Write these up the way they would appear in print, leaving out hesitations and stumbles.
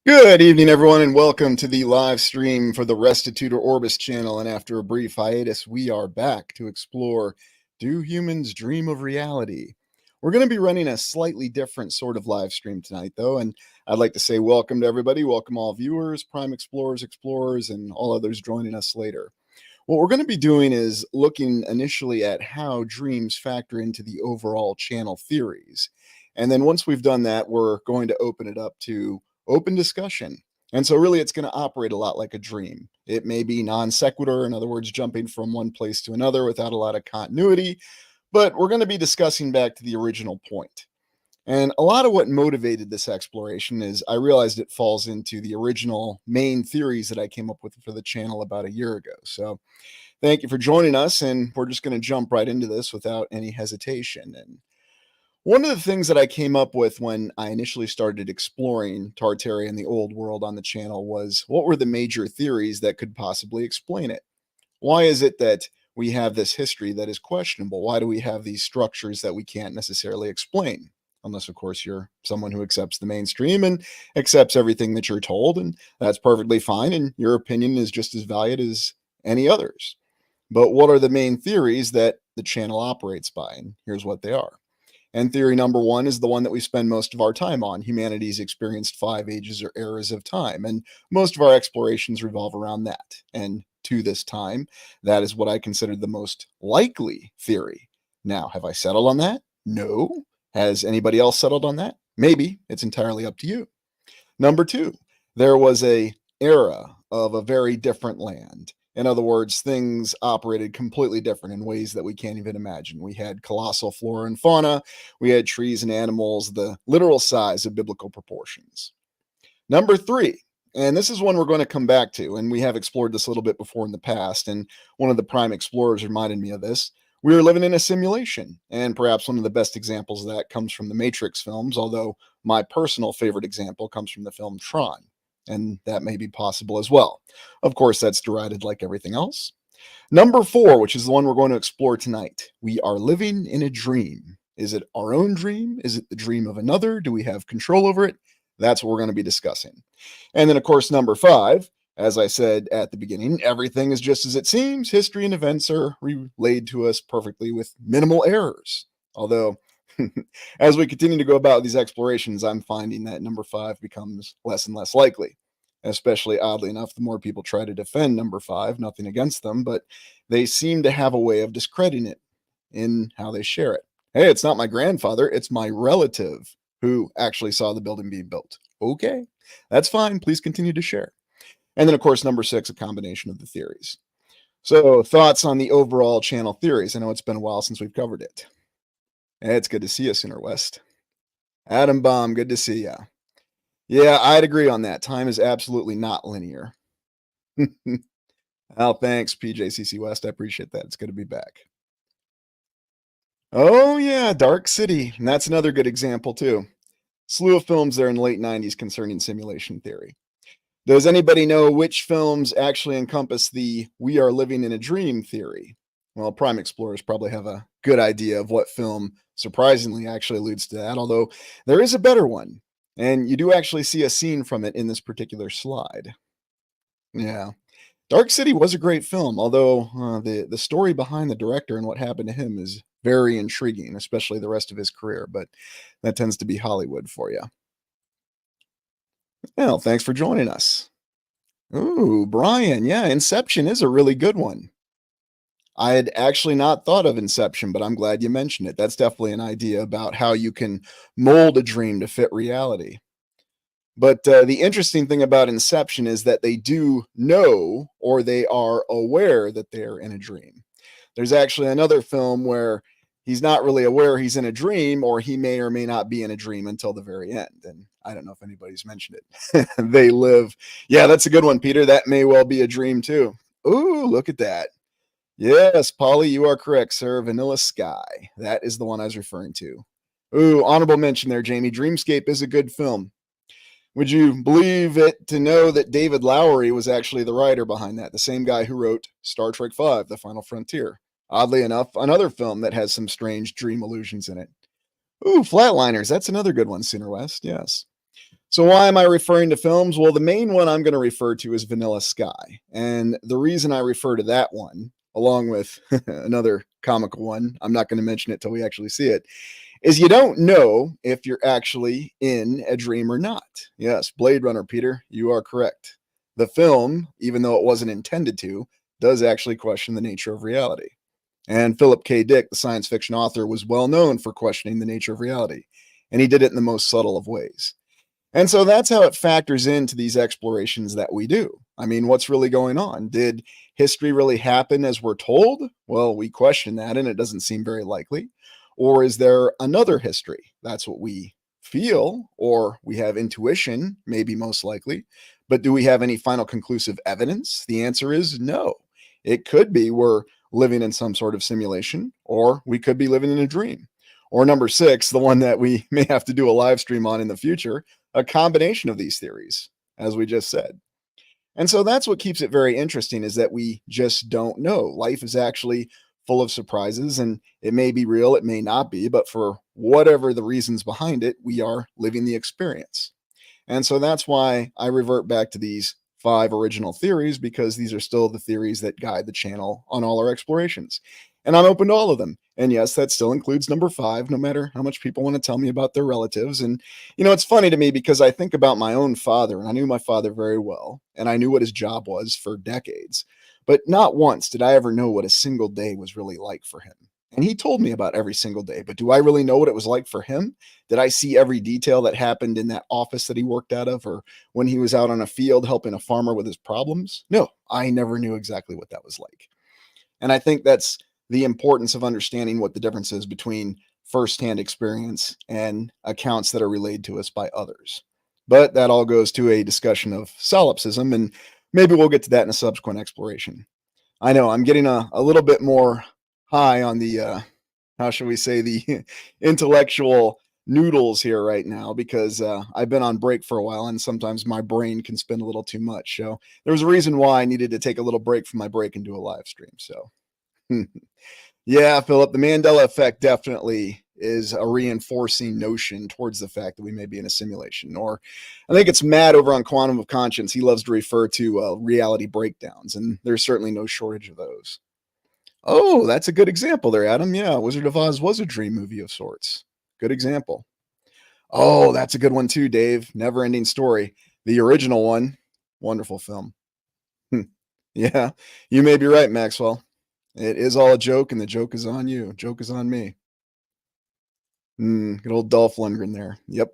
Good evening, everyone, and welcome to the live stream for the Restitutor Orbis channel. And after a brief hiatus, we are back to explore Do Humans Dream of Reality? We're going to be running a slightly different sort of live stream tonight, though, and I'd like to say welcome to everybody. Welcome all viewers, Prime Explorers, and all others joining us later. What we're going to be doing is looking initially at how dreams factor into the overall channel theories. And then once we've done that, we're going to open it up to open discussion. And so, really, it's going to operate a lot like a dream. It may be non sequitur, in other words, jumping from one place to another without a lot of continuity, but we're going to be discussing back to the original point. And a lot of what motivated this exploration is I realized it falls into the original main theories that I came up with for the channel about a year ago. So thank you for joining us. And we're just going to jump right into this without any hesitation. And one of the things that I came up with when I initially started exploring Tartaria and the old world on the channel was what were the major theories that could possibly explain it? Why is it that we have this history that is questionable? Why do we have these structures that we can't necessarily explain? Unless, of course, you're someone who accepts the mainstream and accepts everything that you're told, and that's perfectly fine, and your opinion is just as valued as any others. But what are the main theories that the channel operates by? And here's what they are. And theory number one is the one that we spend most of our time on. Humanity's experienced 5 ages or eras of time, and most of our explorations revolve around that. And to this time, that is what I consider the most likely theory. Now, have I settled on that? No. Has anybody else settled on that? Maybe. It's entirely up to you. Number two, there was a era of a very different land. In other words, things operated completely different in ways that we can't even imagine. We had colossal flora and fauna. We had trees and animals, the literal size of biblical proportions. Number three, and this is one we're going to come back to, and we have explored this a little bit before in the past, and one of the prime explorers reminded me of this. We are living in a simulation, and perhaps one of the best examples of that comes from the Matrix films, although my personal favorite example comes from the film Tron, and that may be possible as well. Of course, that's derided like everything else. Number four, which is the one we're going to explore tonight. We are living in a dream. Is it our own dream? Is it the dream of another? Do we have control over it? That's what we're going to be discussing. And then, of course, number five, as I said at the beginning, everything is just as it seems. History and events are relayed to us perfectly with minimal errors. Although, as we continue to go about these explorations, I'm finding that number five becomes less and less likely. Especially oddly enough, the more people try to defend number five, nothing against them, but they seem to have a way of discrediting it in how they share it. Hey, it's not my grandfather, it's my relative who actually saw the building being built. Okay, that's fine. Please continue to share. And then, of course, number six, a combination of the theories. So, thoughts on the overall channel theories? I know it's been a while since we've covered it. Hey, it's good to see you, Sinner West. Adam Baum, good to see you. Yeah, I'd agree on that. Time is absolutely not linear. Oh, thanks, PJCC West. I appreciate that. It's good to be back. Oh, yeah, Dark City. And that's another good example, too. Slew of films there in the late 90s concerning simulation theory. Does anybody know which films actually encompass the we are living in a dream theory? Well, Prime Explorers probably have a good idea of what film surprisingly actually alludes to that, although there is a better one. And you do actually see a scene from it in this particular slide. Yeah. Dark City was a great film, although the story behind the director and what happened to him is very intriguing, especially the rest of his career, but that tends to be Hollywood for you. Well, thanks for joining us. Ooh, Brian. Yeah, Inception is a really good one. I had actually not thought of Inception, but I'm glad you mentioned it. That's definitely an idea about how you can mold a dream to fit reality. But the interesting thing about Inception is that they do know or they are aware that they're in a dream. There's actually another film where he's not really aware he's in a dream, or he may or may not be in a dream until the very end. And I don't know if anybody's mentioned it. They live. Yeah, that's a good one, Peter. That may well be a dream too. Ooh, look at that. Yes, Polly, you are correct, sir. Vanilla Sky. That is the one I was referring to. Ooh, honorable mention there, Jamie. Dreamscape is a good film. Would you believe it to know that David Lowery was actually the writer behind that? The same guy who wrote Star Trek V, The Final Frontier. Oddly enough, another film that has some strange dream illusions in it. Ooh, Flatliners. That's another good one, Sinner West. Yes. So, why am I referring to films? Well, the main one I'm going to refer to is Vanilla Sky. And the reason I refer to that one, along with another comical one, I'm not going to mention it till we actually see it, is you don't know if you're actually in a dream or not. Yes, Blade Runner, Peter, you are correct. The film, even though it wasn't intended to, does actually question the nature of reality. And Philip K. Dick, the science fiction author, was well known for questioning the nature of reality. And he did it in the most subtle of ways. And so that's how it factors into these explorations that we do. I mean, what's really going on? Did history really happen as we're told? Well, we question that, and it doesn't seem very likely. Or is there another history? That's what we feel, or we have intuition, maybe most likely. But do we have any final conclusive evidence? The answer is no. It could be we're living in some sort of simulation, or we could be living in a dream. Or number six, the one that we may have to do a live stream on in the future, a combination of these theories, as we just said. And so that's what keeps it very interesting is that we just don't know. Life is actually full of surprises and it may be real, it may not be, but for whatever the reasons behind it, we are living the experience. And so that's why I revert back to these five original theories because these are still the theories that guide the channel on all our explorations. And I'm open to all of them. And yes, that still includes number five, no matter how much people want to tell me about their relatives. And, it's funny to me because I think about my own father, and I knew my father very well, and I knew what his job was for decades. But not once did I ever know what a single day was really like for him. And he told me about every single day, but do I really know what it was like for him? Did I see every detail that happened in that office that he worked out of or when he was out on a field helping a farmer with his problems? No, I never knew exactly what that was like. And I think that's the importance of understanding what the difference is between firsthand experience and accounts that are relayed to us by others. But that all goes to a discussion of solipsism, and maybe we'll get to that in a subsequent exploration. I know I'm getting a little bit more high on the how shall we say the intellectual noodles here right now because I've been on break for a while and sometimes my brain can spin a little too much. So there was a reason why I needed to take a little break from my break and do a live stream. So yeah, Philip, the Mandela effect definitely is a reinforcing notion towards the fact that we may be in a simulation. Or I think it's Matt over on Quantum of Conscience. He loves to refer to reality breakdowns, and there's certainly no shortage of those. Oh, that's a good example there, Adam. Yeah, Wizard of Oz was a dream movie of sorts. Good example. Oh, that's a good one too, Dave. Never ending story. The original one. Wonderful film. Yeah, you may be right, Maxwell. It is all a joke, and the joke is on you. Joke is on me. Good old Dolph Lundgren there. Yep.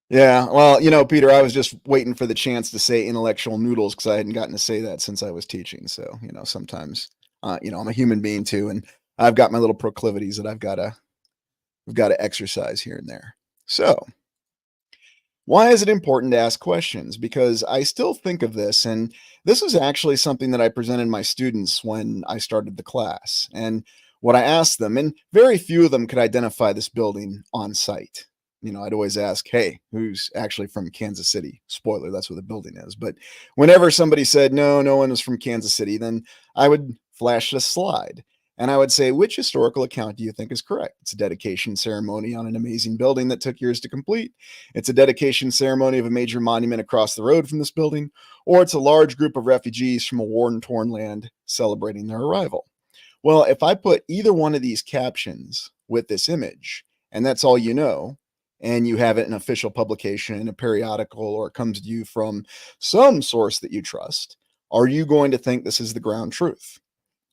Yeah. Well, Peter, I was just waiting for the chance to say intellectual noodles because I hadn't gotten to say that since I was teaching. So, sometimes, I'm a human being too, and I've got my little proclivities that I've got to exercise here and there. So, why is it important to ask questions? Because I still think of this, and this is actually something that I presented my students when I started the class. And what I asked them, and very few of them could identify this building on site. I'd always ask, hey, who's actually from Kansas City? Spoiler, that's where the building is. But whenever somebody said, no, no one is from Kansas City, then I would flash a slide. And I would say, which historical account do you think is correct? It's a dedication ceremony on an amazing building that took years to complete. It's a dedication ceremony of a major monument across the road from this building, or it's a large group of refugees from a war-torn land celebrating their arrival. Well, if I put either one of these captions with this image, and that's all you know, and you have it in an official publication, a periodical, or it comes to you from some source that you trust, are you going to think this is the ground truth?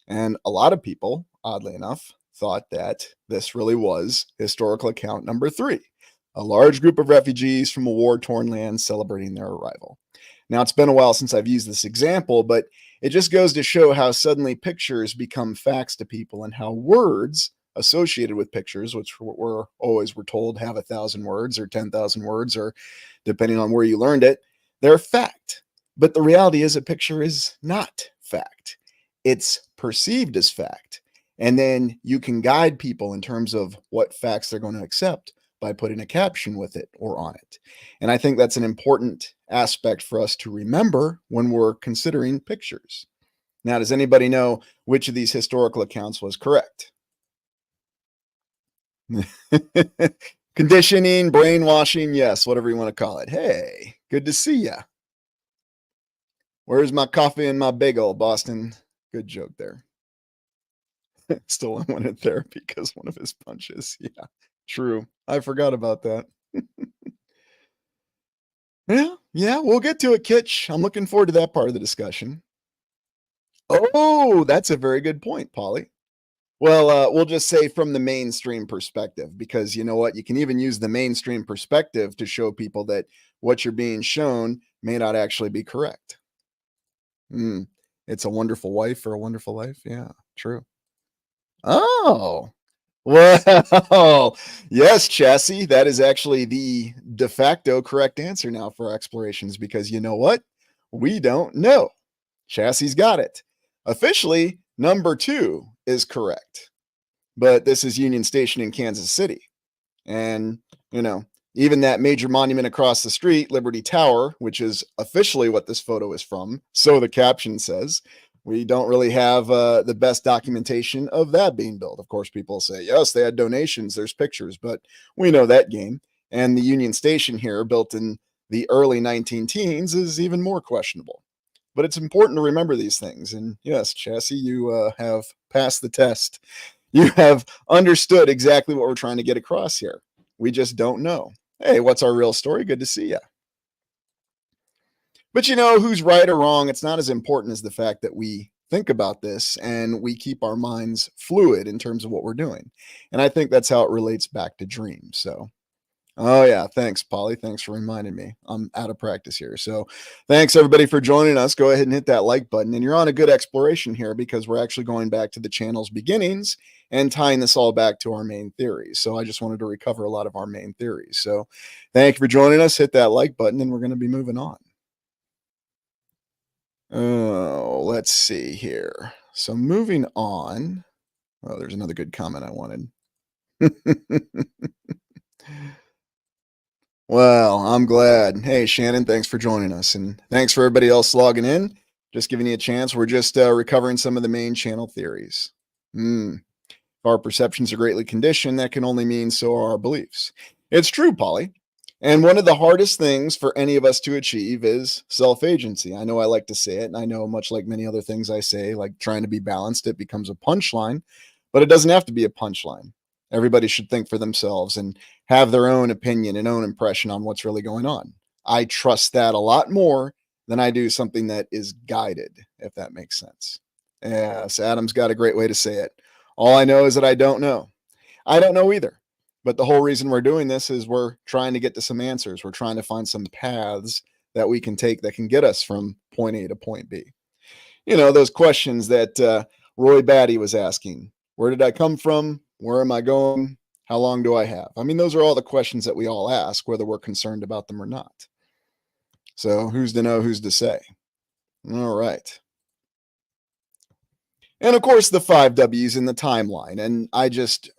And a lot of people, oddly enough, thought that this really was historical account number three, a large group of refugees from a war-torn land celebrating their arrival. Now, it's been a while since I've used this example, but it just goes to show how suddenly pictures become facts to people and how words associated with pictures, which we're told have 1,000 words or 10,000 words, or depending on where you learned it, they're fact. But the reality is a picture is not fact. It's perceived as fact. And then you can guide people in terms of what facts they're going to accept by putting a caption with it or on it. And I think that's an important aspect for us to remember when we're considering pictures. Now, does anybody know which of these historical accounts was correct? Conditioning, brainwashing, yes, whatever you want to call it. Hey, good to see ya. Where's my coffee and my bagel, Boston? Good joke there. Still went in therapy because one of his punches. Yeah, true. I forgot about that. Yeah, yeah, we'll get to it, Kitch. I'm looking forward to that part of the discussion. Oh, that's a very good point, Polly. Well, we'll just say from the mainstream perspective, because you know what? You can even use the mainstream perspective to show people that what you're being shown may not actually be correct. Mm. It's a wonderful wife for a wonderful life. Yeah, true. Oh, well, yes, Chassis. That is actually the de facto correct answer now for explorations because you know what? We don't know. Chassis got it. Officially, number two is correct, but this is Union Station in Kansas City. And, you know, even that major monument across the street, Liberty Tower, which is officially what this photo is from, so the caption says, we don't really have the best documentation of that being built. Of course, people say, yes, they had donations, there's pictures, but we know that game. And the Union Station here, built in the early 19 teens, is even more questionable. But it's important to remember these things. And yes, Chassis, you have passed the test. You have understood exactly what we're trying to get across here. We just don't know. Hey, what's our real story? Good to see you. But you know, who's right or wrong, it's not as important as the fact that we think about this and we keep our minds fluid in terms of what we're doing. And I think that's how it relates back to dreams. So oh yeah, thanks, Polly. Thanks for reminding me. I'm out of practice here. So thanks everybody for joining us. Go ahead and hit that like button. And you're on a good exploration here because we're actually going back to the channel's beginnings and tying this all back to our main theories. So I just wanted to recover a lot of our main theories. So thank you for joining us. Hit that like button and we're going to be moving on. Oh, let's see here. So moving on. Oh, there's another good comment I wanted. Well, I'm glad. Hey, Shannon, thanks for joining us. And thanks for everybody else logging in. Just giving you a chance. We're just recovering some of the main channel theories. If our perceptions are greatly conditioned, that can only mean so are our beliefs. It's true, Polly. And one of the hardest things for any of us to achieve is self agency. I know I like to say it, and I know, much like many other things I say, like trying to be balanced, it becomes a punchline, but it doesn't have to be a punchline. Everybody should think for themselves and have their own opinion and own impression on what's really going on. I trust that a lot more than I do something that is guided, if that makes sense. Yes, Adam's got a great way to say it. All I know is that I don't know. I don't know either. But the whole reason we're doing this is we're trying to get to some answers. We're trying to find some paths that we can take that can get us from point A to point B. You know, those questions that Roy Batty was asking. Where did I come from? Where am I going? How long do I have? I mean, those are all the questions that we all ask, whether we're concerned about them or not. So who's to know, who's to say? All right. And of course, the 5 W's in the timeline. And I just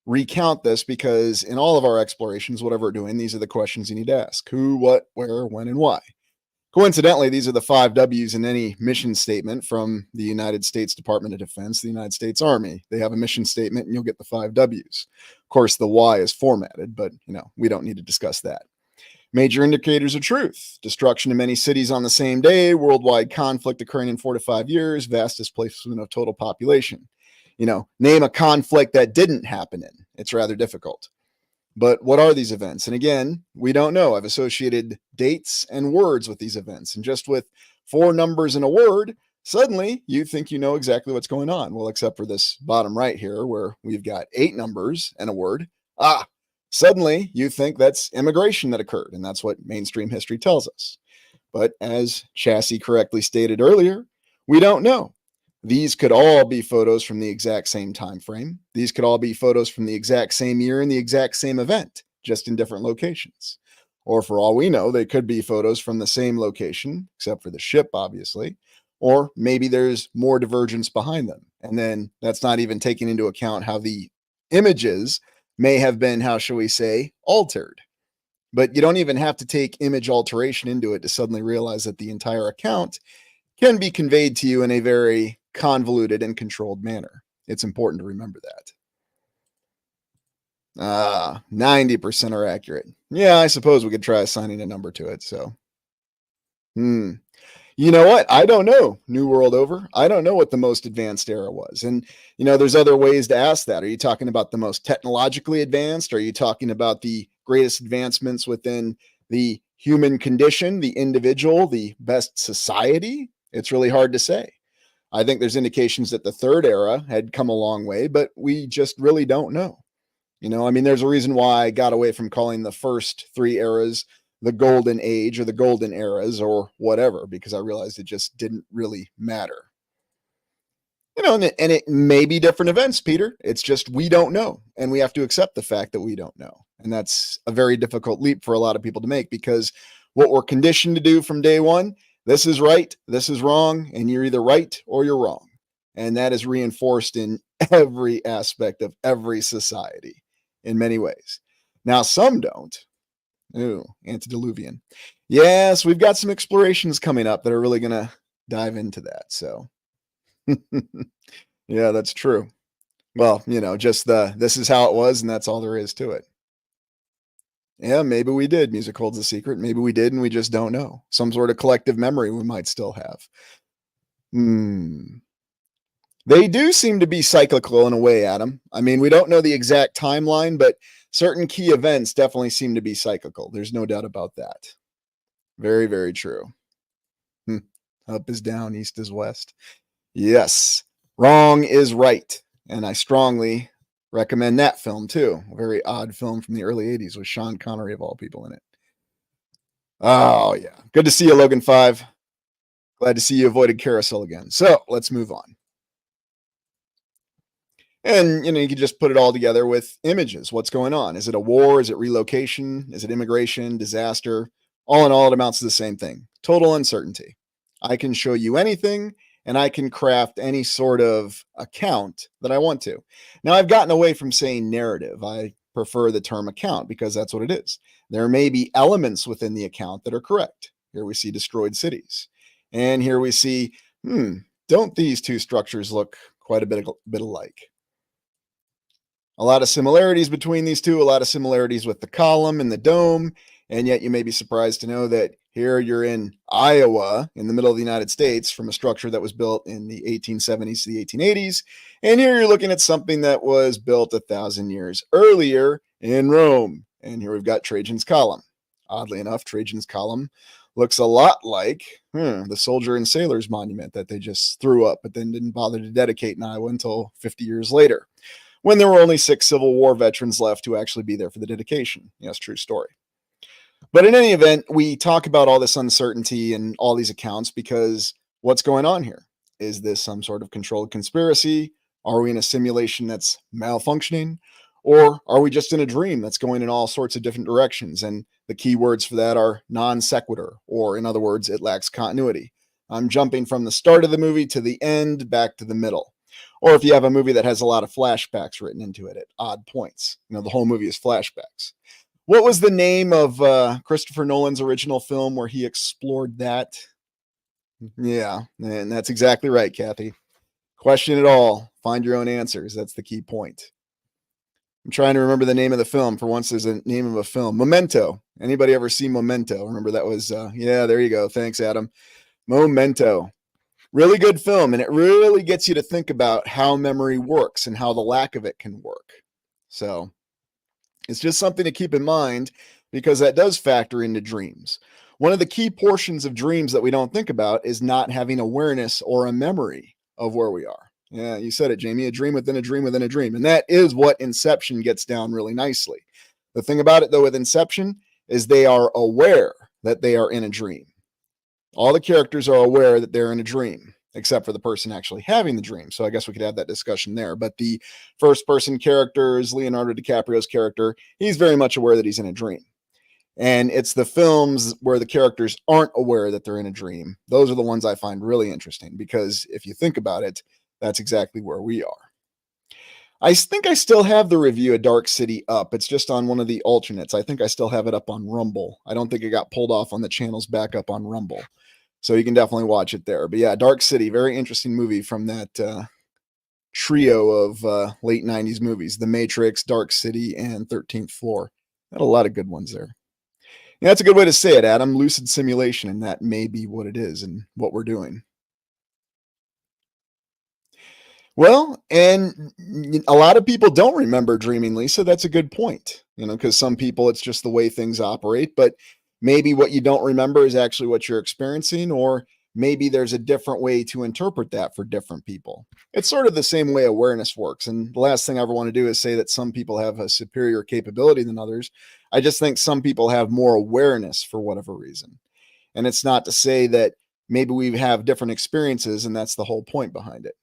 recount this because in all of our explorations, whatever we're doing, these are the questions you need to ask: who, what, where, when, and why. Coincidentally, these are the 5 W's in any mission statement from the United States Department of Defense, the United States Army. They have a mission statement and you'll get the 5 W's. Of course, the why is formatted, but you know, we don't need to discuss that. Major indicators of truth: destruction of many cities on the same day, worldwide conflict occurring in 4 to 5 years, vast displacement of total population. You know, name a conflict that didn't happen in. It's rather difficult. But what are these events? And again, we don't know. I've associated dates and words with these events. And just with 4 numbers and a word, suddenly you think you know exactly what's going on. Well, except for this bottom right here, where we've got 8 numbers and a word. Suddenly you think that's immigration that occurred. And that's what mainstream history tells us. But as Chassis correctly stated earlier, we don't know. These could all be photos from the exact same time frame. These could all be photos from the exact same year and the exact same event, just in different locations. Or for all we know, they could be photos from the same location, except for the ship, obviously. Or maybe there's more divergence behind them. And then that's not even taking into account how the images may have been, how shall we say, altered. But you don't even have to take image alteration into it to suddenly realize that the entire account can be conveyed to you in a very convoluted and controlled manner. It's important to remember that. Ah, 90% are accurate. Yeah, I suppose we could try assigning a number to it. So, hmm. You know what? I don't know. New world over. I don't know what the most advanced era was. And, there's other ways to ask that. Are you talking about the most technologically advanced? Are you talking about the greatest advancements within the human condition, the individual, the best society? It's really hard to say. I think there's indications that the third era had come a long way, but we just really don't know. There's a reason why I got away from calling the first three eras the golden age or the golden eras or whatever, because I realized it just didn't really matter. And it may be different events, Peter. It's just we don't know. And we have to accept the fact that we don't know. And that's a very difficult leap for a lot of people to make, because what we're conditioned to do from day one, this is right, this is wrong, and you're either right or you're wrong. And that is reinforced in every aspect of every society in many ways. Now, some don't. Ooh, antediluvian. Yes, we've got some explorations coming up that are really going to dive into that. So, yeah, that's true. Well, just this is how it was, and that's all there is to it. Yeah, maybe we did. Music holds a secret. Maybe we did, and we just don't know. Some sort of collective memory we might still have. Hmm. They do seem to be cyclical in a way, Adam. We don't know the exact timeline, but certain key events definitely seem to be cyclical. There's no doubt about that. Very, very true. Up is down, east is west. Yes, wrong is right. And I strongly recommend that film too. A very odd film from the early 80s with Sean Connery, of all people, in it. Oh, yeah. Good to see you, Logan 5. Glad to see you avoided Carousel again. So let's move on. And you can just put it all together with images. What's going on? Is it a war? Is it relocation? Is it immigration, disaster? All in all, it amounts to the same thing. Total uncertainty. I can show you anything, and I can craft any sort of account that I want to. Now, I've gotten away from saying narrative. I prefer the term account because that's what it is. There may be elements within the account that are correct. Here we see destroyed cities. And here we see, don't these two structures look quite a bit alike? A lot of similarities between these two, a lot of similarities with the column and the dome. And yet you may be surprised to know that here you're in Iowa, in the middle of the United States, from a structure that was built in the 1870s to the 1880s. And here you're looking at something that was built 1,000 years earlier in Rome. And here we've got Trajan's Column. Oddly enough, Trajan's Column looks a lot like the Soldier and Sailors Monument that they just threw up, but then didn't bother to dedicate in Iowa until 50 years later, when there were only 6 Civil War veterans left to actually be there for the dedication. Yes, true story. But in any event, we talk about all this uncertainty and all these accounts because what's going on here? Is this some sort of controlled conspiracy? Are we in a simulation that's malfunctioning? Or are we just in a dream that's going in all sorts of different directions? And the key words for that are non sequitur, or in other words, it lacks continuity. I'm jumping from the start of the movie to the end, back to the middle. Or if you have a movie that has a lot of flashbacks written into it at odd points, the whole movie is flashbacks. What was the name of Christopher Nolan's original film where he explored that? Yeah, and that's exactly right, Kathy. Question it all. Find your own answers. That's the key point. I'm trying to remember the name of the film. For once, there's a name of a film. Memento. Anybody ever see Memento? Remember that was, yeah, there you go. Thanks, Adam. Memento. Really good film, and it really gets you to think about how memory works and how the lack of it can work. So it's just something to keep in mind because that does factor into dreams. One of the key portions of dreams that we don't think about is not having awareness or a memory of where we are. Yeah, you said it, Jamie, a dream within a dream within a dream. And that is what Inception gets down really nicely. The thing about it, though, with Inception is they are aware that they are in a dream. All the characters are aware that they're in a dream, except for the person actually having the dream. So I guess we could have that discussion there. But the first person characters, Leonardo DiCaprio's character, he's very much aware that he's in a dream. And it's the films where the characters aren't aware that they're in a dream. Those are the ones I find really interesting because if you think about it, that's exactly where we are. I think I still have the review of Dark City up. It's just on one of the alternates. I think I still have it up on Rumble. I don't think it got pulled off on the channels back up on Rumble. So you can definitely watch it there. But yeah, Dark City, very interesting movie from that trio of late 90s movies: The Matrix, Dark City, and 13th Floor. Had a lot of good ones there. Yeah, that's a good way to say it, Adam. Lucid simulation, and that may be what it is and what we're doing. Well, and a lot of people don't remember dreaming, Lisa. That's a good point. Because some people it's just the way things operate, but maybe what you don't remember is actually what you're experiencing, or maybe there's a different way to interpret that for different people. It's sort of the same way awareness works. And the last thing I ever want to do is say that some people have a superior capability than others. I just think some people have more awareness for whatever reason. And it's not to say that maybe we have different experiences, and that's the whole point behind it.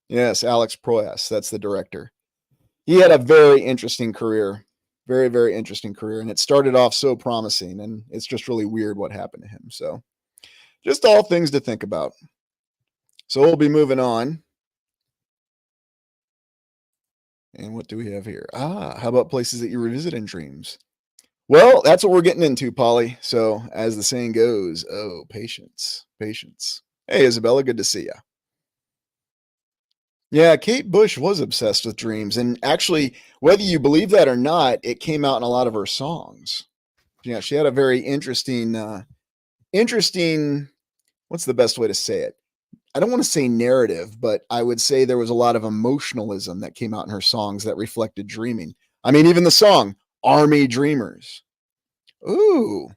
Yes, Alex Proyas, that's the director. He had a very interesting career, very, very interesting career, and it started off so promising, and it's just really weird what happened to him. So, just all things to think about. So, we'll be moving on. And what do we have here? How about places that you revisit in dreams? Well, that's what we're getting into, Polly. So, as the saying goes, oh, patience, patience. Hey, Isabella, good to see you. Yeah, Kate Bush was obsessed with dreams. And actually, whether you believe that or not, it came out in a lot of her songs. Yeah, she had a very interesting, what's the best way to say it? I don't want to say narrative, but I would say there was a lot of emotionalism that came out in her songs that reflected dreaming. I mean, even the song Army Dreamers. Ooh,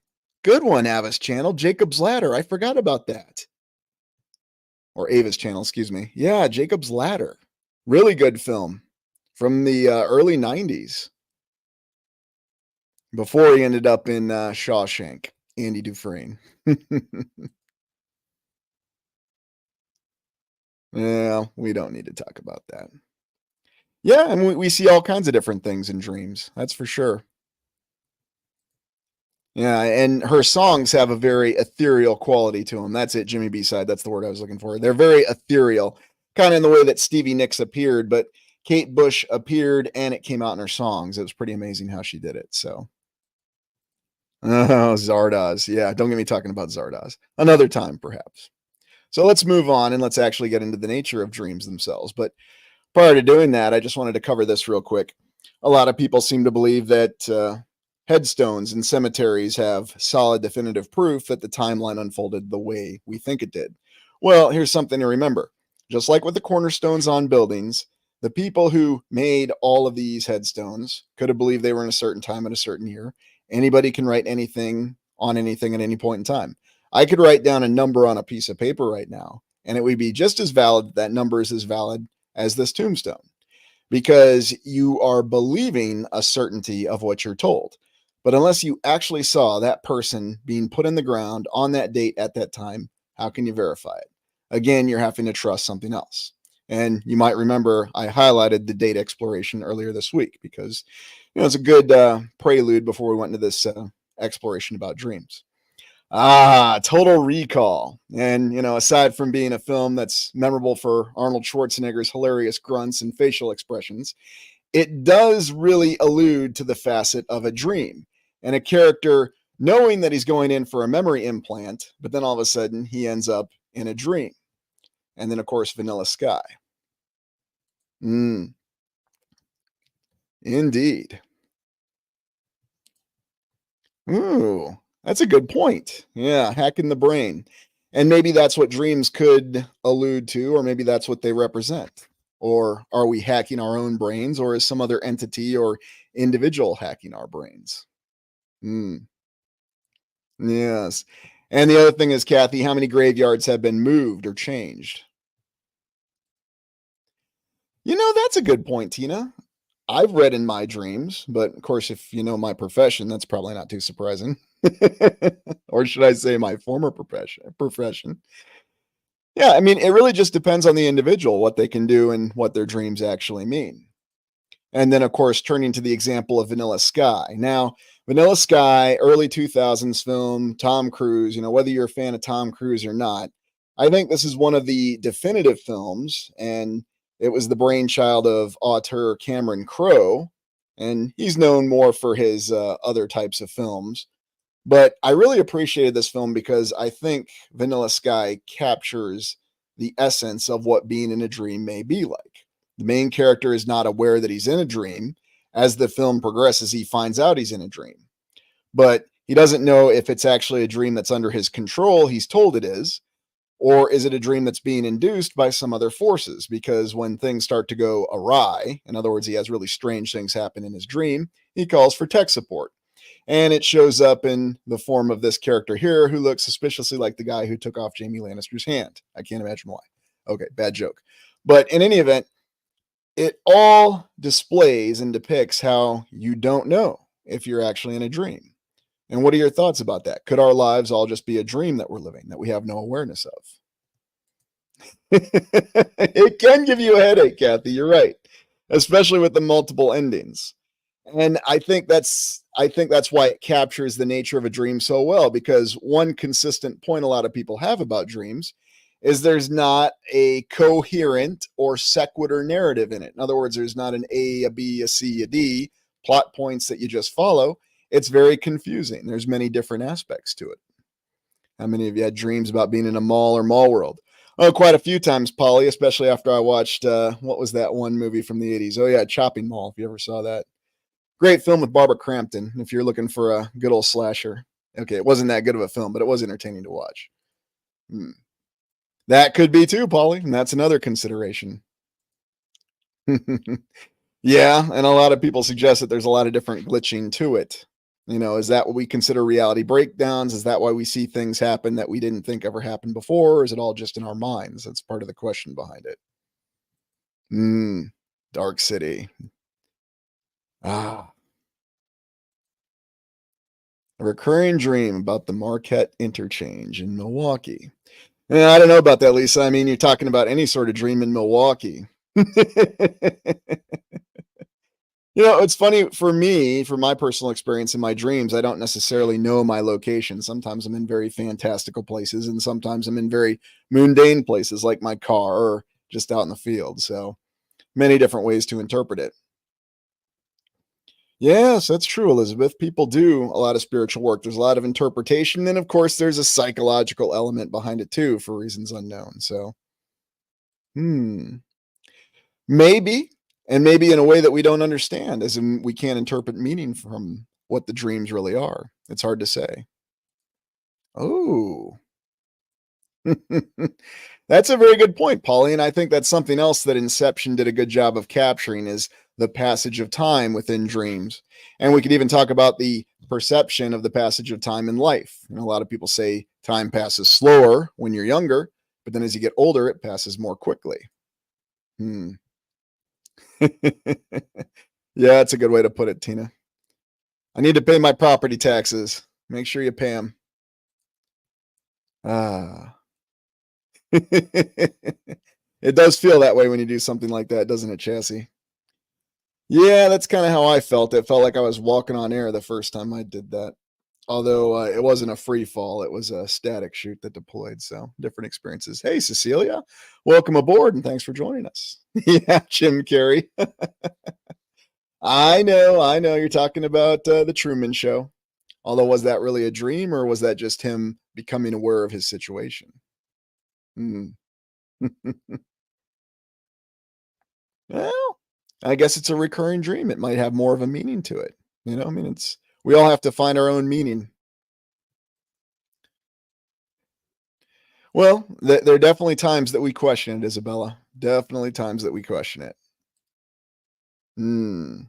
good one, Ava's channel. Jacob's Ladder. I forgot about that. Or Ava's channel, excuse me. Yeah, Jacob's Ladder. Really good film from the early 90s before he ended up in Shawshank, Andy Dufresne. Yeah, we don't need to talk about that. Yeah, and we see all kinds of different things in dreams. That's for sure. Yeah, and her songs have a very ethereal quality to them. That's it, Jimmy B side. That's the word I was looking for. They're very ethereal, kind of in the way that Stevie Nicks appeared, but Kate Bush appeared and it came out in her songs. It was pretty amazing how she did it. So, oh, Zardoz. Yeah, don't get me talking about Zardoz. Another time, perhaps. So let's move on and let's actually get into the nature of dreams themselves. But prior to doing that, I just wanted to cover this real quick. A lot of people seem to believe that headstones and cemeteries have solid definitive proof that the timeline unfolded the way we think it did. Well, here's something to remember. Just like with the cornerstones on buildings, the people who made all of these headstones could have believed they were in a certain time at a certain year. Anybody can write anything on anything at any point in time. I could write down a number on a piece of paper right now, and it would be just as valid. That number is as valid as this tombstone because you are believing a certainty of what you're told. But unless you actually saw that person being put in the ground on that date at that time, how can you verify it? Again, you're having to trust something else. And you might remember I highlighted the date exploration earlier this week because it's a good prelude before we went into this exploration about dreams. Total Recall. And, aside from being a film that's memorable for Arnold Schwarzenegger's hilarious grunts and facial expressions, it does really allude to the facet of a dream and a character knowing that he's going in for a memory implant, but then all of a sudden he ends up in a dream. And then, of course, Vanilla Sky. Indeed. Ooh, that's a good point. Yeah, hacking the brain. And maybe that's what dreams could allude to, or maybe that's what they represent. Or are we hacking our own brains, or is some other entity or individual hacking our brains? Hmm. Yes. And the other thing is, Kathy, how many graveyards have been moved or changed? That's a good point, Tina. I've read in my dreams, but of course, if you know my profession, that's probably not too surprising. Or should I say my former profession. Yeah, I mean, it really just depends on the individual, what they can do and what their dreams actually mean. And then, of course, turning to the example of Vanilla Sky. Now, Vanilla Sky, early 2000s film, Tom Cruise, whether you're a fan of Tom Cruise or not, I think this is one of the definitive films. And it was the brainchild of auteur Cameron Crowe. And he's known more for his other types of films. But I really appreciated this film because I think Vanilla Sky captures the essence of what being in a dream may be like. The main character is not aware that he's in a dream. As the film progresses, he finds out he's in a dream, but he doesn't know if it's actually a dream that's under his control. He's told it is, or is it a dream that's being induced by some other forces? Because when things start to go awry, in other words, he has really strange things happen in his dream, he calls for tech support. And it shows up in the form of this character here who looks suspiciously like the guy who took off Jamie Lannister's hand. I can't imagine why. Okay, bad joke. But in any event, it all displays and depicts how you don't know if you're actually in a dream. And what are your thoughts about that? Could our lives all just be a dream that we're living that we have no awareness of? It can give you a headache, Kathy. You're right, especially with the multiple endings. And I think that's why it captures the nature of a dream so well, because one consistent point a lot of people have about dreams is there's not a coherent or sequitur narrative in it. In other words, there's not an A, a B, a C, a D plot points that you just follow. It's very confusing. There's many different aspects to it. How many of you had dreams about being in a mall or mall world? Oh, quite a few times, Polly, especially after I watched, what was that one movie from the 80s? Oh, yeah, Chopping Mall, if you ever saw that. Great film with Barbara Crampton, if you're looking for a good old slasher. Okay, it wasn't that good of a film, but it was entertaining to watch. That could be too, Polly, and that's another consideration. Yeah, and a lot of people suggest that there's a lot of different glitching to it. Is that what we consider reality breakdowns? Is that why we see things happen that we didn't think ever happened before? Or is it all just in our minds? That's part of the question behind it. Dark City. Ah, a recurring dream about the Marquette interchange in Milwaukee. Yeah, I don't know about that, Lisa. I mean, you're talking about any sort of dream in Milwaukee. It's funny for me, for my personal experience in my dreams, I don't necessarily know my location. Sometimes I'm in very fantastical places, and sometimes I'm in very mundane places like my car or just out in the field. So many different ways to interpret it. Yes, that's true, Elizabeth. People do a lot of spiritual work. There's a lot of interpretation. And of course, there's a psychological element behind it too, for reasons unknown. So, hmm. Maybe, and maybe in a way that we don't understand, as in we can't interpret meaning from what the dreams really are. It's hard to say. Oh, that's a very good point, Polly. And I think that's something else that Inception did a good job of capturing is the passage of time within dreams. And we could even talk about the perception of the passage of time in life. A lot of people say time passes slower when you're younger, but then as you get older, it passes more quickly. Hmm. Yeah, that's a good way to put it, Tina. I need to pay my property taxes. Make sure you pay them. Ah. It does feel that way when you do something like that, doesn't it, Chassis? Yeah, that's kind of how I felt. It felt like I was walking on air the first time I did that. Although it wasn't a free fall, it was a static chute that deployed. So different experiences. Hey, Cecilia, welcome aboard and thanks for joining us. Yeah, Jim Carrey. I know. You're talking about the Truman Show. Although, was that really a dream or was that just him becoming aware of his situation? Hmm. Well, I guess it's a recurring dream. It might have more of a meaning to it. I mean, we all have to find our own meaning. Well, there are definitely times that we question it, Isabella. Definitely times that we question it. Hmm.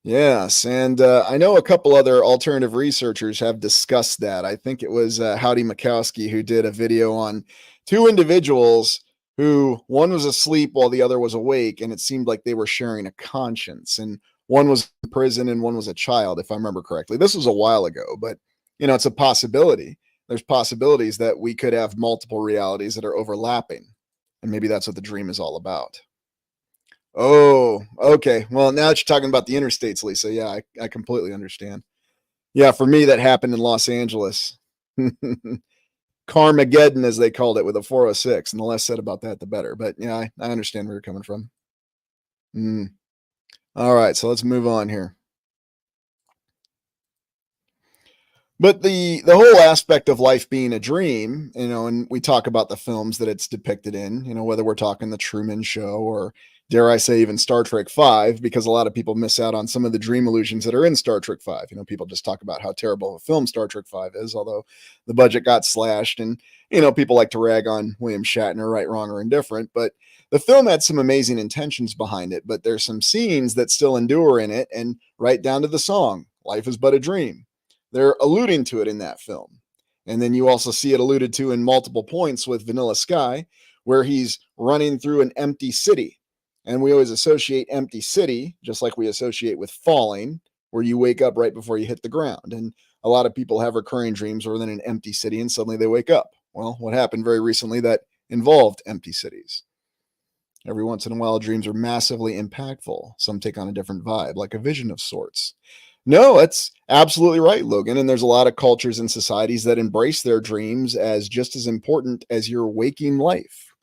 Yes, and I know a couple other alternative researchers have discussed that. I think it was Howdy Mikowski who did a video on two individuals who one was asleep while the other was awake, and it seemed like they were sharing a conscience. And one was in prison and one was a child, if I remember correctly. This was a while ago, but it's a possibility. There's possibilities that we could have multiple realities that are overlapping, and maybe that's what the dream is all about. Oh, okay. Well, now that you're talking about the interstates, Lisa, yeah, I completely understand. Yeah, for me, that happened in Los Angeles. Carmageddon, as they called it, with a 406. And the less said about that, the better. But yeah, I understand where you're coming from. Mm. All right, so let's move on here. But the whole aspect of life being a dream, and we talk about the films that it's depicted in, whether we're talking the Truman Show or dare I say even Star Trek 5, because a lot of people miss out on some of the dream illusions that are in Star Trek 5. People just talk about how terrible a film Star Trek 5 is, although the budget got slashed, and people like to rag on William Shatner, right, wrong, or indifferent, but the film had some amazing intentions behind it, but there's some scenes that still endure in it, and right down to the song, Life is But a Dream. They're alluding to it in that film. And then you also see it alluded to in multiple points with Vanilla Sky, where he's running through an empty city. And we always associate empty city, just like we associate with falling, where you wake up right before you hit the ground. And a lot of people have recurring dreams where they're in an empty city and suddenly they wake up. Well, what happened very recently that involved empty cities? Every once in a while, dreams are massively impactful. Some take on a different vibe, like a vision of sorts. No, that's absolutely right, Logan. And there's a lot of cultures and societies that embrace their dreams as just as important as your waking life.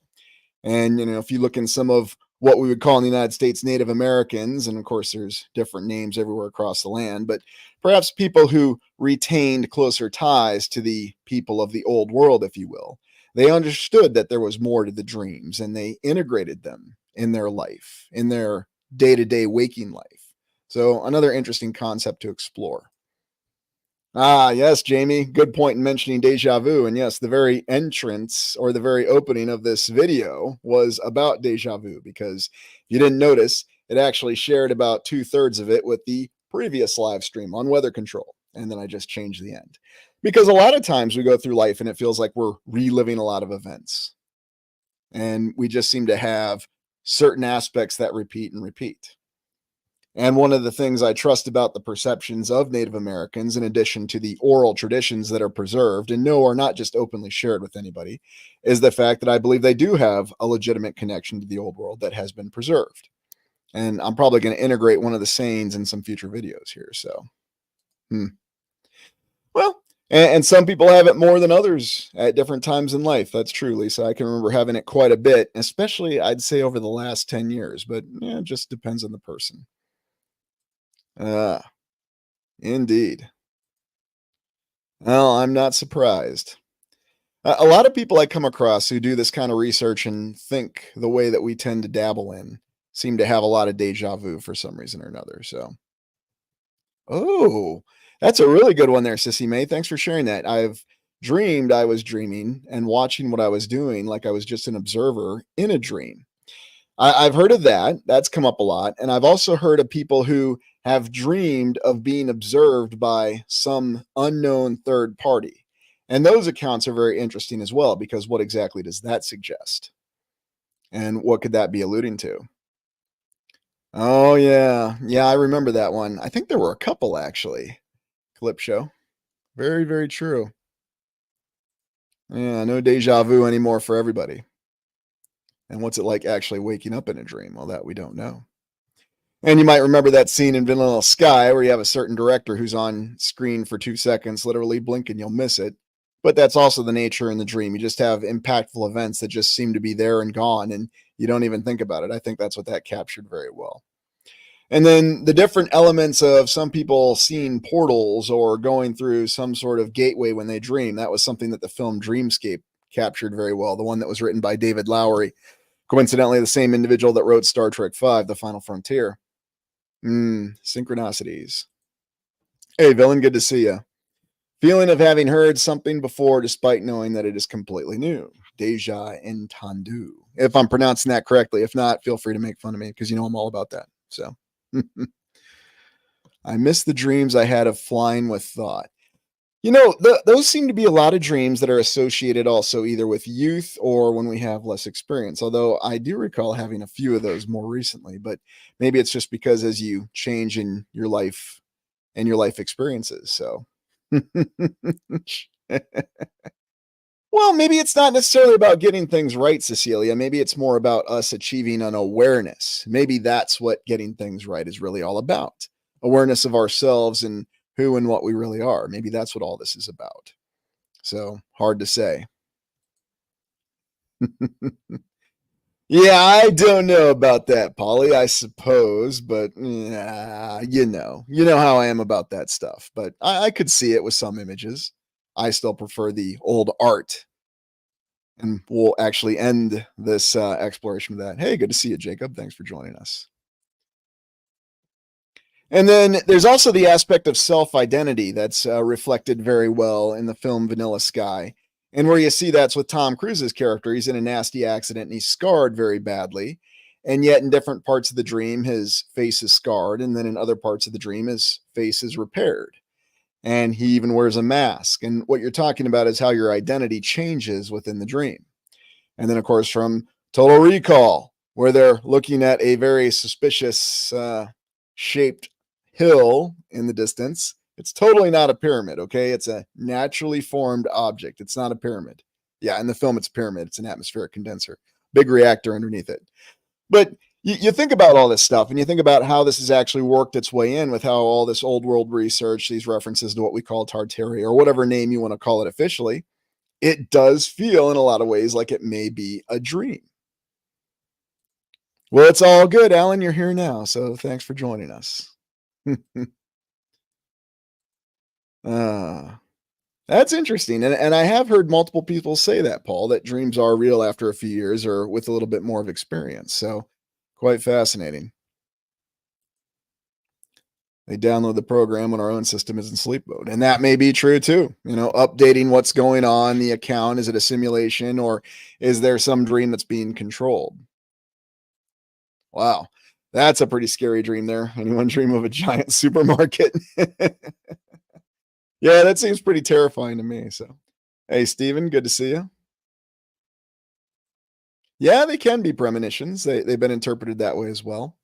And, if you look in some of what we would call in the United States Native Americans, and of course, there's different names everywhere across the land, but perhaps people who retained closer ties to the people of the old world, if you will, they understood that there was more to the dreams and they integrated them in their life, in their day to day waking life. So, another interesting concept to explore. Ah, yes, Jamie. Good point in mentioning deja vu. And yes, the very entrance or the very opening of this video was about deja vu because if you didn't notice, it actually shared about 2/3 of it with the previous live stream on weather control. And then I just changed the end. Because a lot of times we go through life and it feels like we're reliving a lot of events. And we just seem to have certain aspects that repeat and repeat. And one of the things I trust about the perceptions of Native Americans, in addition to the oral traditions that are preserved and no, are not just openly shared with anybody, is the fact that I believe they do have a legitimate connection to the old world that has been preserved. And I'm probably going to integrate one of the sayings in some future videos here. So, well, and some people have it more than others at different times in life. That's true, Lisa. I can remember having it quite a bit, especially I'd say over the last 10 years, but yeah, it just depends on the person. Ah, indeed. Well, I'm not surprised. A lot of people I come across who do this kind of research and think the way that we tend to dabble in seem to have a lot of deja vu for some reason or another. So, oh, that's a really good one there, Sissy May. Thanks for sharing that. I've dreamed I was dreaming and watching what I was doing like I was just an observer in a dream. I've heard of that. That's come up a lot. And I've also heard of people who have dreamed of being observed by some unknown third party. And those accounts are very interesting as well, because what exactly does that suggest? And what could that be alluding to? Oh, yeah. Yeah, I remember that one. I think there were a couple actually. Clip show. Very, very true. Yeah, no deja vu anymore for everybody. And what's it like actually waking up in a dream? Well, that we don't know. And you might remember that scene in Vanilla Sky where you have a certain director who's on screen for 2 seconds, literally blink and you'll miss it. But that's also the nature in the dream. You just have impactful events that just seem to be there and gone, and you don't even think about it. I think that's what that captured very well. And then the different elements of some people seeing portals or going through some sort of gateway when they dream. That was something that the film Dreamscape captured very well, the one that was written by David Lowery, coincidentally, the same individual that wrote Star Trek V, The Final Frontier. Synchronicities. Hey, villain, good to see you. Feeling of having heard something before despite knowing that it is completely new. Deja entendu. If I'm pronouncing that correctly. If not, feel free to make fun of me because I'm all about that. So I miss the dreams I had of flying with thought. Those seem to be a lot of dreams that are associated also either with youth or when we have less experience. Although I do recall having a few of those more recently, but maybe it's just because as you change in your life and your life experiences. So, well, maybe it's not necessarily about getting things right, Cecilia. Maybe it's more about us achieving an awareness. Maybe that's what getting things right is really all about, awareness of ourselves and who and what we really are. Maybe that's what all this is about. So hard to say. Yeah, I don't know about that, Polly, I suppose, but you know how I am about that stuff. But I could see it with some images. I still prefer the old art, and we'll actually end this exploration with that. Hey, good to see you, Jacob. Thanks for joining us. And then there's also the aspect of self identity that's reflected very well in the film Vanilla Sky. And where you see that's with Tom Cruise's character. He's in a nasty accident and he's scarred very badly. And yet, in different parts of the dream, his face is scarred. And then in other parts of the dream, his face is repaired. And he even wears a mask. And what you're talking about is how your identity changes within the dream. And then, of course, from Total Recall, where they're looking at a very suspicious shaped hill in the distance. It's totally not a pyramid, okay? It's a naturally formed object. It's not a pyramid. Yeah, in the film, it's a pyramid. It's an atmospheric condenser, big reactor underneath it. But you think about all this stuff and you think about how this has actually worked its way in with how all this old world research, these references to what we call Tartaria or whatever name you want to call it officially, it does feel in a lot of ways like it may be a dream. Well, it's all good, Alan. You're here now. So thanks for joining us. uh, that's interesting. And I have heard multiple people say that, Paul, that dreams are real after a few years or with a little bit more of experience. So quite fascinating. They download the program when our own system is in sleep mode. And that may be true too. You know, updating what's going on, the account. Is it a simulation or is there some dream that's being controlled? Wow. That's a pretty scary dream there. Anyone dream of a giant supermarket? Yeah, that seems pretty terrifying to me. So, hey, Steven, good to see you. Yeah, they can be premonitions. They've been interpreted that way as well.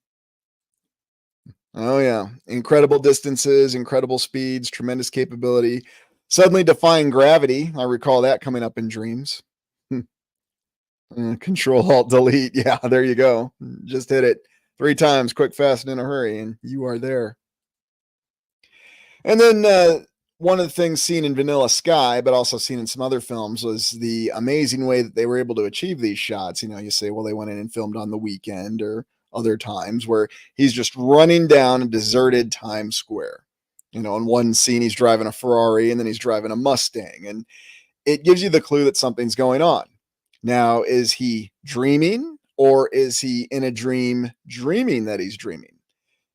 Oh, yeah. Incredible distances, incredible speeds, tremendous capability, suddenly defying gravity. I recall that coming up in dreams. Control Alt Delete. Yeah, there you go. Just hit it 3 times, quick, fast, and in a hurry, and you are there. And then one of the things seen in Vanilla Sky, but also seen in some other films, was the amazing way that they were able to achieve these shots. You know, you say, well, they went in and filmed on the weekend or other times where he's just running down a deserted Times Square. You know, in one scene, he's driving a Ferrari and then he's driving a Mustang. And it gives you the clue that something's going on. Now, is he dreaming or is he in a dream dreaming that he's dreaming?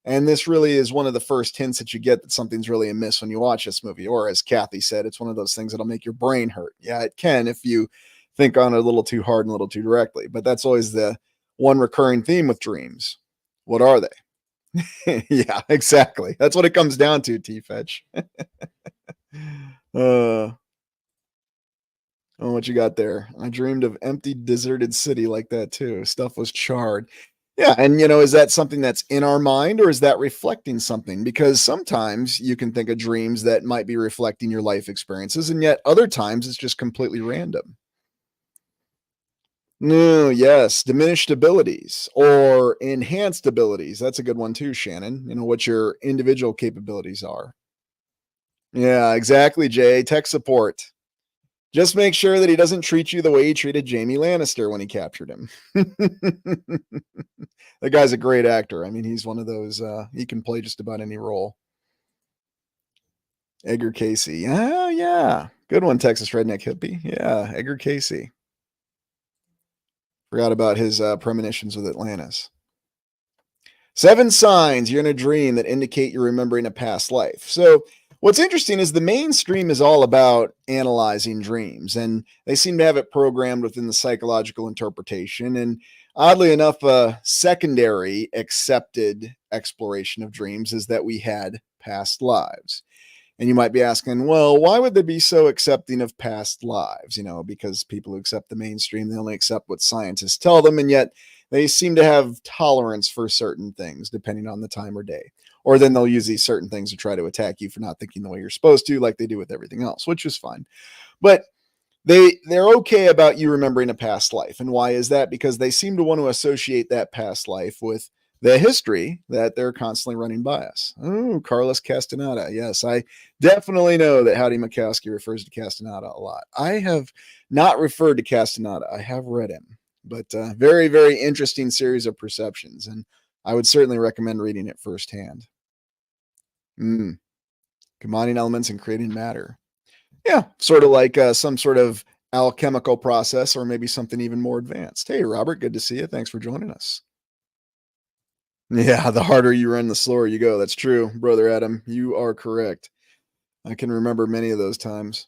And this really is one of the first hints that you get that something's really amiss when you watch this movie. Or as Kathy said, it's one of those things that'll make your brain hurt. Yeah, it can if you think on it a little too hard and a little too directly. But that's always the one recurring theme with dreams. What are they? Yeah, exactly. That's what it comes down to, T Fetch. Oh, what you got there? I dreamed of empty, deserted city like that too. Stuff was charred. Yeah, and is that something that's in our mind or is that reflecting something? Because sometimes you can think of dreams that might be reflecting your life experiences, and yet other times it's just completely random. No, yes, diminished abilities or enhanced abilities. That's a good one too, Shannon. You know what your individual capabilities are. Yeah, exactly, Jay. Tech support. Just make sure that he doesn't treat you the way he treated Jamie Lannister when he captured him. That guy's a great actor. I mean, he's one of those, he can play just about any role. Edgar Casey. Oh, yeah. Good one, Texas Redneck Hippie. Yeah, Edgar Casey. Forgot about his premonitions with Atlantis. 7 signs you're in a dream that indicate you're remembering a past life. So, what's interesting is the mainstream is all about analyzing dreams, and they seem to have it programmed within the psychological interpretation. And oddly enough, a secondary accepted exploration of dreams is that we had past lives. And you might be asking, well, why would they be so accepting of past lives? Because people who accept the mainstream, they only accept what scientists tell them. And yet they seem to have tolerance for certain things depending on the time or day. Or then they'll use these certain things to try to attack you for not thinking the way you're supposed to, like they do with everything else, which is fine. But they're okay about you remembering a past life. And why is that? Because they seem to want to associate that past life with the history that they're constantly running by us. Oh, Carlos Castaneda. Yes, I definitely know that Howdy Mikowski refers to Castaneda a lot. I have not referred to Castaneda. I have read him. But very, very interesting series of perceptions. And I would certainly recommend reading it firsthand. Mm, combining elements and creating matter. Yeah, sort of like some sort of alchemical process or maybe something even more advanced. Hey, Robert, good to see you. Thanks for joining us. Yeah, the harder you run, the slower you go. That's true, brother Adam. You are correct. I can remember many of those times.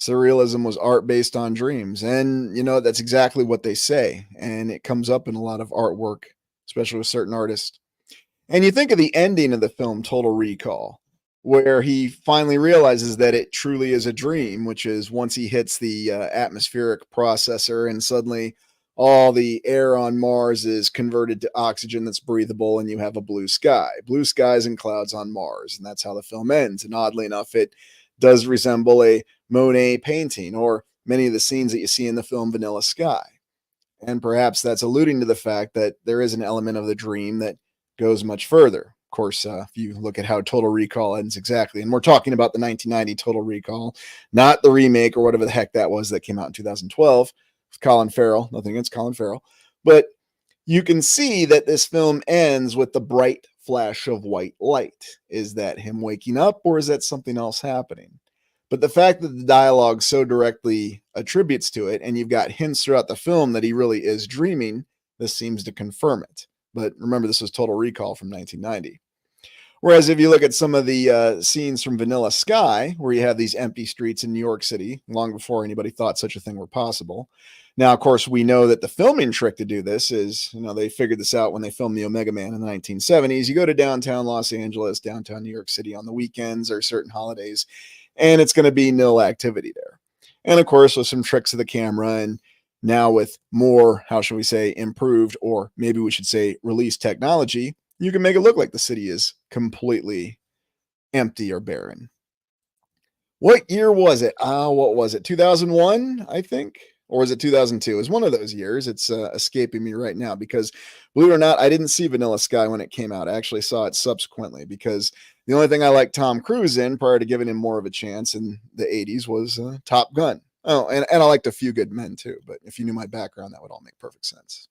Surrealism was art based on dreams. And, that's exactly what they say. And it comes up in a lot of artwork, especially with certain artists. And you think of the ending of the film Total Recall, where he finally realizes that it truly is a dream, which is once he hits the atmospheric processor and suddenly all the air on Mars is converted to oxygen that's breathable and you have a blue skies and clouds on Mars. And that's how the film ends. And oddly enough, it does resemble a Monet painting or many of the scenes that you see in the film Vanilla Sky. And perhaps that's alluding to the fact that there is an element of the dream that goes much further. Of course, if you look at how Total Recall ends exactly, and we're talking about the 1990 Total Recall, not the remake or whatever the heck that was that came out in 2012 with Colin Farrell. Nothing against Colin Farrell. But you can see that this film ends with the bright flash of white light. Is that him waking up or is that something else happening? But the fact that the dialogue so directly attributes to it, and you've got hints throughout the film that he really is dreaming, this seems to confirm it. But remember, this was Total Recall from 1990. Whereas if you look at some of the scenes from Vanilla Sky, where you have these empty streets in New York City, long before anybody thought such a thing were possible. Now, of course, we know that the filming trick to do this is, they figured this out when they filmed the Omega Man in the 1970s. You go to downtown Los Angeles, downtown New York City on the weekends or certain holidays, and it's going to be nil activity there. And of course, with some tricks of the camera and now with more, how shall we say, improved, or maybe we should say released technology, you can make it look like the city is completely empty or barren. What year was it? What was it? 2001, I think? Or was it 2002? It was one of those years. It's escaping me right now because, believe it or not, I didn't see Vanilla Sky when it came out. I actually saw it subsequently because the only thing I liked Tom Cruise in prior to giving him more of a chance in the 80s was Top Gun. Oh, and I liked A Few Good Men too. But if you knew my background, that would all make perfect sense.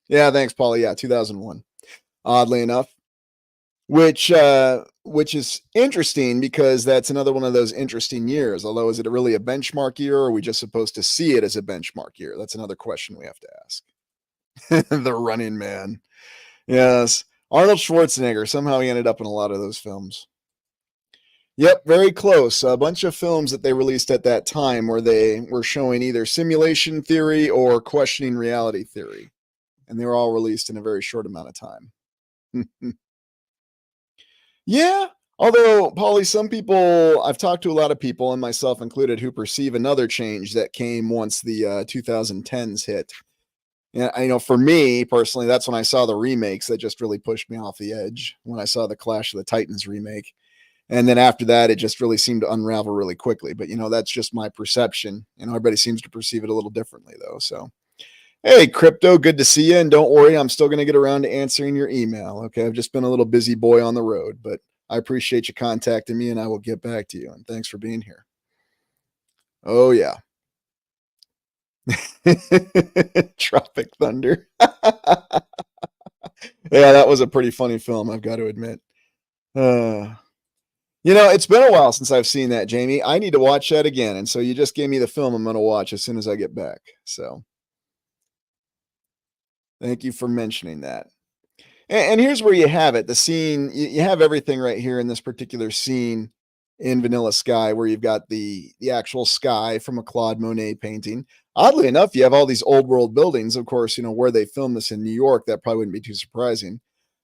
Yeah, thanks, Paulie. Yeah, 2001. Oddly enough, which is interesting because that's another one of those interesting years. Although, is it really a benchmark year, or are we just supposed to see it as a benchmark year? That's another question we have to ask. The Running Man, yes, Arnold Schwarzenegger. Somehow he ended up in a lot of those films. Yep, very close. A bunch of films that they released at that time where they were showing either simulation theory or questioning reality theory, and they were all released in a very short amount of time. Yeah. Although, Paulie, some people, I've talked to a lot of people, and myself included, who perceive another change that came once the 2010s hit. And for me personally, that's when I saw the remakes that just really pushed me off the edge. When I saw the Clash of the Titans remake, and then after that, it just really seemed to unravel really quickly. But that's just my perception. Everybody seems to perceive it a little differently, though. So, hey, Crypto, good to see you. And don't worry, I'm still going to get around to answering your email. Okay. I've just been a little busy boy on the road, but I appreciate you contacting me and I will get back to you. And thanks for being here. Oh, yeah. Tropic Thunder. Yeah, that was a pretty funny film, I've got to admit. It's been a while since I've seen that, Jamie. I need to watch that again. And so you just gave me the film I'm going to watch as soon as I get back. So thank you for mentioning that. And here's where you have it. The scene, you have everything right here in this particular scene in Vanilla Sky, where you've got the actual sky from a Claude Monet painting. Oddly enough, you have all these old world buildings. Of course, where they filmed this in New York, that probably wouldn't be too surprising.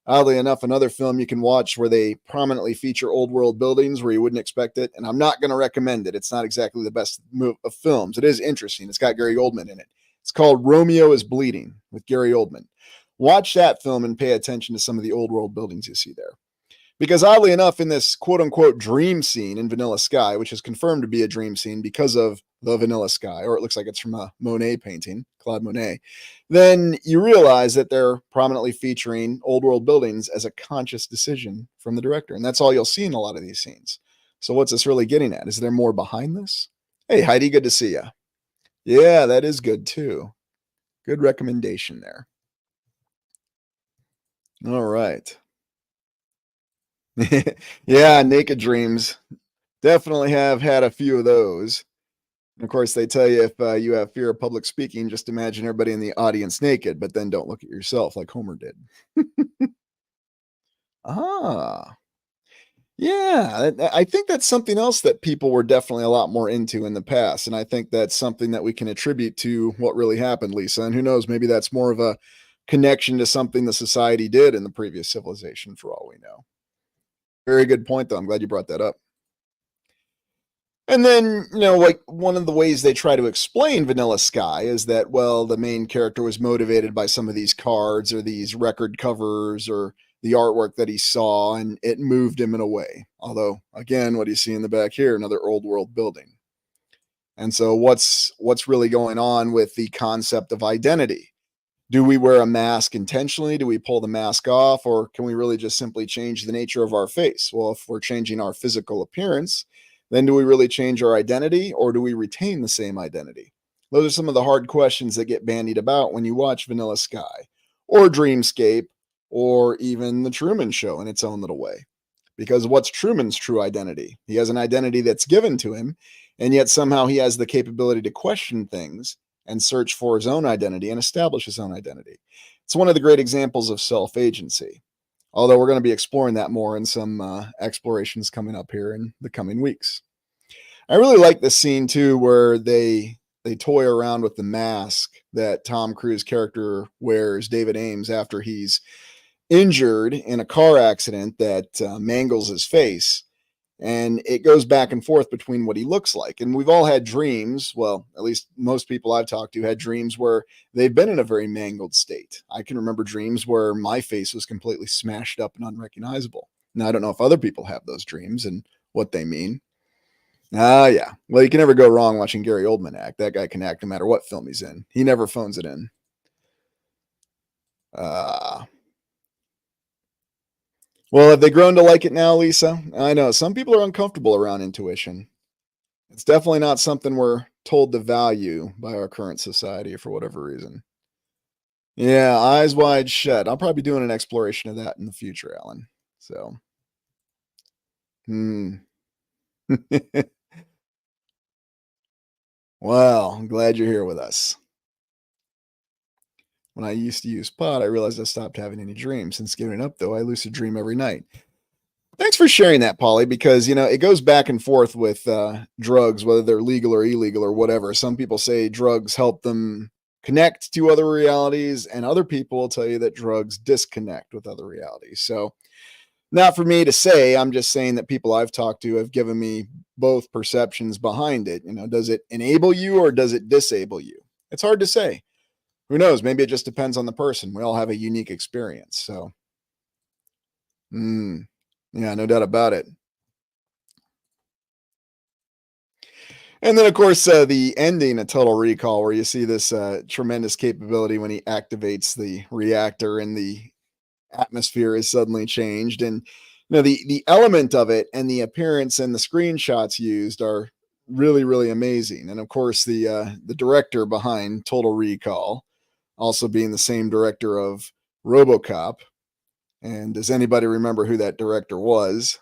Oddly enough, another film you can watch where they prominently feature old world buildings where you wouldn't expect it. And I'm not going to recommend it. It's not exactly the best of films. It is interesting. It's got Gary Oldman in it. It's called Romeo is Bleeding with Gary Oldman. Watch that film and pay attention to some of the old world buildings you see there. Because oddly enough, in this quote unquote dream scene in Vanilla Sky, which is confirmed to be a dream scene because of the Vanilla Sky, or it looks like it's from a Monet painting, Claude Monet, then you realize that they're prominently featuring old world buildings as a conscious decision from the director. And that's all you'll see in a lot of these scenes. So what's this really getting at? Is there more behind this? Hey, Heidi, good to see you. Yeah, that is good too. Good recommendation there. All right. Yeah, naked dreams. Definitely have had a few of those. And of course, they tell you if you have fear of public speaking, just imagine everybody in the audience naked, but then don't look at yourself like Homer did. Ah, yeah. I think that's something else that people were definitely a lot more into in the past. And I think that's something that we can attribute to what really happened, Lisa. And who knows, maybe that's more of a connection to something the society did in the previous civilization, for all we know. Very good point, though. I'm glad you brought that up. And then, like one of the ways they try to explain Vanilla Sky is that, well, the main character was motivated by some of these cards or these record covers or the artwork that he saw, and it moved him in a way. Although, again, what do you see in the back here? Another old world building. And so, what's really going on with the concept of identity? Do we wear a mask intentionally? Do we pull the mask off? Or can we really just simply change the nature of our face? Well, if we're changing our physical appearance, then do we really change our identity or do we retain the same identity? Those are some of the hard questions that get bandied about when you watch Vanilla Sky or Dreamscape or even The Truman Show in its own little way. Because what's Truman's true identity? He has an identity that's given to him, and yet somehow he has the capability to question things and search for his own identity and establish his own identity. It's one of the great examples of self agency, although we're going to be exploring that more in some explorations coming up here in the coming weeks. I really like this scene too, where they toy around with the mask that Tom Cruise character wears, David Ames, after he's injured in a car accident that mangles his face. And it goes back and forth between what he looks like. And we've all had dreams. Well, at least most people I've talked to had dreams where they've been in a very mangled state. I can remember dreams where my face was completely smashed up and unrecognizable. Now, I don't know if other people have those dreams and what they mean. Ah, yeah. Well, you can never go wrong watching Gary Oldman act. That guy can act no matter what film he's in. He never phones it in. Uh, well, have they grown to like it now, Lisa? I know some people are uncomfortable around intuition. It's definitely not something we're told to value by our current society for whatever reason. Yeah, eyes wide shut. I'll probably be doing an exploration of that in the future, Alan. So, hmm. Well, I'm glad you're here with us. When I used to use pot, I realized I stopped having any dreams. Since giving it up, though, I lucid dream every night. Thanks for sharing that, Polly, because it goes back and forth with drugs, whether they're legal or illegal or whatever. Some people say drugs help them connect to other realities, and other people will tell you that drugs disconnect with other realities. So, not for me to say, I'm just saying that people I've talked to have given me both perceptions behind it. Does it enable you or does it disable you? It's hard to say. Who knows? Maybe it just depends on the person. We all have a unique experience. So, yeah, no doubt about it. And then, of course, the ending of Total Recall, where you see this tremendous capability when he activates the reactor and the atmosphere is suddenly changed. And the element of it and the appearance and the screenshots used are really, really amazing. And of course, the director behind Total Recall, also being the same director of RoboCop. And does anybody remember who that director was?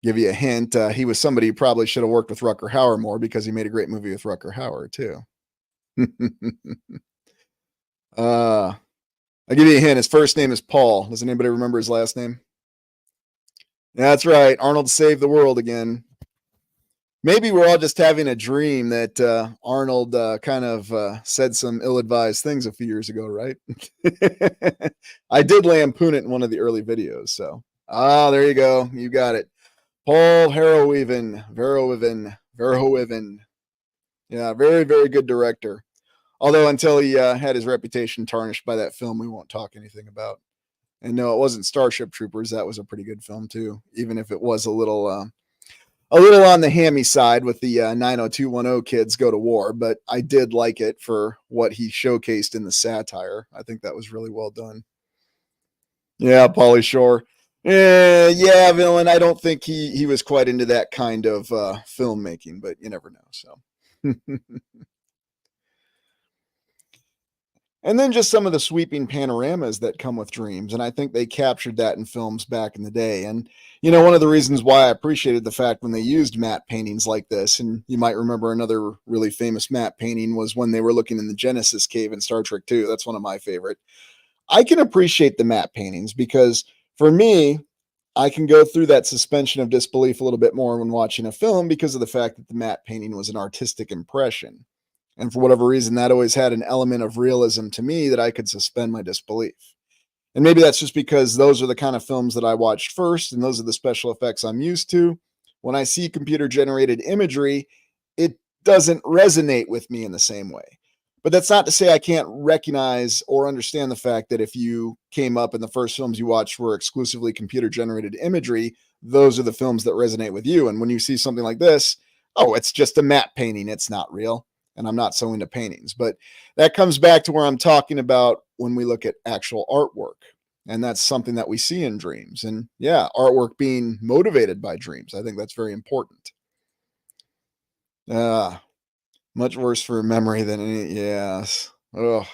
Give you a hint. He was somebody who probably should have worked with Rucker Hauer more because he made a great movie with Rucker Hauer too. I'll give you a hint. His first name is Paul. Does anybody remember his last name? That's right. Arnold saved the world again. Maybe we're all just having a dream that Arnold kind of said some ill-advised things a few years ago, right? I did lampoon it in one of the early videos. So, there you go. You got it. Paul Verhoeven. Yeah, very, very good director. Although until he had his reputation tarnished by that film, we won't talk anything about. And no, it wasn't Starship Troopers. That was a pretty good film too, even if it was a little on the hammy side with the 90210 kids go to war. But I did like it for what he showcased in the satire. I think that was really well done. Yeah, Pauly Shore. Yeah, villain. I don't think he was quite into that kind of filmmaking, but you never know. So. And then just some of the sweeping panoramas that come with dreams. And I think they captured that in films back in the day. And, one of the reasons why I appreciated the fact when they used matte paintings like this, and you might remember another really famous matte painting was when they were looking in the Genesis cave in Star Trek 2. That's one of my favorite. I can appreciate the matte paintings because for me, I can go through that suspension of disbelief a little bit more when watching a film because of the fact that the matte painting was an artistic impression. And for whatever reason, that always had an element of realism to me that I could suspend my disbelief. And maybe that's just because those are the kind of films that I watched first, and those are the special effects I'm used to. When I see computer generated imagery, it doesn't resonate with me in the same way. But that's not to say I can't recognize or understand the fact that if you came up and the first films you watched were exclusively computer generated imagery, those are the films that resonate with you. And when you see something like this, oh, it's just a matte painting, it's not real. And I'm not so into paintings. But that comes back to where I'm talking about when we look at actual artwork. And that's something that we see in dreams. And yeah, artwork being motivated by dreams. I think that's very important. Much worse for memory than any. Yes. Ugh.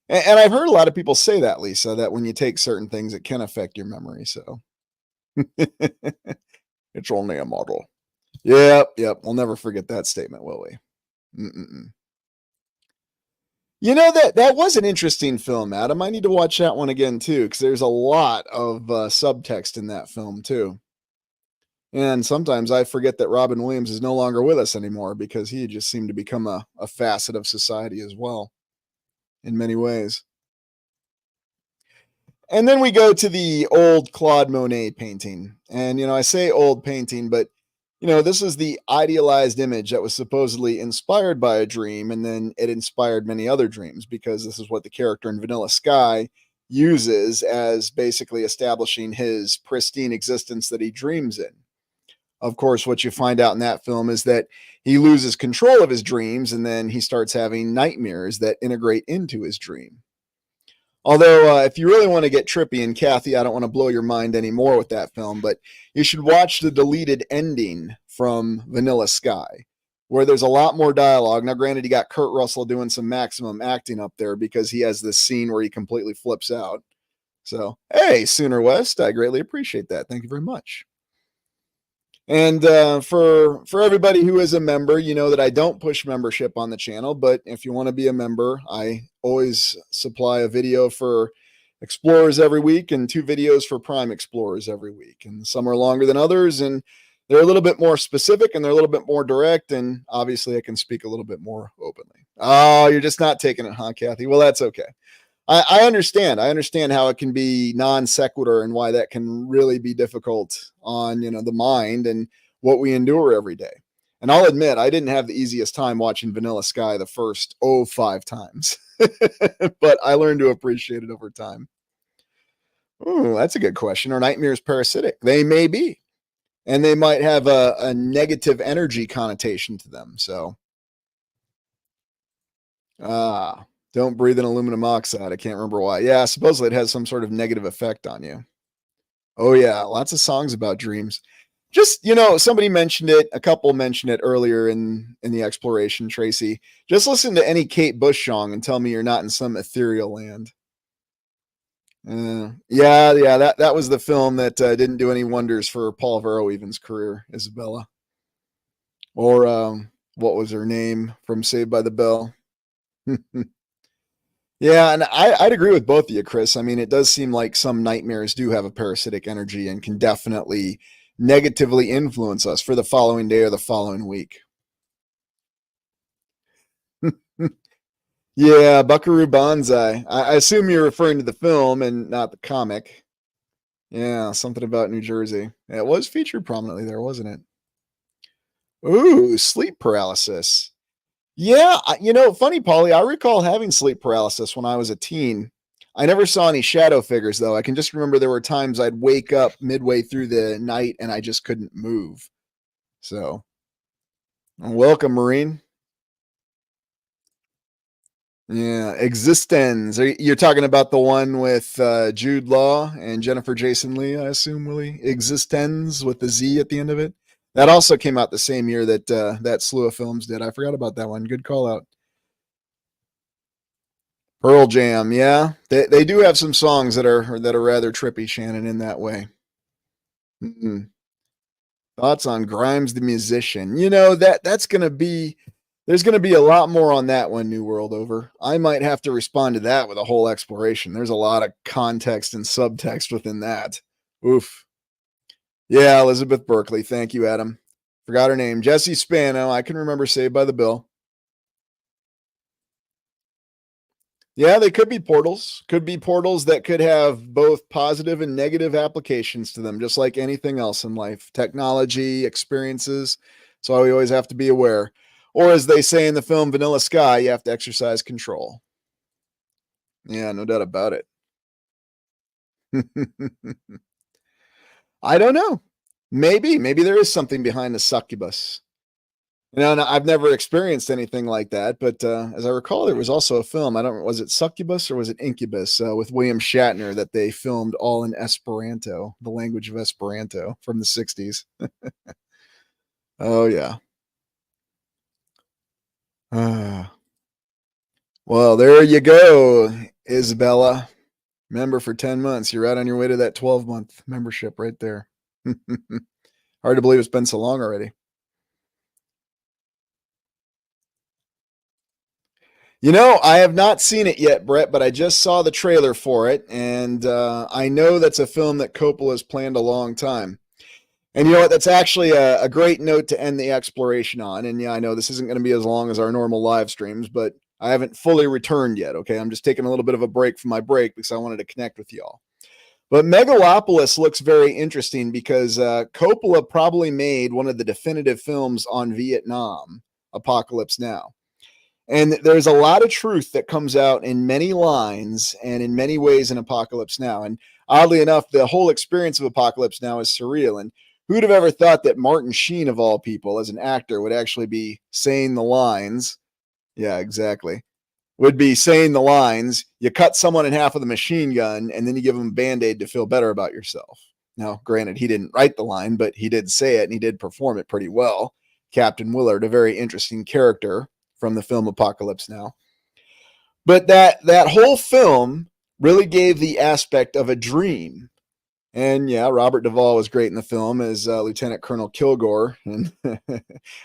And I've heard a lot of people say that, Lisa, that when you take certain things, it can affect your memory. So it's only a model. Yep. We'll never forget that statement, will we? Mm-mm. That was an interesting film, Adam. I need to watch that one again too, because there's a lot of subtext in that film too. And sometimes I forget that Robin Williams is no longer with us anymore because he just seemed to become a facet of society as well, in many ways. And then we go to the old Claude Monet painting. And, I say old painting, but, this is the idealized image that was supposedly inspired by a dream. And then it inspired many other dreams because this is what the character in Vanilla Sky uses as basically establishing his pristine existence that he dreams in. Of course, what you find out in that film is that he loses control of his dreams and then he starts having nightmares that integrate into his dream. Although, if you really want to get trippy, and Kathy, I don't want to blow your mind anymore with that film, but you should watch the deleted ending from Vanilla Sky, where there's a lot more dialogue. Now, granted, you got Kurt Russell doing some maximum acting up there because he has this scene where he completely flips out. So, hey, Sooner West, I greatly appreciate that. Thank you very much. And for everybody who is a member, you know that I don't push membership on the channel, but if you want to be a member, I always supply a video for explorers every week and 2 videos for prime explorers every week. And some are longer than others, and they're a little bit more specific and they're a little bit more direct. And obviously, I can speak a little bit more openly. Oh, you're just not taking it, huh, Kathy? Well, that's okay. I understand. I understand how it can be non sequitur and why that can really be difficult on, the mind and what we endure every day. And I'll admit, I didn't have the easiest time watching Vanilla Sky the first 5 times, but I learned to appreciate it over time. Ooh, that's a good question. Are nightmares parasitic? They may be, and they might have a negative energy connotation to them. So, don't breathe in aluminum oxide. I can't remember why. Yeah, supposedly it has some sort of negative effect on you. Oh, yeah. Lots of songs about dreams. Just, somebody mentioned it. A couple mentioned it earlier in the exploration, Tracy. Just listen to any Kate Bush song and tell me you're not in some ethereal land. Yeah. That was the film that didn't do any wonders for Paul Verhoeven's career, Isabella. Or what was her name from Saved by the Bell? Yeah, and I'd agree with both of you, Chris. I mean, it does seem like some nightmares do have a parasitic energy and can definitely negatively influence us for the following day or the following week. Yeah, Buckaroo Banzai. I assume you're referring to the film and not the comic. Yeah, something about New Jersey. It was featured prominently there, wasn't it? Ooh, sleep paralysis. Yeah, funny, Polly, I recall having sleep paralysis when I was a teen. I never saw any shadow figures, though. I can just remember there were times I'd wake up midway through the night and I just couldn't move. So, welcome, Marine. Yeah, Existence. You're talking about the one with Jude Law and Jennifer Jason Leigh, I assume, Willie? Existence with the Z at the end of it. That also came out the same year that that slew of films did. I forgot about that one. Good call out. Pearl Jam, yeah, they do have some songs that are rather trippy, Shannon, in that way. Mm-mm. Thoughts on Grimes the musician? That's gonna be there's gonna be a lot more on that one. New World over. I might have to respond to that with a whole exploration. There's a lot of context and subtext within that. Oof. Yeah, Elizabeth Berkley. Thank you, Adam. Forgot her name. Jesse Spano. I can remember Saved by the Bell. Yeah, they could be portals. Could be portals that could have both positive and negative applications to them, just like anything else in life. Technology, experiences. So we always have to be aware. Or as they say in the film Vanilla Sky, you have to exercise control. Yeah, no doubt about it. I don't know. Maybe there is something behind the succubus. No, I've never experienced anything like that, but as I recall, there was also a film. I don't was it Succubus or was it Incubus with William Shatner that they filmed all in Esperanto, the language of Esperanto from the '60s. Oh yeah. Ah. Well, there you go, Isabella. Member for 10 months. You're right on your way to that 12-month membership right there. Hard to believe it's been so long already. I have not seen it yet, Brett, but I just saw the trailer for it, and I know that's a film that Coppola has planned a long time. And you know what? That's actually a great note to end the exploration on. And yeah, I know this isn't going to be as long as our normal live streams, but I haven't fully returned yet. Okay. I'm just taking a little bit of a break from my break because I wanted to connect with y'all. But Megalopolis looks very interesting because Coppola probably made one of the definitive films on Vietnam, Apocalypse Now. And there's a lot of truth that comes out in many lines and in many ways in Apocalypse Now. And oddly enough, the whole experience of Apocalypse Now is surreal. And who'd have ever thought that Martin Sheen, of all people, as an actor, would actually be saying the lines? Yeah, exactly. Would be saying the lines, you cut someone in half with a machine gun and then you give them a band aid to feel better about yourself. Now, granted, he didn't write the line, but he did say it and he did perform it pretty well. Captain Willard, a very interesting character from the film Apocalypse Now. But that whole film really gave the aspect of a dream. And yeah, Robert Duvall was great in the film as Lieutenant Colonel Kilgore. And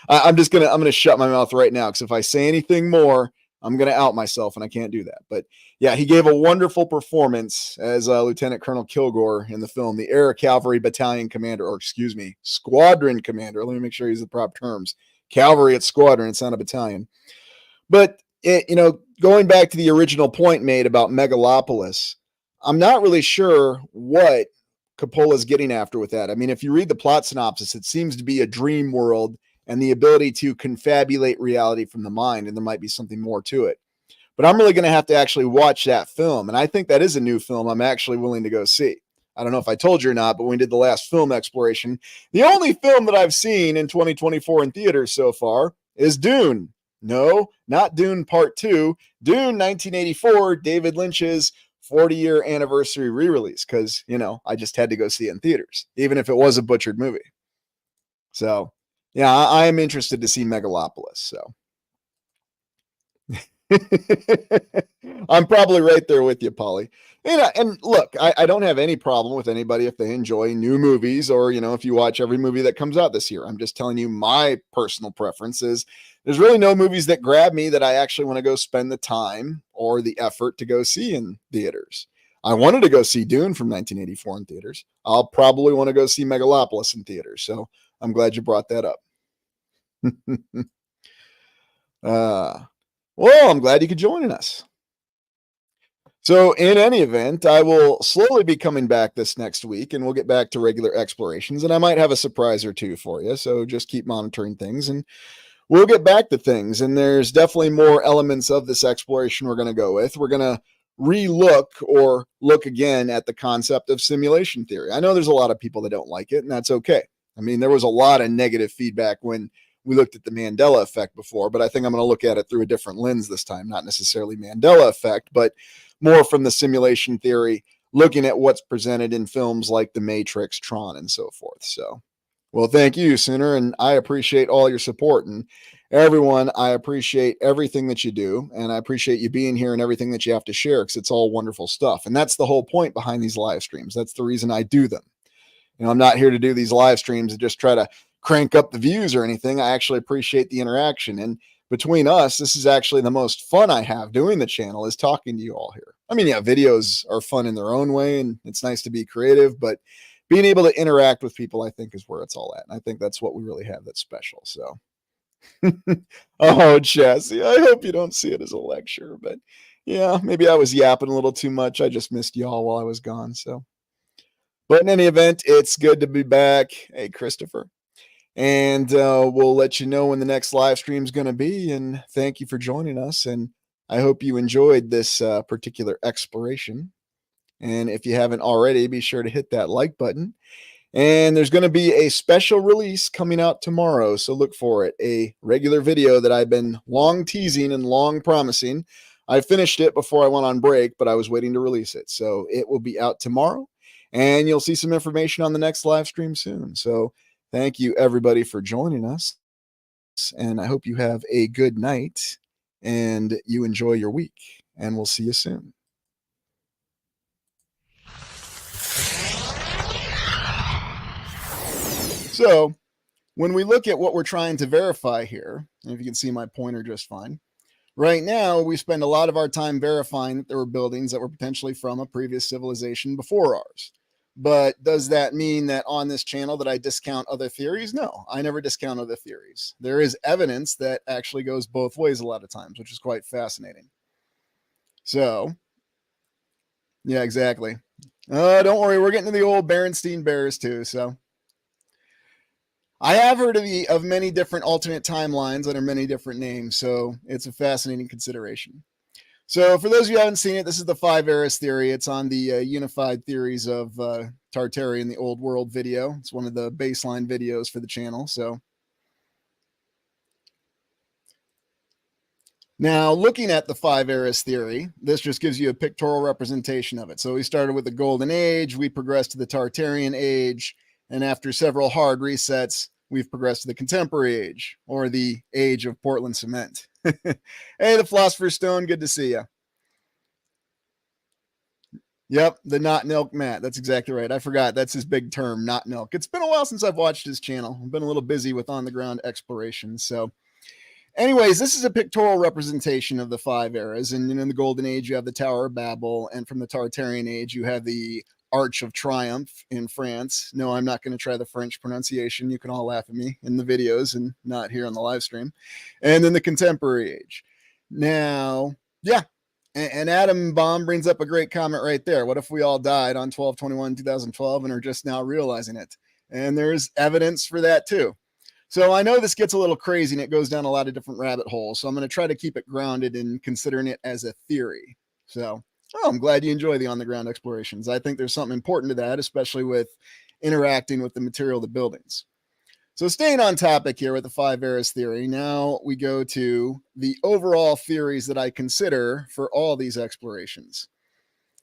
I'm gonna shut my mouth right now because if I say anything more, I'm gonna out myself, and I can't do that. But yeah, he gave a wonderful performance as Lieutenant Colonel Kilgore in the film, the Air Cavalry Battalion Commander, or excuse me, Squadron Commander. Let me make sure I use the proper terms. Cavalry at Squadron. It's not a battalion. But going back to the original point made about Megalopolis, I'm not really sure what Coppola's getting after with that. I mean, if you read the plot synopsis, it seems to be a dream world and the ability to confabulate reality from the mind, and there might be something more to it. But I'm really going to have to actually watch that film, and I think that is a new film I'm actually willing to go see. I don't know if I told you or not, but when we did the last film exploration, the only film that I've seen in 2024 in theaters so far is Dune. No, not Dune Part 2, Dune 1984, David Lynch's 40-year anniversary re-release, because, I just had to go see it in theaters, even if it was a butchered movie. So, yeah, I am interested to see Megalopolis, so. I'm probably right there with you, Polly. And look, I don't have any problem with anybody if they enjoy new movies or, if you watch every movie that comes out this year. I'm just telling you my personal preference is there's really no movies that grab me that I actually want to go spend the time or the effort to go see in theaters. I wanted to go see Dune from 1984 in theaters. I'll probably want to go see Megalopolis in theaters. So I'm glad you brought that up. Well, I'm glad you could join us. So, in any event, I will slowly be coming back this next week and we'll get back to regular explorations. And I might have a surprise or two for you. So, just keep monitoring things and we'll get back to things. And there's definitely more elements of this exploration we're going to go with. We're going to relook or look again at the concept of simulation theory. I know there's a lot of people that don't like it, and that's okay. I mean, there was a lot of negative feedback when we looked at the Mandela effect before, but I think I'm going to look at it through a different lens this time, not necessarily Mandela effect, but more from the simulation theory, looking at what's presented in films like The Matrix, Tron, and so forth. So, well, thank you, Sooner, and I appreciate all your support. And Everyone, I appreciate everything that you do, and I appreciate you being here and everything that you have to share because it's all wonderful stuff. And that's the whole point behind these live streams. That's the reason I do them. I'm not here to do these live streams and just try to crank up the views or anything. I actually appreciate the interaction. And between us, this is actually the most fun I have doing the channel is talking to you all here. I mean, yeah, videos are fun in their own way, and it's nice to be creative, but being able to interact with people, I think, is where it's all at. And I think that's what we really have that's special. So, oh, Chassie, I hope you don't see it as a lecture, but yeah, maybe I was yapping a little too much. I just missed y'all while I was gone. So, but in any event, it's good to be back. Hey, Christopher. And we'll let you know when the next live stream is going to be. And thank you for joining us. And I hope you enjoyed this particular exploration. And if you haven't already, be sure to hit that like button. And there's going to be a special release coming out tomorrow. So look for it. A regular video that I've been long teasing and long promising. I finished it before I went on break, but I was waiting to release it. So it will be out tomorrow. And you'll see some information on the next live stream soon. So thank you, everybody, for joining us. And I hope you have a good night and you enjoy your week. And we'll see you soon. So when we look at what we're trying to verify here, and if you can see my pointer just fine, right now we spend a lot of our time verifying that there were buildings that were potentially from a previous civilization before ours. But does that mean that on this channel that I discount other theories? No, I never discount other theories. There is evidence that actually goes both ways a lot of times, which is quite fascinating. So, yeah, exactly. Don't worry, we're getting to the old Berenstein Bears too, so. I have heard of many different alternate timelines under many different names, so it's a fascinating consideration. So for those of you who haven't seen it, this is the 5 Eras theory. It's on the Unified Theories of Tartarian, the Old World video. It's one of the baseline videos for the channel. So now looking at the 5 Eras theory, this just gives you a pictorial representation of it. So we started with the Golden Age, we progressed to the Tartarian Age, and after several hard resets, we've progressed to the Contemporary Age, or the Age of Portland Cement. Hey, the Philosopher's Stone, good to see you. Yep, the Not Milk Matt. That's exactly right. I forgot. That's his big term, Not Milk. It's been a while since I've watched his channel. I've been a little busy with on-the-ground exploration. So anyways, this is a pictorial representation of the 5 eras. And in the Golden Age, you have the Tower of Babel. And from the Tartarian Age, you have the Arch of Triumph in France. No, I'm not going to try the French pronunciation. You can all laugh at me in the videos and not here on the live stream. And then the Contemporary Age. Now, yeah. And Adam Baum brings up a great comment right there. What if we all died on 12/21/2012 and are just now realizing it? And there's evidence for that too. So I know this gets a little crazy and it goes down a lot of different rabbit holes. So I'm going to try to keep it grounded in considering it as a theory. So I'm glad you enjoy the on-the-ground explorations. I think there's something important to that, especially with interacting with the material of the buildings. So staying on topic here with the 5 eras theory, now we go to the overall theories that I consider for all these explorations.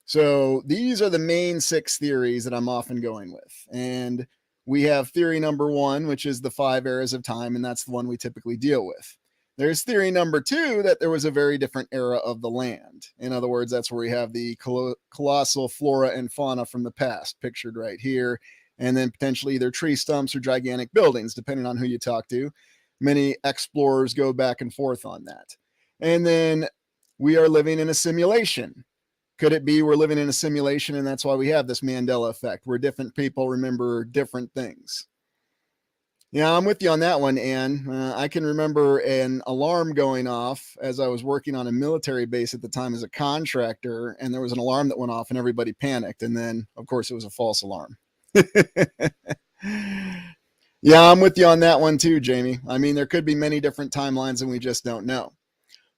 So these are the main 6 theories that I'm often going with. And we have theory number 1, which is the 5 eras of time, and that's the one we typically deal with. There's theory number 2, that there was a very different era of the land. In other words, that's where we have the colossal flora and fauna from the past, pictured right here, and then potentially either tree stumps or gigantic buildings, depending on who you talk to. Many explorers go back and forth on that. And then we are living in a simulation. Could it be we're living in a simulation and that's why we have this Mandela effect, where different people remember different things? Yeah, I'm with you on that one, Anne. I can remember an alarm going off as I was working on a military base at the time as a contractor, and there was an alarm that went off and everybody panicked. And then, of course, it was a false alarm. Yeah, I'm with you on that one too, Jamie. I mean, there could be many different timelines and we just don't know.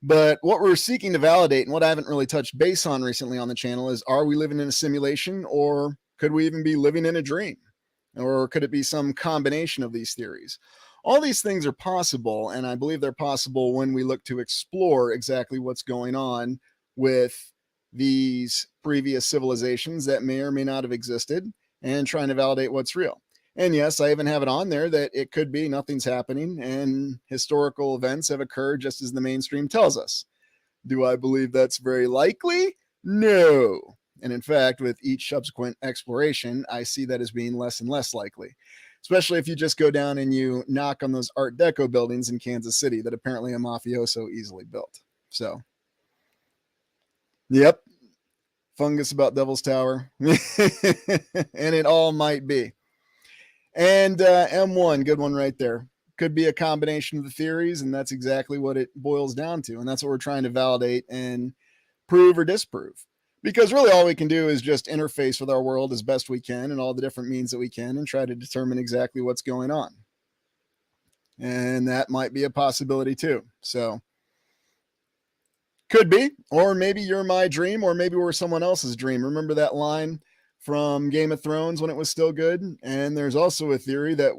But what we're seeking to validate, and what I haven't really touched base on recently on the channel, is are we living in a simulation, or could we even be living in a dream? Or could it be some combination of these theories? All these things are possible, and I believe they're possible when we look to explore exactly what's going on with these previous civilizations that may or may not have existed, and trying to validate what's real. And yes, I even have it on there that it could be nothing's happening and historical events have occurred just as the mainstream tells us. Do I believe that's very likely? No. And in fact, with each subsequent exploration, I see that as being less and less likely, especially if you just go down and you knock on those Art Deco buildings in Kansas City that apparently a mafioso easily built. So, yep, fungus about Devil's Tower. And it all might be. And M1, good one right there. Could be a combination of the theories, and that's exactly what it boils down to. And that's what we're trying to validate and prove or disprove. Because really all we can do is just interface with our world as best we can and all the different means that we can and try to determine exactly what's going on. And that might be a possibility too. So could be, or maybe you're my dream, or maybe we're someone else's dream. Remember that line from Game of Thrones when it was still good? And there's also a theory that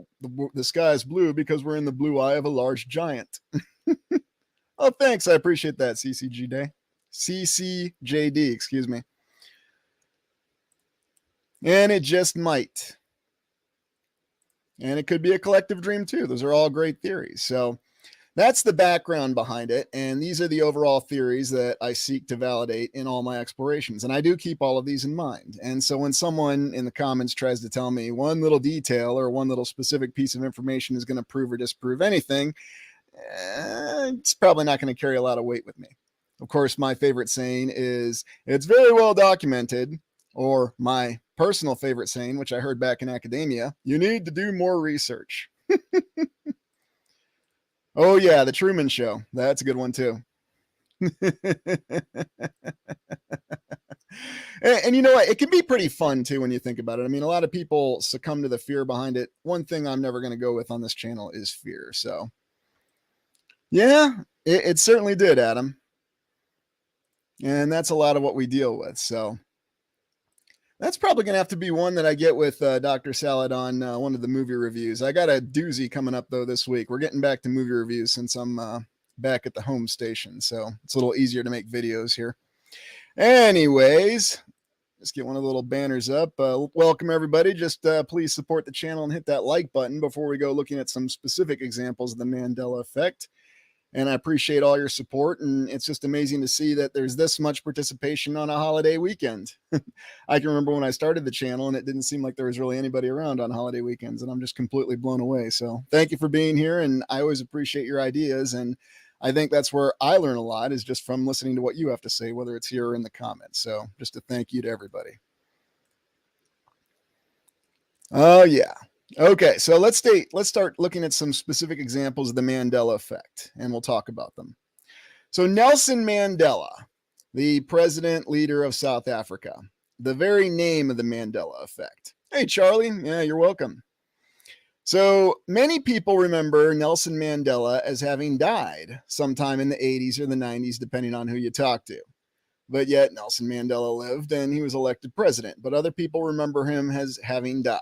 the sky is blue because we're in the blue eye of a large giant. Oh, thanks. I appreciate that, CCG Day. CCJD, excuse me. And it just might. And it could be a collective dream too. Those are all great theories. So that's the background behind it. And these are the overall theories that I seek to validate in all my explorations. And I do keep all of these in mind. And so when someone in the comments tries to tell me one little detail or one little specific piece of information is going to prove or disprove anything, it's probably not going to carry a lot of weight with me. Of course, my favorite saying is, it's very well documented, or my personal favorite saying, which I heard back in academia, you need to do more research. Oh, yeah, the Truman Show. That's a good one, too. And you know what? It can be pretty fun, too, when you think about it. I mean, a lot of people succumb to the fear behind it. One thing I'm never going to go with on this channel is fear. So, yeah, it certainly did, Adam. And that's a lot of what we deal with. So that's probably going to have to be one that I get with Dr. Salad on one of the movie reviews. I got a doozy coming up, though, this week. We're getting back to movie reviews since I'm back at the home station. So it's a little easier to make videos here. Anyways, let's get one of the little banners up. Welcome, everybody. Just please support the channel and hit that like button before we go looking at some specific examples of the Mandela effect. And I appreciate all your support. And it's just amazing to see that there's this much participation on a holiday weekend. I can remember when I started the channel and it didn't seem like there was really anybody around on holiday weekends. And I'm just completely blown away. So thank you for being here. And I always appreciate your ideas. And I think that's where I learn a lot, is just from listening to what you have to say, whether it's here or in the comments. So just a thank you to everybody. Oh, yeah. Okay, so let's start looking at some specific examples of the Mandela effect, and we'll talk about them. So Nelson Mandela, the president leader of South Africa, the very name of the Mandela effect. Hey, Charlie. Yeah, you're welcome. So many people remember Nelson Mandela as having died sometime in the 80s or the 90s, depending on who you talk to. But yet Nelson Mandela lived and he was elected president, but other people remember him as having died.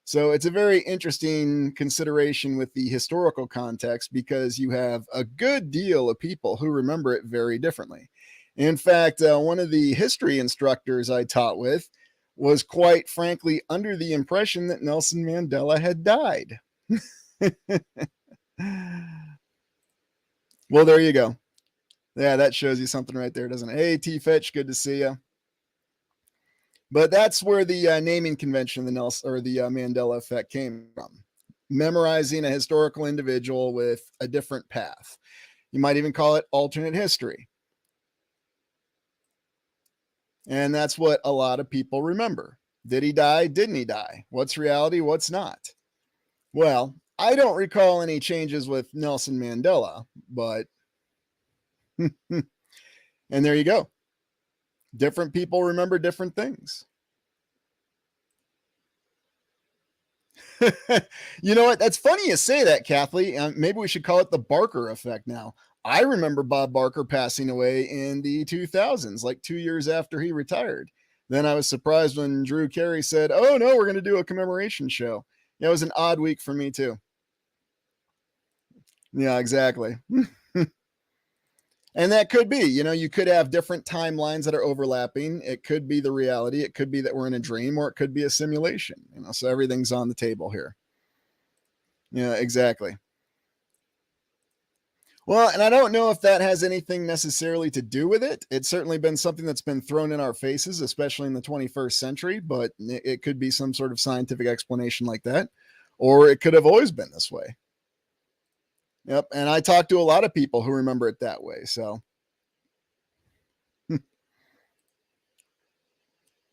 So it's a very interesting consideration with the historical context, because you have a good deal of people who remember it very differently. In fact, one of the history instructors I taught with was quite frankly under the impression that Nelson Mandela had died. Well, there you go. Yeah, that shows you something right there, doesn't it? Hey, T-Fetch, good to see you. But that's where the naming convention, the Nelson or the Mandela effect, came from. Memorizing a historical individual with a different path. You might even call it alternate history. And that's what a lot of people remember. Did he die? Didn't he die? What's reality? What's not? Well, I don't recall any changes with Nelson Mandela, but and there you go. Different people remember different things. You know what? That's funny you say that, Kathleen. Maybe we should call it the Barker effect now. I remember Bob Barker passing away in the 2000s, like 2 years after he retired. Then I was surprised when Drew Carey said, oh, no, we're going to do a commemoration show. Yeah, it was an odd week for me, too. Yeah, exactly. And that could be, you could have different timelines that are overlapping. It could be the reality. It could be that we're in a dream, or it could be a simulation, so everything's on the table here. Yeah, exactly. Well, and I don't know if that has anything necessarily to do with it. It's certainly been something that's been thrown in our faces, especially in the 21st century, but it could be some sort of scientific explanation like that, or it could have always been this way. Yep. And I talked to a lot of people who remember it that way. So,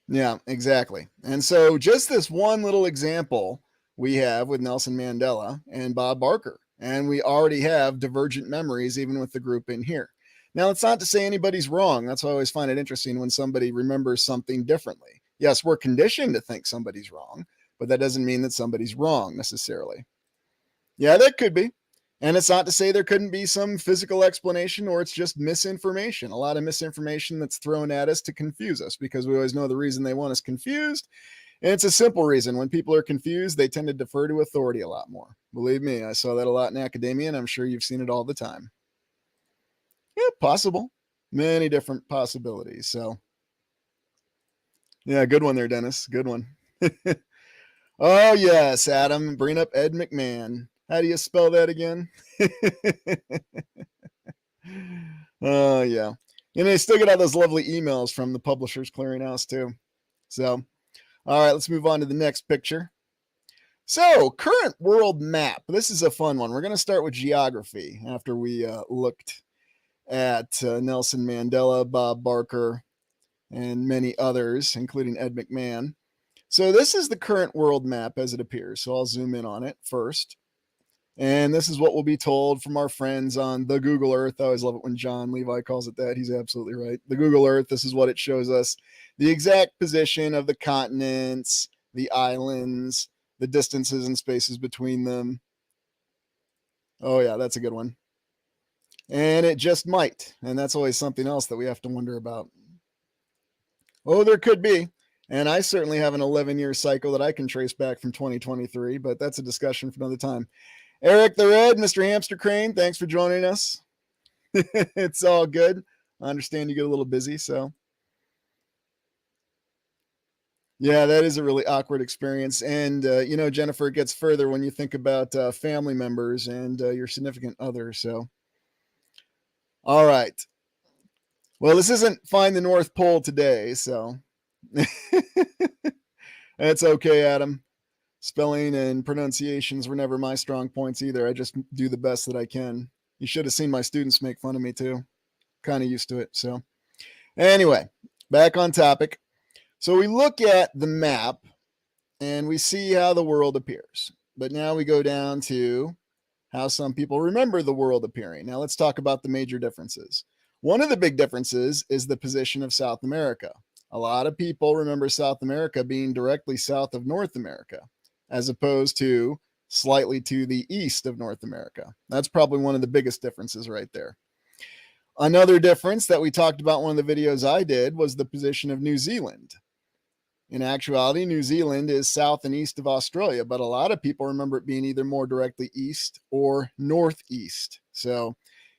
yeah, exactly. And so, just this one little example we have with Nelson Mandela and Bob Barker, and we already have divergent memories even with the group in here. Now, it's not to say anybody's wrong. That's why I always find it interesting when somebody remembers something differently. Yes, we're conditioned to think somebody's wrong, but that doesn't mean that somebody's wrong necessarily. Yeah, that could be. And it's not to say there couldn't be some physical explanation, or it's just misinformation. A lot of misinformation that's thrown at us to confuse us, because we always know the reason they want us confused. And it's a simple reason. When people are confused, they tend to defer to authority a lot more. Believe me, I saw that a lot in academia, and I'm sure you've seen it all the time. Yeah, possible. Many different possibilities. So, yeah, good one there, Dennis. Good one. Oh, yes, Adam. Bring up Ed McMahon. How do you spell that again? Oh, yeah. And they still get all those lovely emails from the Publishers Clearinghouse, too. So, all right, let's move on to the next picture. So, current world map. This is a fun one. We're going to start with geography after we looked at Nelson Mandela, Bob Barker, and many others, including Ed McMahon. So, this is the current world map as it appears. So, I'll zoom in on it first. And this is what we'll be told from our friends on the Google Earth. I always love it when John Levi calls it that. He's absolutely right. The Google Earth, this is what it shows us. The exact position of the continents, the islands, the distances and spaces between them. Oh, yeah, that's a good one. And it just might. And that's always something else that we have to wonder about. Oh, there could be. And I certainly have an 11-year cycle that I can trace back from 2023, but that's a discussion for another time. Eric the Red, Mr. Hamster Crane, thanks for joining us. It's all good. I understand you get a little busy, so. Yeah, that is a really awkward experience. And, Jennifer, it gets further when you think about family members and your significant other. So, all right. Well, this isn't Find the North Pole today, so. That's okay, Adam. Spelling and pronunciations were never my strong points either. I just do the best that I can. You should have seen my students make fun of me too. Kind of used to it. So, anyway, back on topic. So, we look at the map and we see how the world appears. But now we go down to how some people remember the world appearing. Now, let's talk about the major differences. One of the big differences is the position of South America. A lot of people remember South America being directly south of North America, as opposed to slightly to the east of North America. That's probably one of the biggest differences right there. Another difference that we talked about in one of the videos I did was the position of New Zealand. In actuality, New Zealand is south and east of Australia, but a lot of people remember it being either more directly east or northeast. So,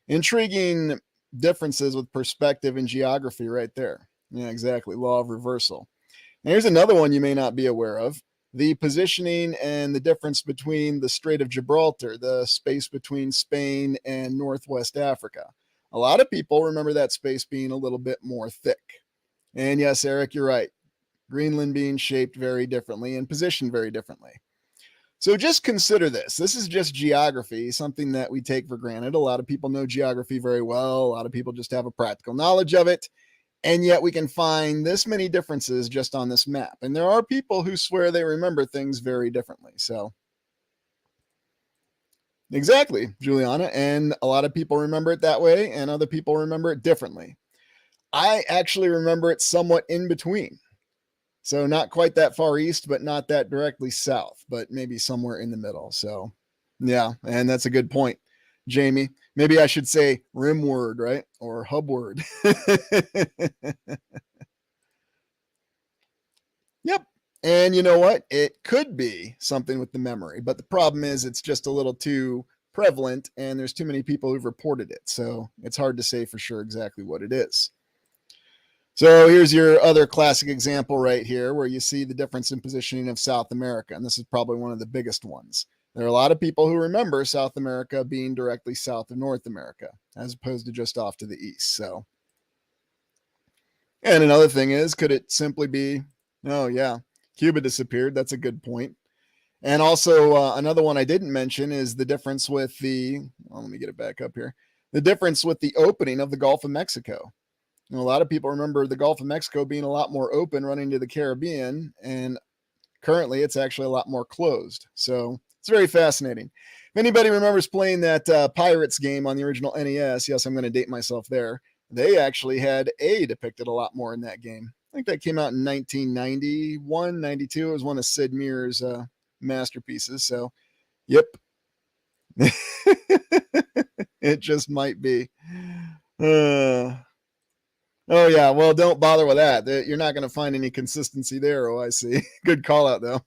intriguing differences with perspective and geography right there. Yeah, exactly. Law of reversal. And here's another one you may not be aware of: the positioning and the difference between the Strait of Gibraltar, the space between Spain and Northwest Africa. A lot of people remember that space being a little bit more thick. And yes, Eric, you're right. Greenland being shaped very differently and positioned very differently. So just consider this. This is just geography, something that we take for granted. A lot of people know geography very well. A lot of people just have a practical knowledge of it. And yet we can find this many differences just on this map. And there are people who swear they remember things very differently. So, exactly, Juliana. And a lot of people remember it that way, and other people remember it differently. I actually remember it somewhat in between. So, not quite that far east, but not that directly south, but maybe somewhere in the middle. So, yeah, and that's a good point, Jamie. Maybe I should say rimward, right? Or hubward. Yep. And you know what? It could be something with the memory, but the problem is it's just a little too prevalent, and there's too many people who've reported it. So it's hard to say for sure exactly what it is. So here's your other classic example right here, where you see the difference in positioning of South America. And this is probably one of the biggest ones. There are a lot of people who remember South America being directly south of North America, as opposed to just off to the east. So, and another thing is, could it simply be, oh yeah, Cuba disappeared? That's a good point. And also another one I didn't mention is the difference with let me get it back up here. The difference with the opening of the Gulf of Mexico. A lot of people remember the Gulf of Mexico being a lot more open running to the Caribbean, and currently it's actually a lot more closed. So it's very fascinating. If anybody remembers playing that Pirates game on the original NES, yes, I'm going to date myself there. They actually had A depicted a lot more in that game. I think that came out in 1991, 92. It was one of Sid Meier's masterpieces. So, yep. It just might be. Oh, yeah. Well, don't bother with that. You're not going to find any consistency there. Oh, I see. Good call out, though.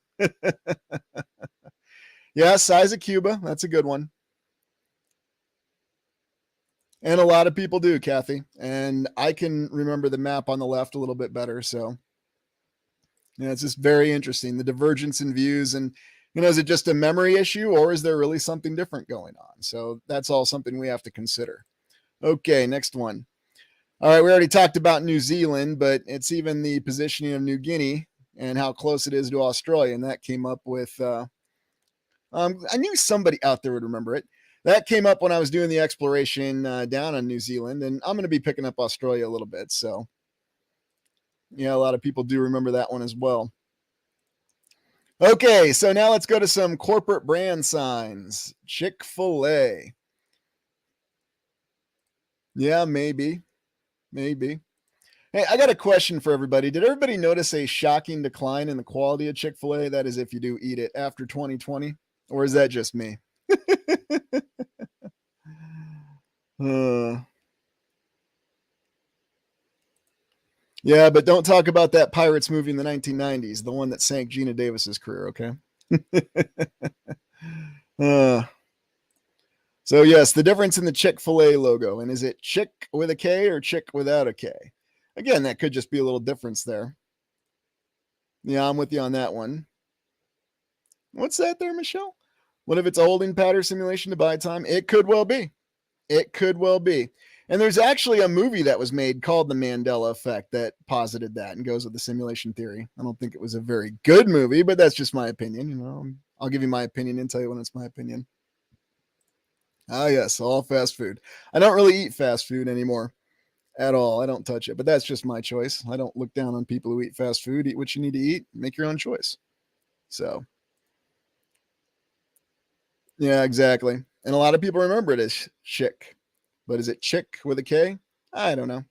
Yeah, size of Cuba. That's a good one. And a lot of people do, Kathy. And I can remember the map on the left a little bit better. So, yeah, it's just very interesting. The divergence in views. And, is it just a memory issue, or is there really something different going on? So that's all something we have to consider. Okay, next one. All right, we already talked about New Zealand, but it's even the positioning of New Guinea and how close it is to Australia. And that came up with, I knew somebody out there would remember it. That came up when I was doing the exploration down on New Zealand, and I'm going to be picking up Australia a little bit. So, yeah, a lot of people do remember that one as well. Okay, so now let's go to some corporate brand signs. Chick-fil-A. Yeah, maybe. Maybe. Hey, I got a question for everybody. Did everybody notice a shocking decline in the quality of Chick-fil-A? That is if you do eat it after 2020, or is that just me? Yeah, but don't talk about that Pirates movie in the 1990s, the one that sank Gina Davis's career, okay? So yes, the difference in the Chick-fil-A logo, and is it Chick with a K or Chick without a K? Again, that could just be a little difference there. Yeah, I'm with you on that one. What's that there, Michelle? What if it's a holding pattern simulation to buy time? It could well be. It could well be. And there's actually a movie that was made called The Mandela Effect that posited that and goes with the simulation theory. I don't think it was a very good movie, but that's just my opinion. I'll give you my opinion and tell you when it's my opinion. Ah, yes, all fast food. I don't really eat fast food anymore at all. I don't touch it, but that's just my choice. I don't look down on people who eat fast food. Eat what you need to eat. Make your own choice. So, yeah, exactly. And a lot of people remember it as Chick. But is it Chick with a K? I don't know.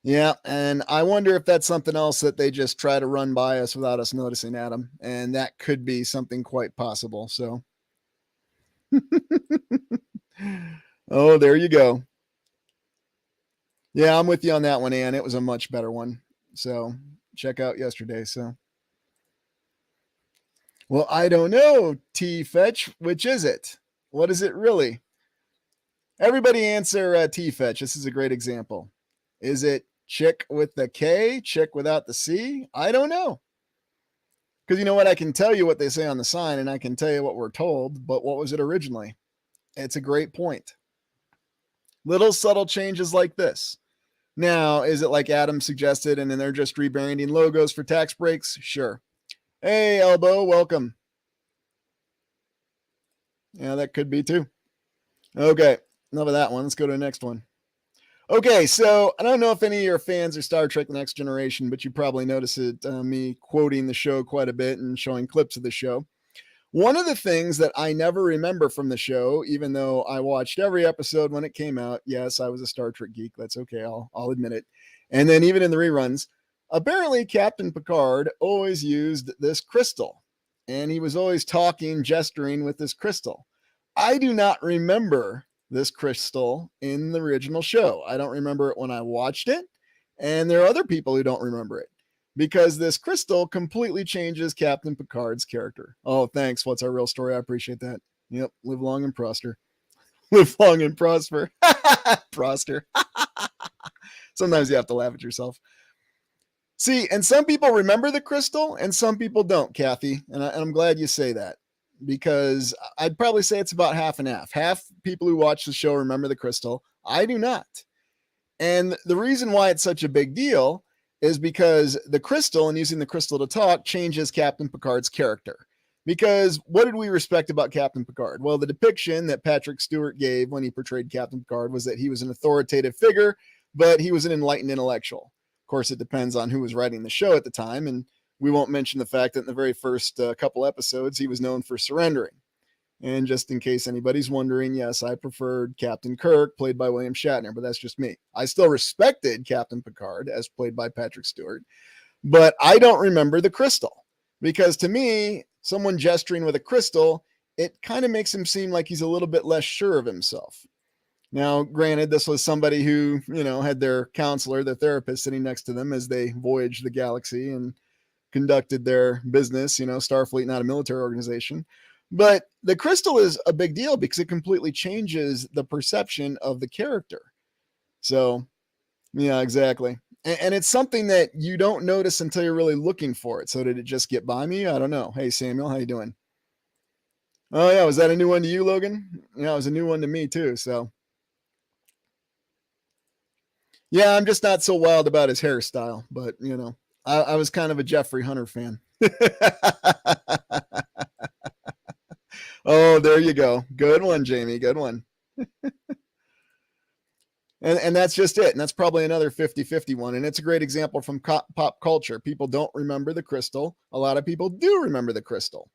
Yeah, and I wonder if that's something else that they just try to run by us without us noticing, Adam. And that could be something quite possible. So, oh, there you go. Yeah, I'm with you on that one, Ann. It was a much better one. So, check out yesterday. So, well, I don't know, T Fetch. Which is it? What is it really? Everybody answer T Fetch. This is a great example. Is it Chick with the K, Chick without the C? I don't know. Because you know what? I can tell you what they say on the sign and I can tell you what we're told, but what was it originally? It's a great point. Little subtle changes like this. Now, is it like Adam suggested and then they're just rebranding logos for tax breaks? Sure. Hey, Elbow, welcome. Yeah, that could be too. Okay, enough of that one. Let's go to the next one. Okay, so I don't know if any of your fans are Star Trek The Next Generation, but you probably noticed it, me quoting the show quite a bit and showing clips of the show. One of the things that I never remember from the show, even though I watched every episode when it came out, yes, I was a Star Trek geek. That's okay. I'll admit it. And then even in the reruns, apparently Captain Picard always used this crystal, and he was always talking, gesturing with this crystal. I do not remember this crystal in the original show. I don't remember it when I watched it, and there are other people who don't remember it because this crystal completely changes Captain Picard's character. Oh, thanks. What's our real story? I appreciate that. Yep. Live long and prosper. Live long and prosper. Prosper. Sometimes you have to laugh at yourself. See, and some people remember the crystal and some people don't, Kathy. And I'm glad you say that because I'd probably say it's about half and half. Half people who watch the show remember the crystal. I do not. And the reason why it's such a big deal is because the crystal and using the crystal to talk changes Captain Picard's character. Because what did we respect about Captain Picard? Well, the depiction that Patrick Stewart gave when he portrayed Captain Picard was that he was an authoritative figure, but he was an enlightened intellectual. Of course, it depends on who was writing the show at the time. And we won't mention the fact that in the very first couple episodes, he was known for surrendering. And just in case anybody's wondering, yes, I preferred Captain Kirk, played by William Shatner, but that's just me. I still respected Captain Picard, as played by Patrick Stewart, but I don't remember the crystal because to me, someone gesturing with a crystal, it kind of makes him seem like he's a little bit less sure of himself. Now, granted, this was somebody who, had their counselor, their therapist sitting next to them as they voyaged the galaxy and conducted their business, Starfleet, not a military organization. But the crystal is a big deal because it completely changes the perception of the character. So, yeah, exactly. And it's something that you don't notice until you're really looking for it. So did it just get by me? I don't know. Hey, Samuel, how you doing? Oh, yeah. Was that a new one to you, Logan? Yeah, it was a new one to me, too. So, yeah, I'm just not so wild about his hairstyle. But, I was kind of a Jeffrey Hunter fan. Oh, there you go. Good one, Jamie. Good one. And that's just it. And that's probably another 50-50 one. And it's a great example from pop culture. People don't remember the crystal. A lot of people do remember the crystal.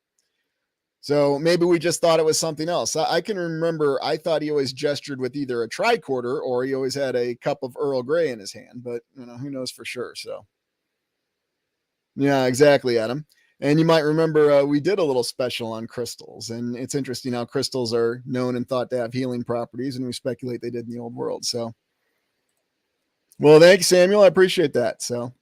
So maybe we just thought it was something else. I can remember I thought he always gestured with either a tricorder or he always had a cup of Earl Grey in his hand. But, who knows for sure. So, yeah, exactly, Adam. And you might remember we did a little special on crystals. And it's interesting how crystals are known and thought to have healing properties. And we speculate they did in the old world. So, well, thanks, Samuel. I appreciate that. So,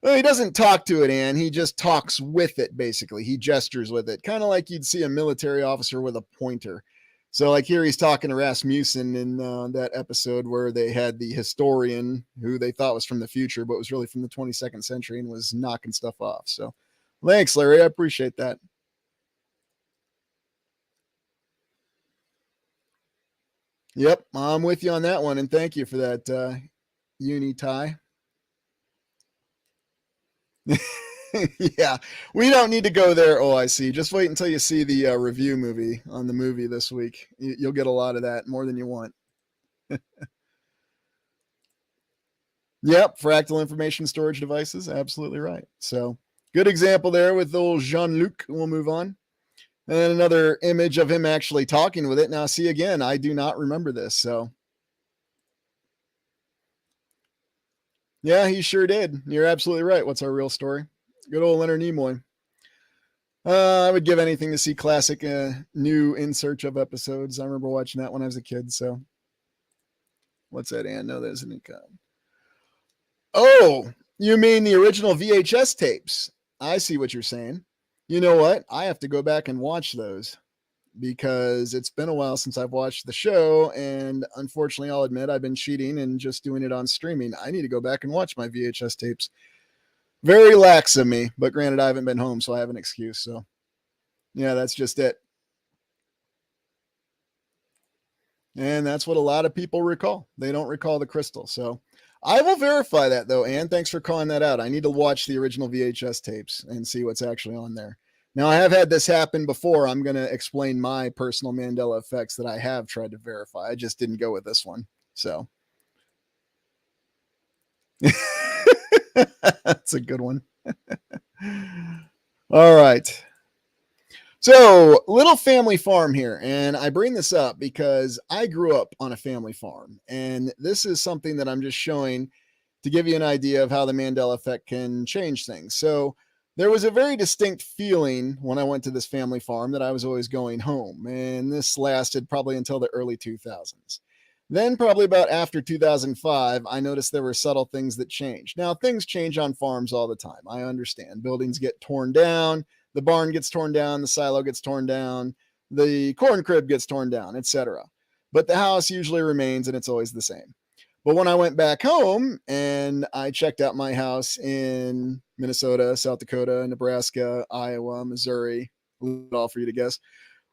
well, he doesn't talk to it, Ann. He just talks with it, basically. He gestures with it, kind of like you'd see a military officer with a pointer. So, like here, he's talking to Rasmussen in that episode where they had the historian who they thought was from the future, but was really from the 22nd century and was knocking stuff off. So, thanks, Larry. I appreciate that. Yep, I'm with you on that one. And thank you for that, uni tie. Yeah, we don't need to go there. Oh, I see. Just wait until you see the review movie on the movie this week. You'll get a lot of that, more than you want. Yep, fractal information storage devices. Absolutely right. So, good example there with old Jean-Luc. We'll move on. And then another image of him actually talking with it. Now, see, again, I do not remember this. So, yeah, he sure did. You're absolutely right. What's our real story? Good old Leonard Nimoy. I would give anything to see classic new In Search of episodes. I remember watching that when I was a kid. So, what's that, Ann? No, that isn't it. Oh, you mean the original VHS tapes? I see what you're saying. You know what? I have to go back and watch those because it's been a while since I've watched the show. And unfortunately, I'll admit I've been cheating and just doing it on streaming. I need to go back and watch my VHS tapes. Very lax of me, but granted, I haven't been home, so I have an excuse. So, yeah, that's just it. And that's what a lot of people recall. They don't recall the crystal. So, I will verify that, though, Ann. Thanks for calling that out. I need to watch the original VHS tapes and see what's actually on there. Now, I have had this happen before. I'm going to explain my personal Mandela effects that I have tried to verify. I just didn't go with this one. So, that's a good one. All right. So, little family farm here. And I bring this up because I grew up on a family farm. And this is something that I'm just showing to give you an idea of how the Mandela effect can change things. So, there was a very distinct feeling when I went to this family farm that I was always going home. And this lasted probably until the early 2000s. Then, probably about after 2005, I noticed there were subtle things that changed. Now, things change on farms all the time. I understand. Buildings get torn down, the barn gets torn down, the silo gets torn down, the corn crib gets torn down, etc. But the house usually remains and it's always the same. But when I went back home and I checked out my house in Minnesota, South Dakota, Nebraska, Iowa, Missouri, all for you to guess,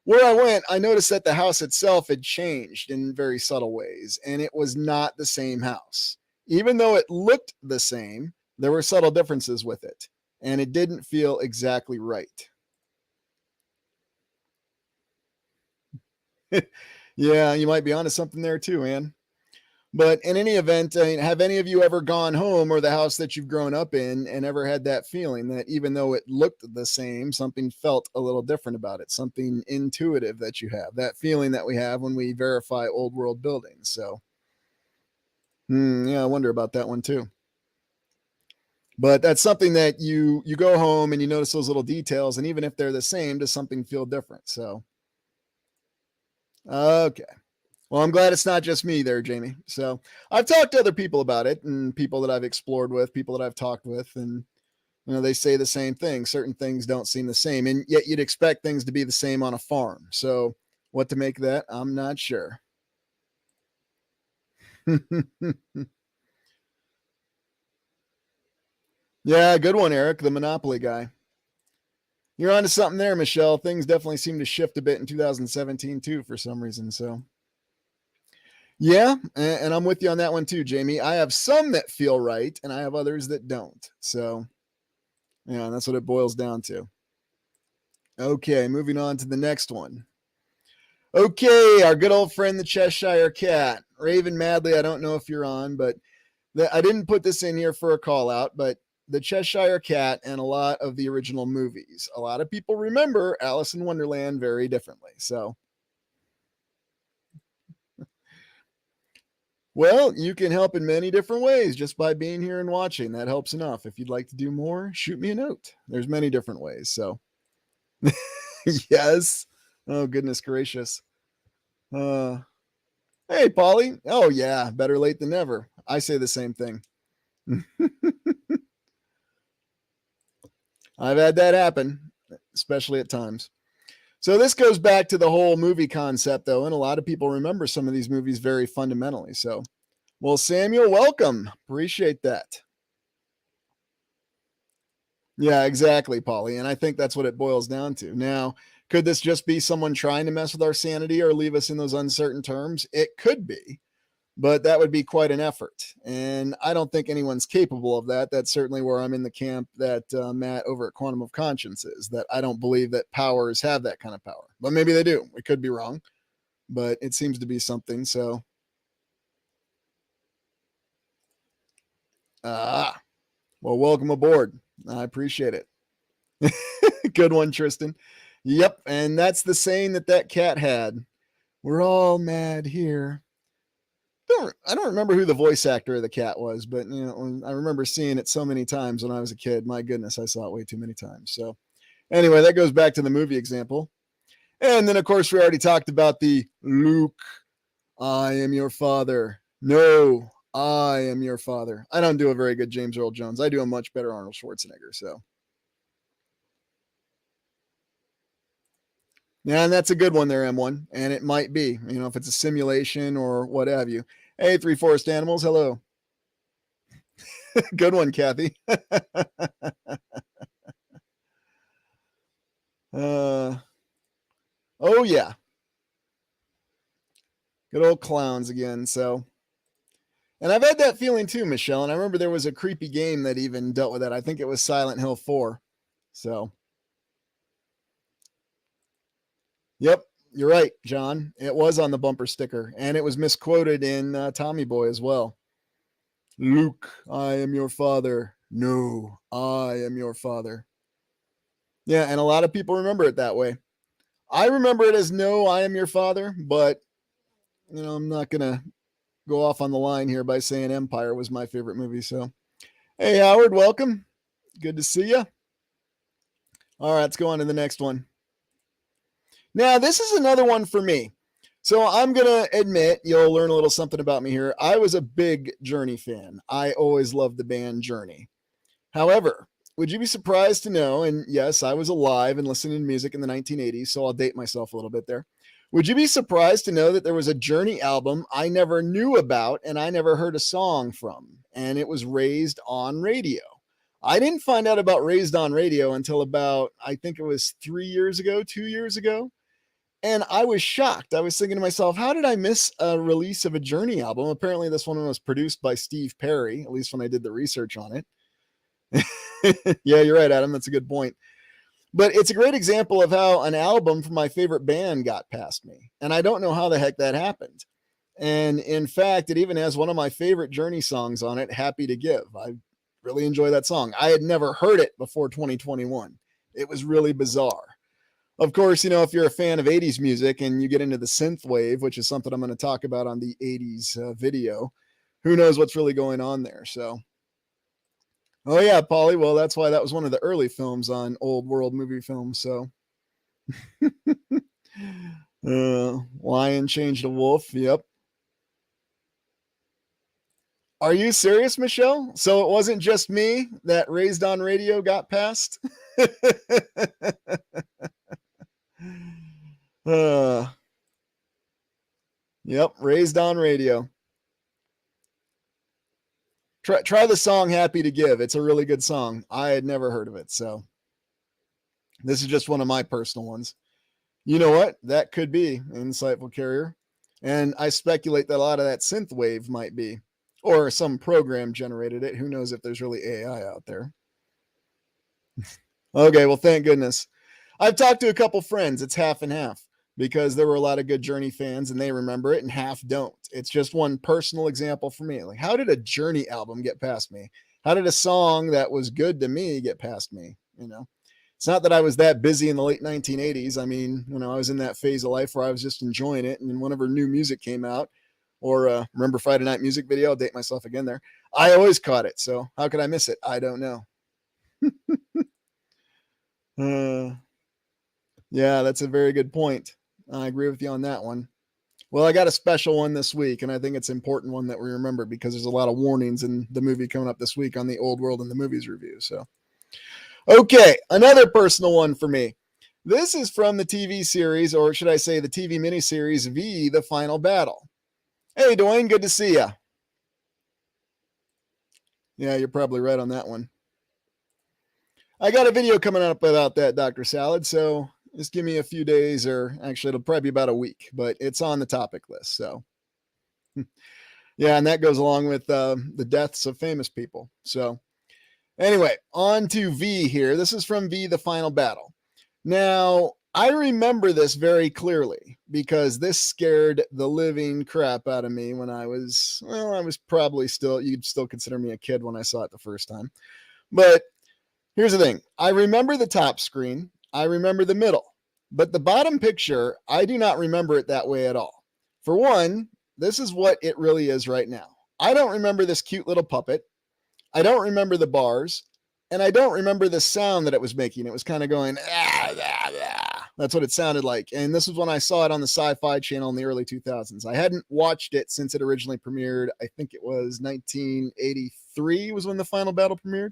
where I went, I noticed that the house itself had changed in very subtle ways, and it was not the same house. Even though it looked the same, there were subtle differences with it, and it didn't feel exactly right. Yeah, you might be onto something there too, man. But in any event, I mean, have any of you ever gone home or the house that you've grown up in and ever had that feeling that even though it looked the same, something felt a little different about it, something intuitive that you have, that feeling that we have when we verify old world buildings? So, yeah, I wonder about that one too. But that's something that you go home and you notice those little details, and even if they're the same, does something feel different? So, okay. Well, I'm glad it's not just me there, Jamie. So I've talked to other people about it, and people that I've explored with, people that I've talked with, and they say the same thing. Certain things don't seem the same, and yet you'd expect things to be the same on a farm. So what to make of that, I'm not sure. Yeah, good one, Eric, the Monopoly guy. You're onto something there, Michelle. Things definitely seem to shift a bit in 2017 too, for some reason. So yeah, and I'm with you on that one too, Jamie. I have some that feel right, and I have others that don't. So yeah, that's what it boils down to. Okay, moving on to the next one. Okay, our good old friend, the Cheshire Cat. Raven Madley, I don't know if you're on, but I didn't put this in here for a call out, but the Cheshire Cat and a lot of the original movies. A lot of people remember Alice in Wonderland very differently. So, well, you can help in many different ways just by being here and watching. That helps enough. If you'd like to do more, shoot me a note. There's many different ways. So, yes. Oh, goodness gracious. Hey, Polly. Oh, yeah. Better late than never. I say the same thing. I've had that happen, especially at times. So this goes back to the whole movie concept, though, and a lot of people remember some of these movies very fundamentally. So, well, Samuel, welcome. Appreciate that. Yeah, exactly, Polly. And I think that's what it boils down to. Now, could this just be someone trying to mess with our sanity or leave us in those uncertain terms? It could be, but that would be quite an effort. And I don't think anyone's capable of that. That's certainly where I'm in the camp that Matt over at Quantum of Conscience is, that I don't believe that powers have that kind of power. But maybe they do. We could be wrong, but it seems to be something. So, well, welcome aboard. I appreciate it. Good one, Tristan. Yep. And that's the saying that cat had. We're all mad here. I don't remember who the voice actor of the cat was, but I remember seeing it so many times when I was a kid. My goodness, I saw it way too many times. So anyway, that goes back to the movie example. And then, of course, we already talked about the Luke, I am your father. No, I am your father. I don't do a very good James Earl Jones. I do a much better Arnold Schwarzenegger. So yeah, and that's a good one there, M1. And it might be, if it's a simulation or what have you. Hey, Three Forest Animals, hello. Good one, Kathy. Oh, yeah. Good old clowns again. So, and I've had that feeling too, Michelle. And I remember there was a creepy game that even dealt with that. I think it was Silent Hill 4. So, yep, you're right, John. It was on the bumper sticker, and it was misquoted in Tommy Boy as well. Luke, I am your father. No, I am your father. Yeah, and a lot of people remember it that way. I remember it as no, I am your father, but I'm not gonna go off on the line here by saying Empire was my favorite movie. So, hey, Howard, welcome. Good to see you. All right, let's go on to the next one. Now, this is another one for me. So I'm going to admit, you'll learn a little something about me here. I was a big Journey fan. I always loved the band Journey. However, would you be surprised to know, and yes, I was alive and listening to music in the 1980s, so I'll date myself a little bit there. Would you be surprised to know that there was a Journey album I never knew about and I never heard a song from? And it was Raised on Radio. I didn't find out about Raised on Radio until about, I think it was 3 years ago, 2 years ago. And I was shocked. I was thinking to myself, how did I miss a release of a Journey album? Apparently, this one was produced by Steve Perry, at least when I did the research on it. Yeah, you're right, Adam. That's a good point. But it's a great example of how an album from my favorite band got past me. And I don't know how the heck that happened. And in fact, it even has one of my favorite Journey songs on it, Happy to Give. I really enjoy that song. I had never heard it before 2021. It was really bizarre. Of course, you know, if you're a fan of 80s music and you get into the synth wave, which is something I'm going to talk about on the 80s video, who knows what's really going on there. So, oh yeah, Polly. Well, that's why that was one of the early films on Old World Movie Films. So, lion changed a wolf. Yep. Are you serious, Michelle? So it wasn't just me that Raised on Radio got past? Yep, Raised on Radio. Try the song Happy to Give. It's a really good song. I had never heard of it, so this is just one of my personal ones. You know what? That could be an insightful carrier. And I speculate that a lot of that synth wave might be, or some program generated it. Who knows if there's really AI out there. Okay, well, thank goodness. I've talked to a couple friends. It's half and half because there were a lot of good Journey fans and they remember it and half don't. It's just one personal example for me. Like, how did a Journey album get past me? How did a song that was good to me get past me? You know, it's not that I was that busy in the late 1980s. I mean, you know, I was in that phase of life where I was just enjoying it. And whenever new music came out, or remember Friday Night Music Video, I'll date myself again there, I always caught it. So how could I miss it? I don't know. Yeah, that's a very good point. I agree with you on that one. Well, I got a special one this week, and I think it's an important one that we remember because there's a lot of warnings in the movie coming up this week on the Old World in the Movies review. So, okay, another personal one for me. This is from the TV series, or should I say the TV miniseries, V, The Final Battle. Hey, Dwayne, good to see you. Yeah, you're probably right on that one. I got a video coming up about that, Dr. Salad, so just give me a few days, or actually it'll probably be about a week, but it's on the topic list. So yeah, and that goes along with the deaths of famous people. So anyway, on to V here. This is from V, The Final Battle. Now, I remember this very clearly because this scared the living crap out of me when I was probably still, you'd still consider me a kid when I saw it the first time. But here's the thing. I remember the top screen. I remember the middle. But the bottom picture, I do not remember it that way at all. For one, this is what it really is right now. I don't remember this cute little puppet. I don't remember the bars. And I don't remember the sound that it was making. It was kind of going, ah, ah, ah. That's what it sounded like. And this was when I saw it on the Sci-Fi Channel in the early 2000s. I hadn't watched it since it originally premiered. I think it was 1983 was when The Final Battle premiered.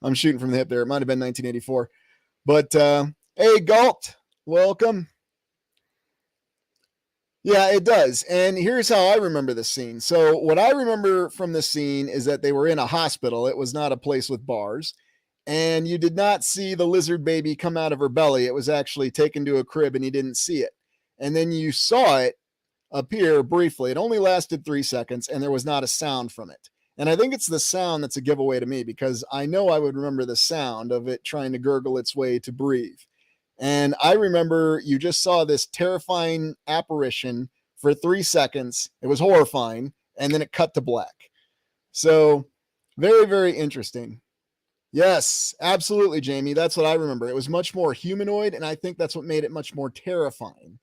I'm shooting from the hip there. It might have been 1984. But hey, Galt, welcome. Yeah, it does. And here's how I remember this scene. So what I remember from this scene is that they were in a hospital. It was not a place with bars. And you did not see the lizard baby come out of her belly. It was actually taken to a crib and you didn't see it. And then you saw it appear briefly. It only lasted 3 seconds and there was not a sound from it. And I think it's the sound that's a giveaway to me because I know I would remember the sound of it trying to gurgle its way to breathe. And I remember you just saw this terrifying apparition for 3 seconds. It was horrifying. And then it cut to black. So very, very interesting. Yes, absolutely, Jamie. That's what I remember. It was much more humanoid. And I think that's what made it much more terrifying.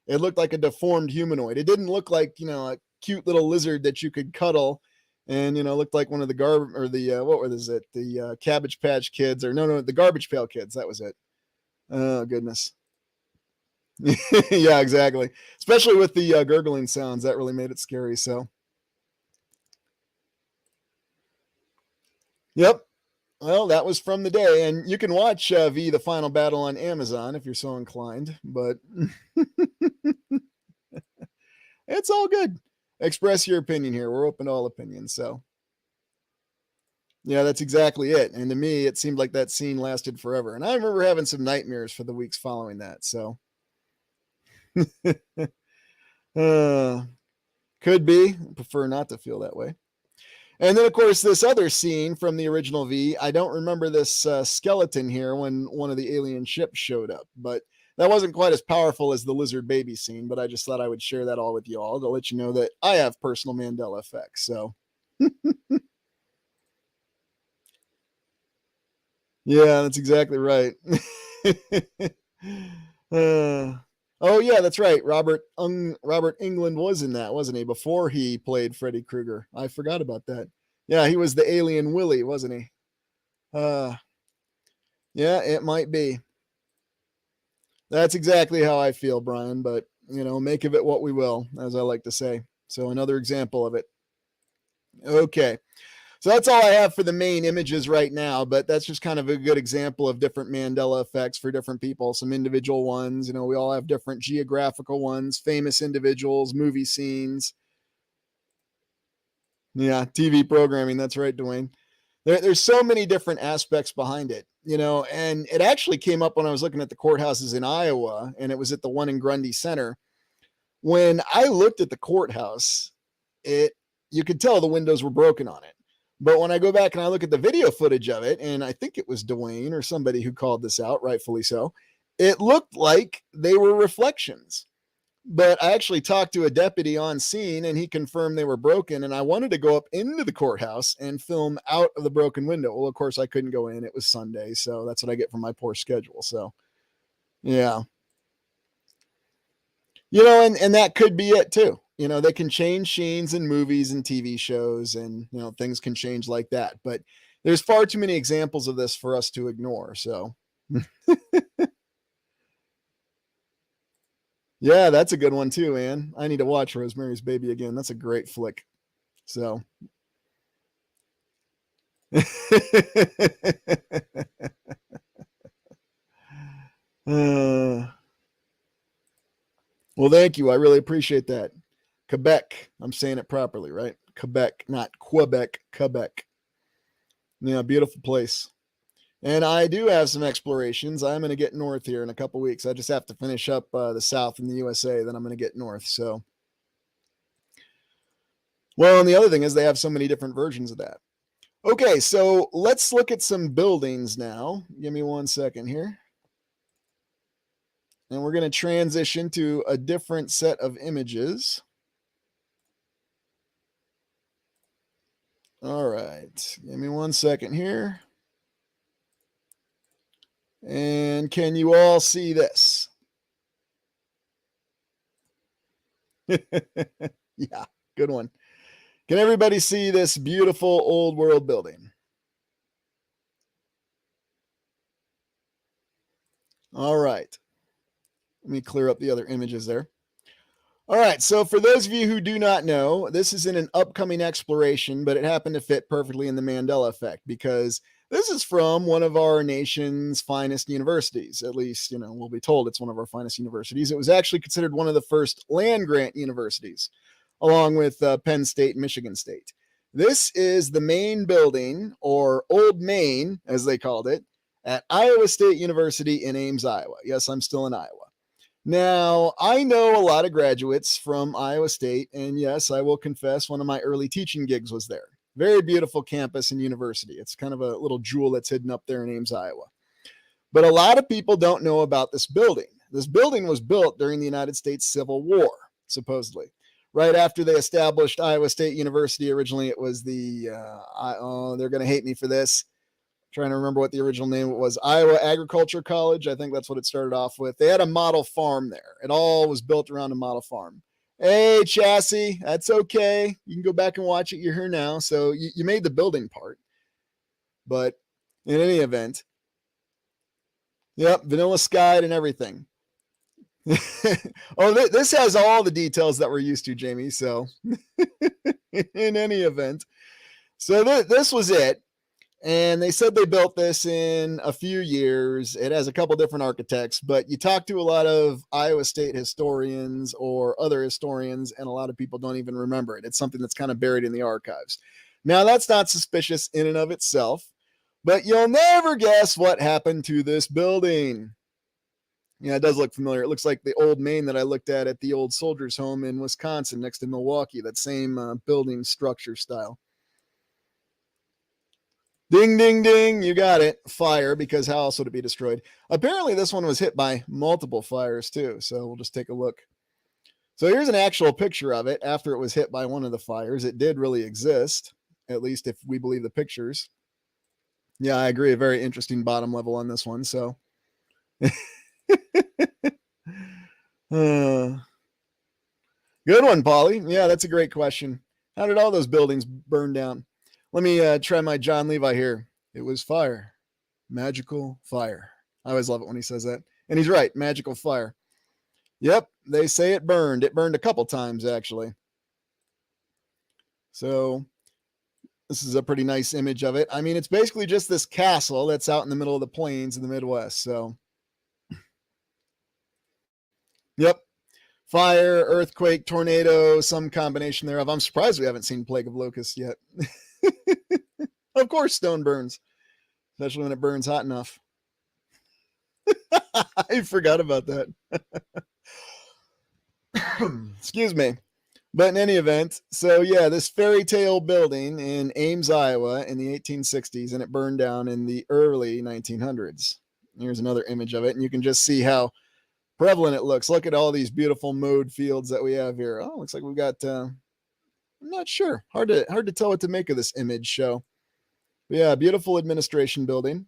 It looked like a deformed humanoid. It didn't look like, a cute little lizard that you could cuddle and, looked like one of the the Cabbage Patch Kids or the Garbage Pail Kids. That was it. Oh, goodness. Yeah, exactly. Especially with the gurgling sounds, that really made it scary. So, yep. Well, that was from the day, and you can watch V the Final Battle on Amazon if you're so inclined, but it's all good. Express your opinion here. We're open to all opinions. So, yeah, that's exactly it. And to me, it seemed like that scene lasted forever. And I remember having some nightmares for the weeks following that. So, uh, could be. Prefer not to feel that way. And then, of course, this other scene from the original V. I don't remember this skeleton here when one of the alien ships showed up, but that wasn't quite as powerful as the lizard baby scene. But I just thought I would share that all with you all to let you know that I have personal Mandela effects. So, yeah, that's exactly right. Oh yeah, that's right. Robert England was in that, wasn't he? Before he played Freddy Krueger. I forgot about that. Yeah, he was the alien Willie, wasn't he? Uh, yeah, it might be. That's exactly how I feel, Brian. But make of it what we will, as I like to say. So another example of it. Okay. So that's all I have for the main images right now, but that's just kind of a good example of different Mandela effects for different people, some individual ones. We all have different geographical ones, famous individuals, movie scenes. Yeah, TV programming. That's right, Dwayne. There's so many different aspects behind it, and it actually came up when I was looking at the courthouses in Iowa, and it was at the one in Grundy Center. When I looked at the courthouse, you could tell the windows were broken on it. But when I go back and I look at the video footage of it, and I think it was Dwayne or somebody who called this out, rightfully so, it looked like they were reflections. But I actually talked to a deputy on scene and he confirmed they were broken. And I wanted to go up into the courthouse and film out of the broken window. Well, of course, I couldn't go in. It was Sunday. So that's what I get from my poor schedule. So, yeah. And that could be it too. They can change scenes in movies and TV shows and, things can change like that. But there's far too many examples of this for us to ignore. So, yeah, that's a good one too, man. I need to watch Rosemary's Baby again. That's a great flick. So, well, thank you. I really appreciate that. Quebec. I'm saying it properly, right? Quebec, not Quebec, Quebec. Yeah, beautiful place. And I do have some explorations. I'm going to get north here in a couple weeks. I just have to finish up the south in the USA. Then I'm going to get north. So, well, and the other thing is they have so many different versions of that. Okay, so let's look at some buildings now. Give me 1 second here. And we're going to transition to a different set of images. All right, give me 1 second here. And can you all see this? Yeah, good one. Can everybody see this beautiful old world building? All right. Let me clear up the other images there. All right, so for those of you who do not know, this is in an upcoming exploration, but it happened to fit perfectly in the Mandela effect because this is from one of our nation's finest universities. At least, we'll be told it's one of our finest universities. It was actually considered one of the first land grant universities, along with Penn State and Michigan State. This is the main building, or Old Main, as they called it, at Iowa State University in Ames, Iowa. Yes, I'm still in Iowa. Now, I know a lot of graduates from Iowa State, and yes, I will confess one of my early teaching gigs was there. Very beautiful campus and university. It's kind of a little jewel that's hidden up there in Ames, Iowa. But a lot of people don't know about this building. This building was built during the United States Civil War, supposedly. Right after they established Iowa State University, originally it was they're going to hate me for this. Trying to remember what the original name was. Iowa Agriculture College. I think that's what it started off with. They had a model farm there. It all was built around a model farm. Hey, Chassis, that's okay. You can go back and watch it. You're here now. So you made the building part. But in any event, yep, vanilla skied and everything. Oh, this has all the details that we're used to, Jamie. So in any event, so this was it. And they said they built this in a few years. It has a couple different architects, but you talk to a lot of Iowa State historians or other historians, and a lot of people don't even remember it. It's something that's kind of buried in the archives. Now, that's not suspicious in and of itself, but you'll never guess what happened to this building. Yeah, it does look familiar. It looks like the old Maine that I looked at the old soldiers' home in Wisconsin next to Milwaukee, that same building structure style. Ding, ding, ding. You got it. Fire, because how else would it be destroyed? Apparently, this one was hit by multiple fires, too. So we'll just take a look. So here's an actual picture of it after it was hit by one of the fires. It did really exist, at least if we believe the pictures. Yeah, I agree. A very interesting bottom level on this one. So. Good one, Polly. Yeah, that's a great question. How did all those buildings burn down? Let me try my John Levi here. It was fire. Magical fire. I always love it when he says that. And he's right. Magical fire. Yep, they say it burned. It burned a couple times, actually. So this is a pretty nice image of it. I mean, it's basically just this castle that's out in the middle of the plains in the Midwest. So, yep. Fire, earthquake, tornado, some combination thereof. I'm surprised we haven't seen Plague of Locusts yet. Of course, stone burns, especially when it burns hot enough. I forgot about that. Excuse me. But in any event, so yeah, this fairy tale building in Ames, Iowa in the 1860s, and it burned down in the early 1900s. Here's another image of it, and you can just see how prevalent it looks. Look at all these beautiful mowed fields that we have here. Oh, looks like we've got, I'm not sure. Hard to tell what to make of this image show. But yeah, beautiful administration building.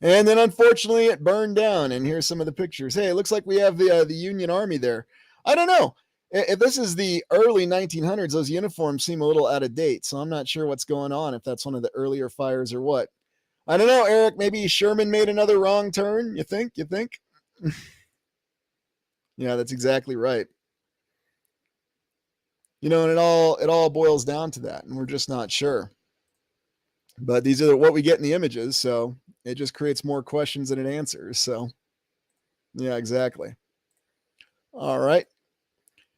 And then unfortunately it burned down. And here's some of the pictures. Hey, it looks like we have the Union Army there. I don't know. If this is the early 1900s, those uniforms seem a little out of date. So I'm not sure what's going on, if that's one of the earlier fires or what. I don't know, Eric. Maybe Sherman made another wrong turn. You think? Yeah, that's exactly right. And it all boils down to that, and we're just not sure. But these are what we get in the images, so it just creates more questions than it answers. So, yeah, exactly. All right.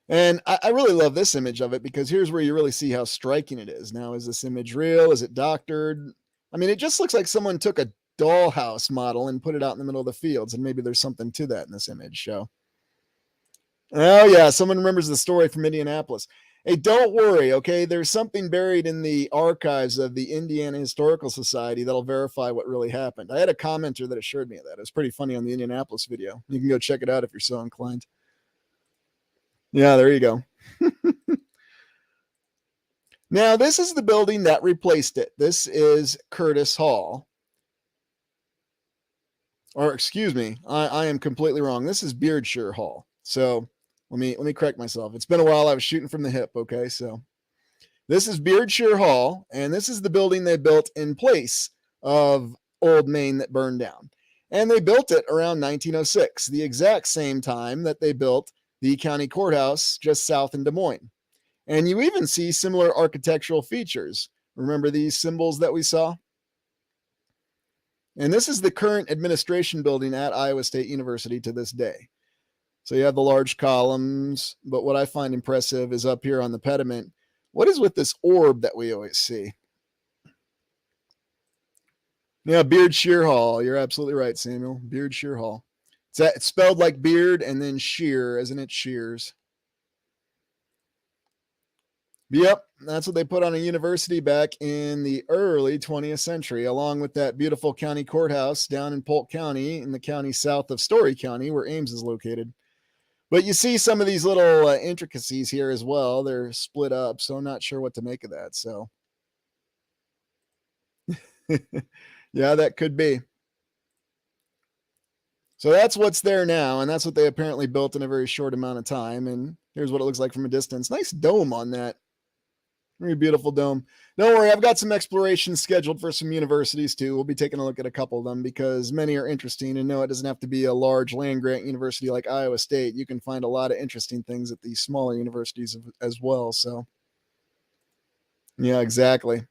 And I really love this image of it, because here's where you really see how striking it is. Now, is this image real? Is it doctored? I mean, it just looks like someone took a dollhouse model and put it out in the middle of the fields, and maybe there's something to that in this image show. Oh, yeah, someone remembers the story from Indianapolis. Hey, don't worry, okay? There's something buried in the archives of the Indiana Historical Society that'll verify what really happened. I had a commenter that assured me of that. It was pretty funny on the Indianapolis video. You can go check it out if you're so inclined. Yeah, there you go. Now, this is the building that replaced it. This is Curtis Hall. Or excuse me, I am completely wrong. This is Beardshire Hall. So let me correct myself. It's been a while. I was shooting from the hip. Okay, so this is Beardshire Hall, and this is the building they built in place of Old Maine that burned down. And they built it around 1906, the exact same time that they built the county courthouse just south in Des Moines. And you even see similar architectural features. Remember these symbols that we saw? And this is the current administration building at Iowa State University to this day. So you have the large columns, but what I find impressive is up here on the pediment. What is with this orb that we always see? Yeah, Beardshire Hall. You're absolutely right, Samuel. Beardshire Hall. It's spelled like beard and then shear, isn't it? Shears. Yep, that's what they put on a university back in the early 20th century, along with that beautiful county courthouse down in Polk County, in the county south of Story County, where Ames is located. But you see some of these little intricacies here as well. They're split up, so I'm not sure what to make of that. So, yeah, that could be. So that's what's there now, and that's what they apparently built in a very short amount of time. And here's what it looks like from a distance. Nice dome on that. Very beautiful dome. Don't worry, I've got some explorations scheduled for some universities too. We'll be taking a look at a couple of them because many are interesting. And no, it doesn't have to be a large land grant university like Iowa State. You can find a lot of interesting things at these smaller universities as well. So, yeah, exactly.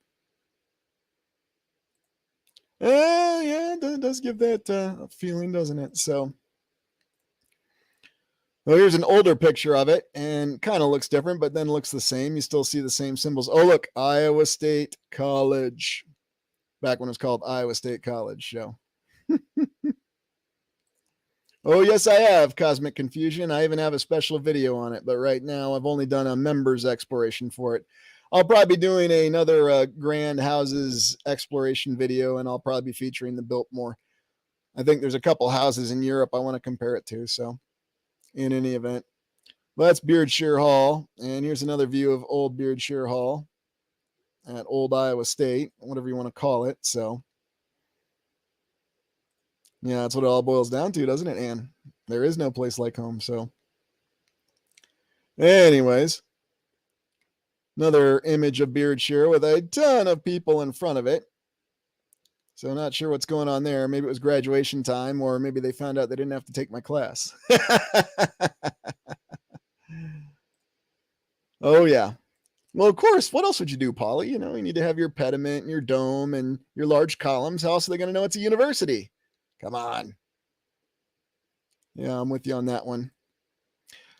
Yeah, it does give that feeling, doesn't it? So, well, here's an older picture of it, and kind of looks different, but then looks the same. You still see the same symbols. Oh, look, Iowa State College. Back when it was called Iowa State College. So, oh, yes, I have Cosmic Confusion. I even have a special video on it, but right now I've only done a members exploration for it. I'll probably be doing another Grand Houses exploration video, and I'll probably be featuring the Biltmore. I think there's a couple houses in Europe I want to compare it to, so in any event. Well, that's Beardshire Hall, and here's another view of old Beardshire Hall at Old Iowa State, whatever you want to call it. So, yeah, that's what it all boils down to, doesn't it, Anne? There is no place like home, so. Anyways, another image of Beardshire with a ton of people in front of it. So not sure what's going on there. Maybe it was graduation time, or maybe they found out they didn't have to take my class. Oh, yeah. Well, of course. What else would you do, Polly? You need to have your pediment and your dome and your large columns. How else are they going to know it's a university? Come on. Yeah, I'm with you on that one.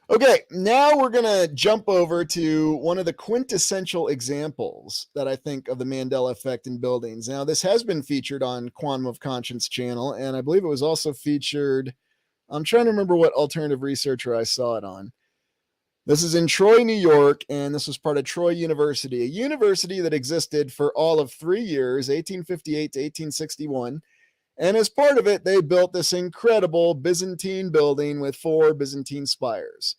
Okay, now we're going to jump over to one of the quintessential examples that I think of the Mandela effect in buildings. Now, this has been featured on Quantum of Conscience channel, and I believe it was also featured, I'm trying to remember what alternative researcher I saw it on. This is in Troy, New York, and this was part of Troy University, a university that existed for all of 3 years, 1858 to 1861. And as part of it, they built this incredible Byzantine building with 4 Byzantine spires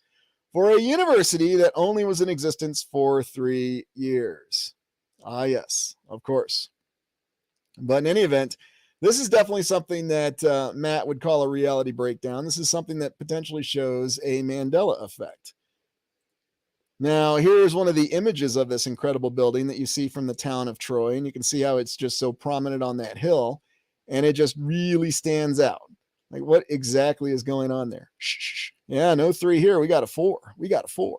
for a university that only was in existence for 3 years. Ah, yes, of course. But in any event, this is definitely something that Matt would call a reality breakdown. This is something that potentially shows a Mandela effect. Now, here's one of the images of this incredible building that you see from the town of Troy, and you can see how it's just so prominent on that hill, and it just really stands out. Like, what exactly is going on there? Shh. Yeah, no 3 here. We got a 4. We got a 4.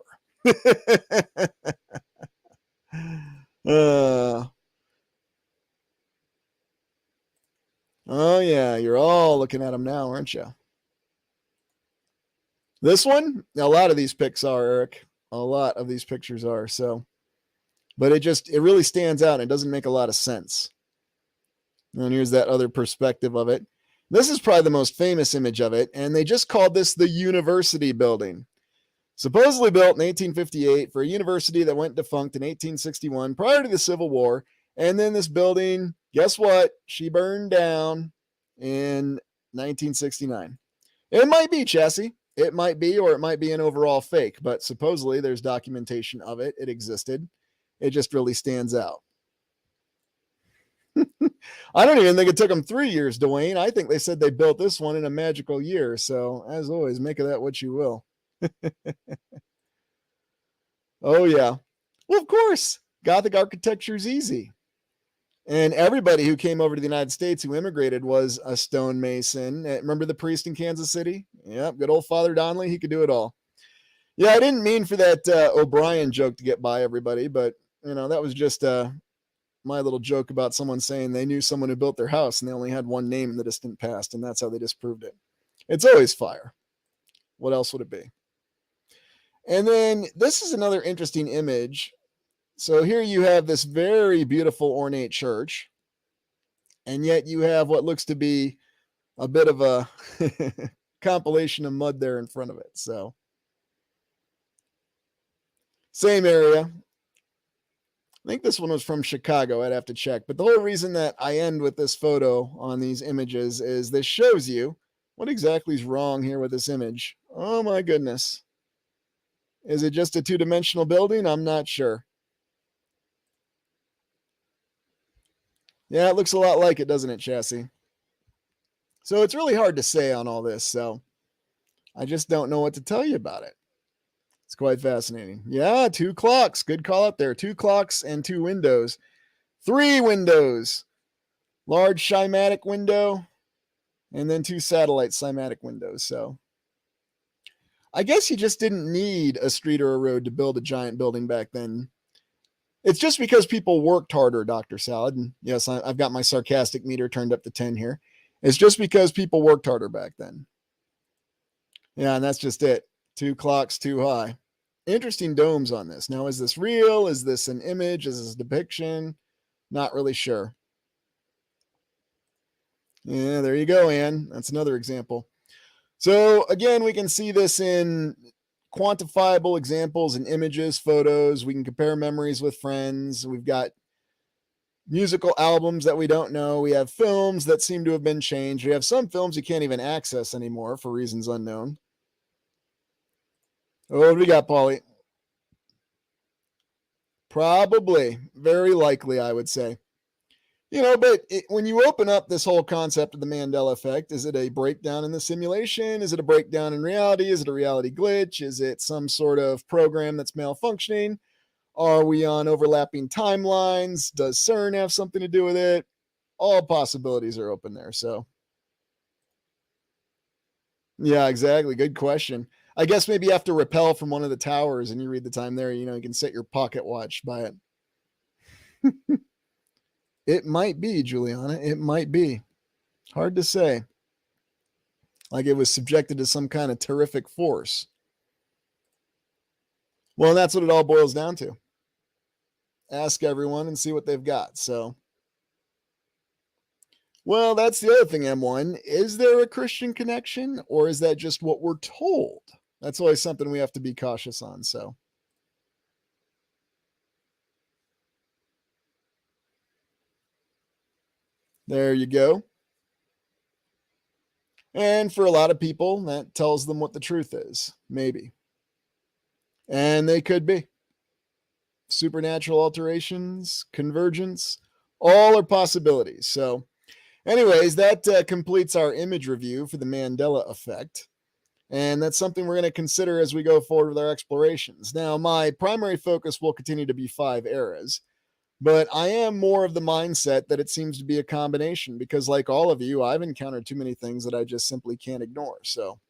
Oh, yeah, you're all looking at them now, aren't you? This one, a lot of these pics are, Eric. A lot of these pictures are, so. But it really stands out. And it doesn't make a lot of sense. And here's that other perspective of it. This is probably the most famous image of it, and they just called this the University Building. Supposedly built in 1858 for a university that went defunct in 1861 prior to the Civil War. And then this building, guess what? She burned down in 1969. It might be, Chassis. It might be, or it might be an overall fake, but supposedly there's documentation of it. It existed. It just really stands out. I don't even think it took them 3 years, Dwayne. I think they said they built this one in a magical year. So, as always, make of that what you will. Oh, yeah. Well, of course, Gothic architecture is easy. And everybody who came over to the United States who immigrated was a stonemason. Remember the priest in Kansas City? Yep, good old Father Donnelly. He could do it all. Yeah, I didn't mean for that O'Brien joke to get by everybody, but, that was just my little joke about someone saying they knew someone who built their house and they only had one name in the distant past, and that's how they disproved it. It's always fire. What else would it be? And then this is another interesting image. So here you have this very beautiful ornate church, and yet you have what looks to be a bit of a compilation of mud there in front of it. So same area. I think this one was from Chicago. I'd have to check. But the whole reason that I end with this photo on these images is this shows you what exactly is wrong here with this image. Oh my goodness. Is it just a 2-dimensional building? I'm not sure. Yeah, it looks a lot like it, doesn't it, Chassis? So it's really hard to say on all this. So I just don't know what to tell you about it. It's quite fascinating. Yeah, 2 clocks. Good call up there. 2 clocks and 2 windows. 3 windows. Large cymatic window, and then 2 satellite cymatic windows. So I guess you just didn't need a street or a road to build a giant building back then. It's just because people worked harder, Dr. Salad. And yes, I've got my sarcastic meter turned up to 10 here. It's just because people worked harder back then. Yeah, and that's just it. 2 clocks too high. Interesting domes on this. Now, is this real? Is this an image? Is this a depiction? Not really sure. Yeah, there you go, Anne. That's another example. So again, we can see this in quantifiable examples and images, photos. We can compare memories with friends. We've got musical albums that we don't know. We have films that seem to have been changed. We have some films you can't even access anymore for reasons unknown. Oh, what do we got, Paulie? Probably. Very likely, I would say. But when you open up this whole concept of the Mandela effect, is it a breakdown in the simulation? Is it a breakdown in reality? Is it a reality glitch? Is it some sort of program that's malfunctioning? Are we on overlapping timelines? Does CERN have something to do with it? All possibilities are open there. So, yeah, exactly. Good question. I guess maybe you have to rappel from one of the towers and you read the time there. You can set your pocket watch by it. It might be, Juliana. It might be. Hard to say. Like it was subjected to some kind of terrific force. Well, that's what it all boils down to. Ask everyone and see what they've got. So, well, that's the other thing, M1. Is there a Christian connection or is that just what we're told? That's always something we have to be cautious on. So, there you go. And for a lot of people, that tells them what the truth is. Maybe. And they could be. Supernatural alterations, convergence, all are possibilities. So, anyways, that completes our image review for the Mandela effect. And that's something we're going to consider as we go forward with our explorations. Now, my primary focus will continue to be 5 eras, but I am more of the mindset that it seems to be a combination because, like all of you, I've encountered too many things that I just simply can't ignore. So,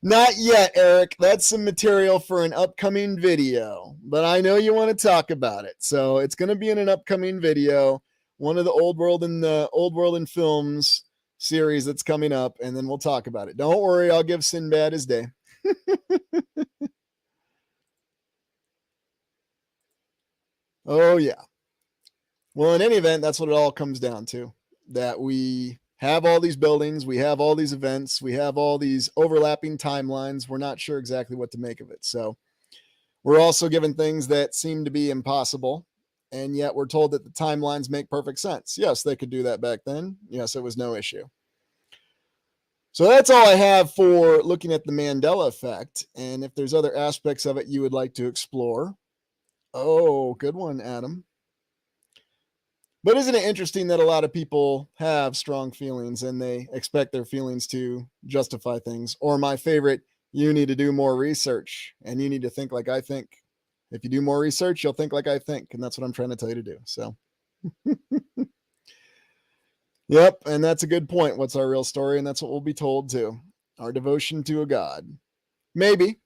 not yet, Eric. That's some material for an upcoming video, but I know you want to talk about it. So it's going to be in an upcoming video, one of the Old World and Films series that's coming up, and then we'll talk about it. Don't worry, I'll give Sinbad his day. Oh, yeah. Well, in any event, that's what it all comes down to, that we have all these buildings, we have all these events, we have all these overlapping timelines. We're not sure exactly what to make of it. So we're also given things that seem to be impossible, and yet we're told that the timelines make perfect sense. Yes, they could do that back then. Yes, it was no issue. So that's all I have for looking at the Mandela effect. And if there's other aspects of it you would like to explore, oh, good one, Adam. But isn't it interesting that a lot of people have strong feelings and they expect their feelings to justify things? Or my favorite, you need to do more research and you need to think like I think. If you do more research, you'll think like I think. And that's what I'm trying to tell you to do. So, yep. And that's a good point. What's our real story? And that's what we'll be told too. Our devotion to a God. Maybe.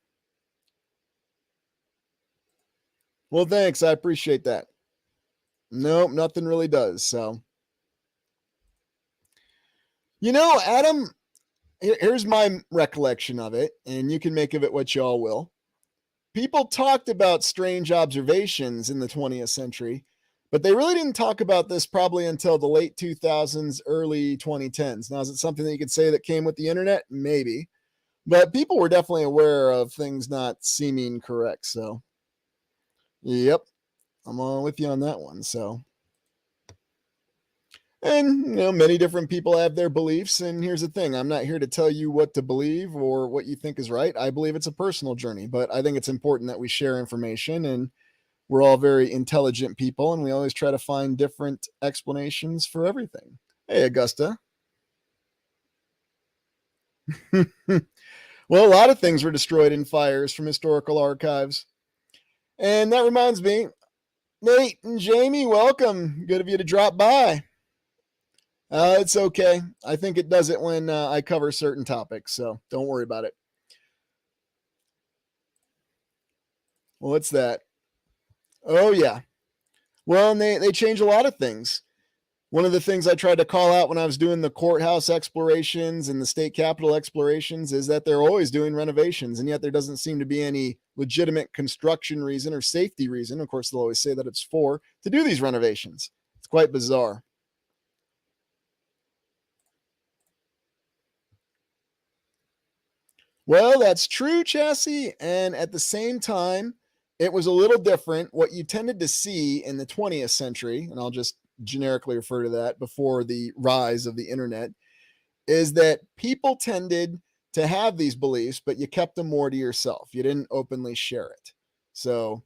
Well, thanks. I appreciate that. Nope, nothing really does. So, Adam, here's my recollection of it, and you can make of it what y'all will. People talked about strange observations in the 20th century, but they really didn't talk about this probably until the late 2000s, early 2010s. Now, is it something that you could say that came with the internet? Maybe. But people were definitely aware of things not seeming correct. So, yep, I'm on with you on that one. So, and many different people have their beliefs. And here's the thing, I'm not here to tell you what to believe or what you think is right. I believe it's a personal journey, but I think it's important that we share information, and we're all very intelligent people and we always try to find different explanations for everything. Hey, Augusta. Well, a lot of things were destroyed in fires from historical archives. And that reminds me, Nate and Jamie, welcome. Good of you to drop by. It's okay. I think it does it when I cover certain topics, so don't worry about it. What's that? Oh, yeah. Well, and they change a lot of things. One of the things I tried to call out when I was doing the courthouse explorations and the state capitol explorations is that they're always doing renovations, and yet there doesn't seem to be any legitimate construction reason or safety reason. Of course, they'll always say that it's to do these renovations. It's quite bizarre. Well, that's true, Chassis. And at the same time, it was a little different. What you tended to see in the 20th century, and I'll just generically refer to that before the rise of the internet, is that people tended to have these beliefs, but you kept them more to yourself. You didn't openly share it. So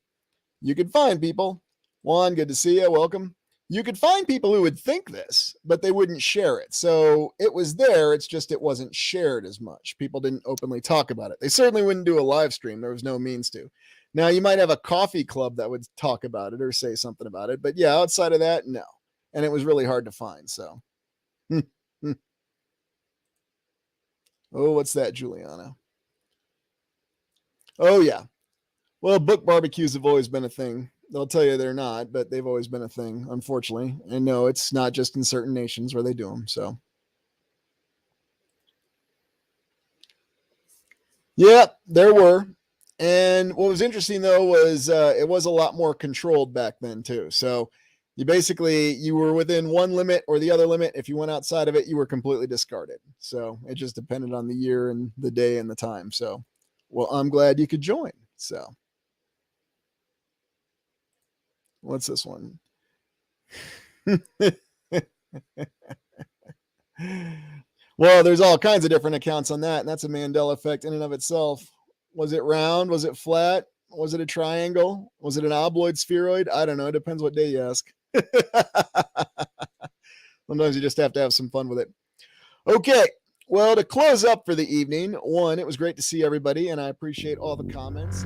you could find people. Juan, good to see you. Welcome. You could find people who would think this, but they wouldn't share it. So it was there. It's just it wasn't shared as much. People didn't openly talk about it. They certainly wouldn't do a live stream. There was no means to. Now, you might have a coffee club that would talk about it or say something about it. But yeah, outside of that, no. And it was really hard to find. So, oh, what's that, Juliana? Oh, yeah. Well, book barbecues have always been a thing. They'll tell you they're not, but they've always been a thing, unfortunately. And no, it's not just in certain nations where they do them. So, yeah, there were. And what was interesting though was it was a lot more controlled back then too. So you were within one limit or the other limit. If you went outside of it, you were completely discarded. So it just depended on the year and the day and the time. So, well, I'm glad you could join. So, what's this one? Well, there's all kinds of different accounts on that, and that's a Mandela effect in and of itself. Was it round? Was it flat? Was it a triangle? Was it an obloid spheroid? I don't know. It depends what day you ask. Sometimes you just have to have some fun with it. Okay. Well, to close up for the evening, one, it was great to see everybody, and I appreciate all the comments.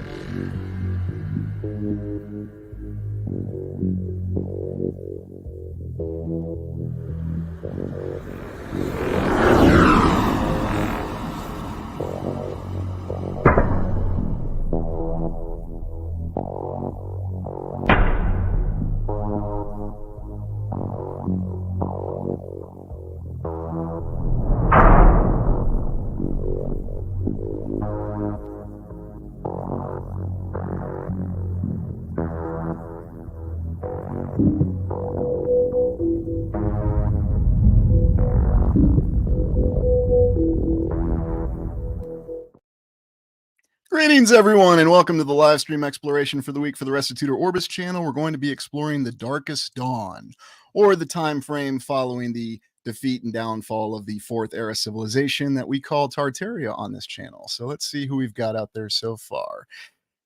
Greetings, everyone, and welcome to the live stream exploration for the week for the Restitutor Orbis channel. We're going to be exploring the Darkest Dawn, or the time frame following the defeat and downfall of the Fourth Era civilization that we call Tartaria on this channel. So let's see who we've got out there so far.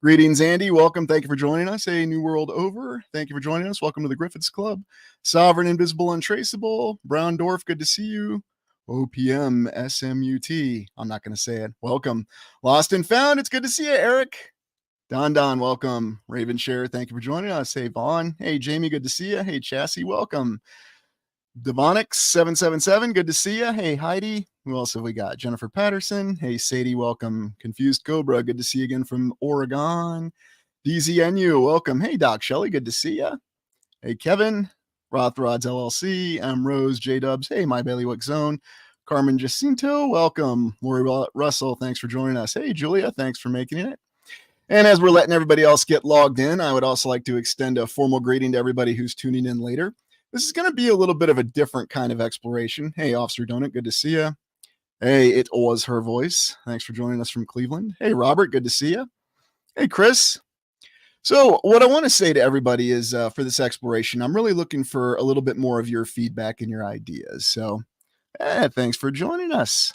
Greetings, Andy. Welcome. Thank you for joining us. A New World Over. Thank you for joining us. Welcome to the Griffiths Club. Sovereign, Invisible, Untraceable. Brown Dwarf, good to see you. OPM SMUT. I'm not going to say it. Welcome. Lost and Found. It's good to see you, Eric. Don, welcome. Raven Share, thank you for joining us. Hey, Vaughn. Hey, Jamie, good to see you. Hey, Chassis, welcome. Devonix777, good to see you. Hey, Heidi. Who else have we got? Jennifer Patterson. Hey, Sadie, welcome. Confused Cobra, good to see you again from Oregon. DZNU, welcome. Hey, Doc Shelley, good to see you. Hey, Kevin. Rothrods LLC. I'm Rose J Dubs. Hey, My Bailiwick Zone. Carmen Jacinto, welcome. Lori Russell, thanks for joining us. Hey, Julia, thanks for making it. And as we're letting everybody else get logged in, I would also like to extend a formal greeting to everybody who's tuning in later. This is going to be a little bit of a different kind of exploration. Hey, Officer Donut, good to see you. Hey, it was her voice. Thanks for joining us from Cleveland. Hey, Robert, good to see you. Hey, Chris. So what I want to say to everybody is for this exploration, I'm really looking for a little bit more of your feedback and your ideas. So thanks for joining us.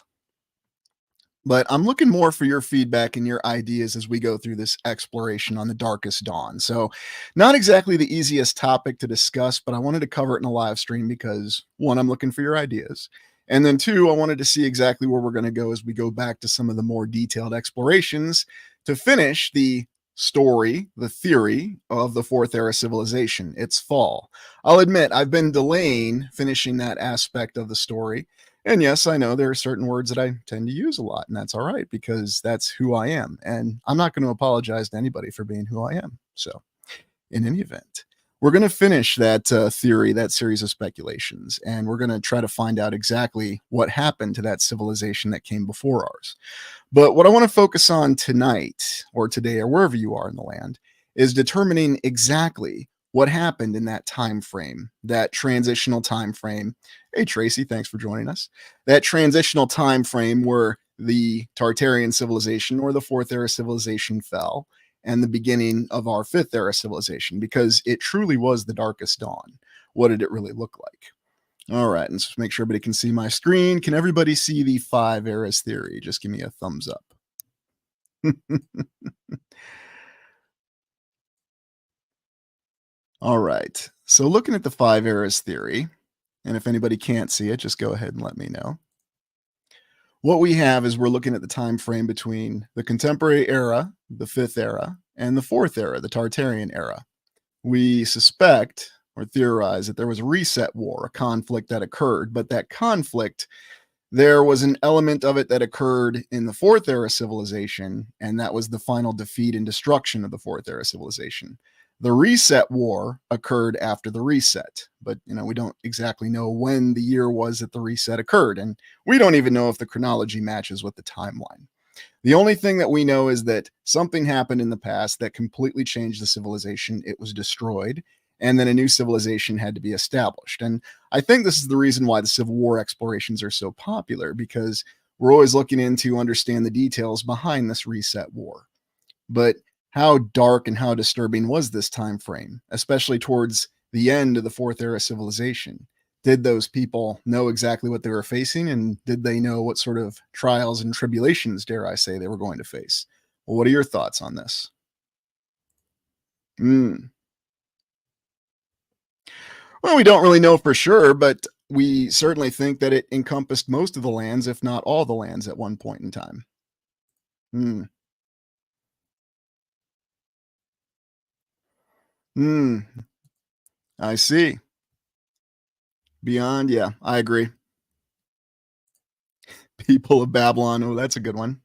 But I'm looking more for your feedback and your ideas as we go through this exploration on the Darkest Dawn. So not exactly the easiest topic to discuss, but I wanted to cover it in a live stream because, one, I'm looking for your ideas. And then two, I wanted to see exactly where we're going to go as we go back to some of the more detailed explorations to finish the story, the theory of the Fourth Era civilization, its fall. I'll admit I've been delaying finishing that aspect of the story And yes, I know there are certain words that I tend to use a lot, and that's all right because that's who I am. And I'm not going to apologize to anybody for being who I am. So, in any event, we're going to finish that theory, that series of speculations, and we're going to try to find out exactly what happened to that civilization that came before ours. But what I want to focus on tonight or today or wherever you are in the land is determining exactly what happened in that time frame, that transitional time frame. Hey Tracy, thanks for joining us. That transitional time frame where the Tartarian civilization or the fourth era civilization fell and the beginning of our fifth era civilization because it truly was the darkest dawn. What did it really look like? All right, let's make sure everybody can see my screen. Can everybody see the five eras theory? Just give me a thumbs up. All right. So looking at the five eras theory, and if anybody can't see it, just go ahead and let me know. What we have is we're looking at the time frame between the contemporary era, the fifth era, and the fourth era, the Tartarian era. We suspect or theorize that there was a reset war, a conflict that occurred, but that conflict, there was an element of it that occurred in the fourth era civilization, and that was the final defeat and destruction of the fourth era civilization. The reset war occurred after the reset, but we don't exactly know when the year was that the reset occurred, and we don't even know if the chronology matches with the timeline. The only thing that we know is that something happened in the past that completely changed the civilization. It was destroyed, and then a new civilization had to be established. And I think this is the reason why the Civil War explorations are so popular, because we're always looking in to understand the details behind this reset war. But how dark and how disturbing was this time frame, especially towards the end of the fourth era civilization? Did those people know exactly what they were facing, and did they know what sort of trials and tribulations, dare I say, they were going to face? Well, what are your thoughts on this? Mm. Well, we don't really know for sure, but we certainly think that it encompassed most of the lands, if not all the lands, at one point in time. Mm. Mm. I see. Beyond, yeah, I agree. People of Babylon. Oh, that's a good one.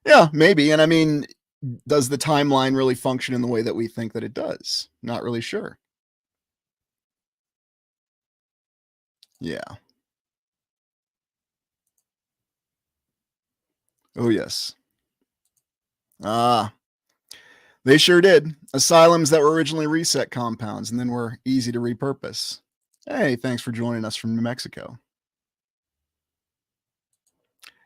Yeah, maybe. And I mean, does the timeline really function in the way that we think that it does? Not really sure. Yeah. Oh, yes. Ah, they sure did. Asylums that were originally reset compounds and then were easy to repurpose. Hey, thanks for joining us from New Mexico.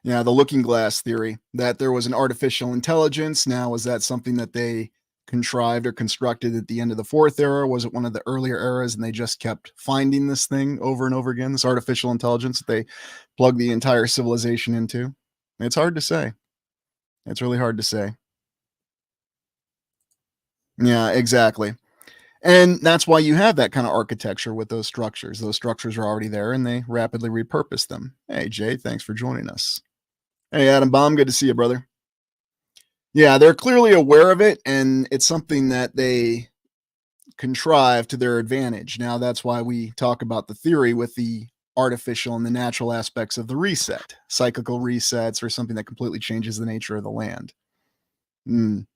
Yeah, the looking glass theory that there was an artificial intelligence. Now, was that something that they contrived or constructed at the end of the fourth era? Was it one of the earlier eras and they just kept finding this thing over and over again, this artificial intelligence that they plug the entire civilization into? It's hard to say. It's really hard to say. Yeah, exactly. And that's why you have that kind of architecture with those structures. Those structures are already there and they rapidly repurpose them. Hey, Jay, thanks for joining us. Hey, Adam Baum, good to see you, brother. Yeah, they're clearly aware of it, and it's something that they contrive to their advantage. Now, that's why we talk about the theory with the artificial and the natural aspects of the reset, cyclical resets, or something that completely changes the nature of the land. Mm.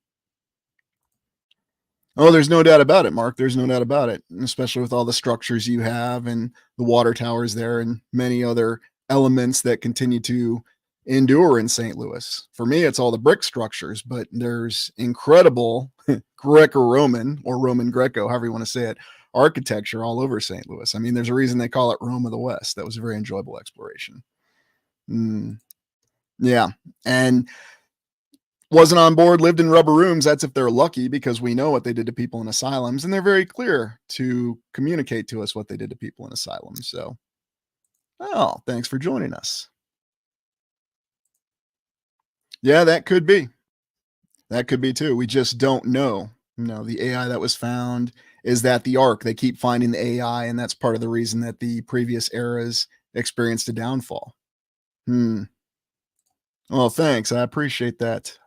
Oh, there's no doubt about it, Mark. There's no doubt about it, especially with all the structures you have and the water towers there and many other elements that continue to endure in St. Louis. For me, it's all the brick structures, but there's incredible Greco-Roman or Roman Greco, however you want to say it, architecture all over St. Louis. I mean, there's a reason they call it Rome of the West. That was a very enjoyable exploration. Mm, yeah. And wasn't on board, lived in rubber rooms. That's if they're lucky, because we know what they did to people in asylums, and they're very clear to communicate to us what they did to people in asylums. So, oh, thanks for joining us. Yeah, that could be. That could be too. We just don't know. The AI that was found, is that the arc? They keep finding the AI, and that's part of the reason that the previous eras experienced a downfall. Hmm. Well, thanks. I appreciate that.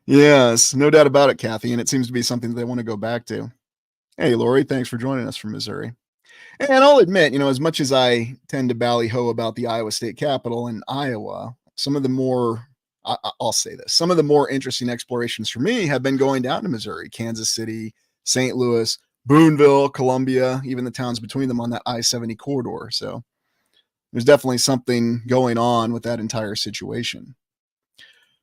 Yes, no doubt about it, Kathy. And it seems to be something that they want to go back to. Hey, Lori, thanks for joining us from Missouri. And I'll admit, as much as I tend to ballyho about the Iowa State Capitol in Iowa, some of the more I'll say this, some of the more interesting explorations for me have been going down to Missouri, Kansas City, St. Louis, Boonville, Columbia, even the towns between them on that I-70 corridor. So there's definitely something going on with that entire situation.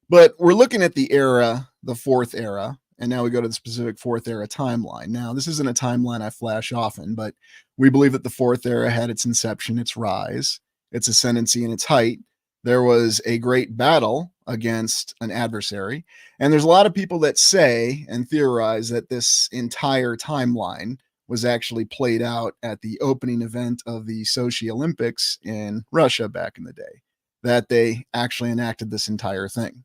But we're looking at the era, the fourth era, and now we go to the specific fourth era timeline. Now, this isn't a timeline I flash often, but we believe that the fourth era had its inception, its rise, its ascendancy, and its height. There was a great battle against an adversary. And there's a lot of people that say and theorize that this entire timeline was actually played out at the opening event of the Sochi Olympics in Russia back in the day, that they actually enacted this entire thing.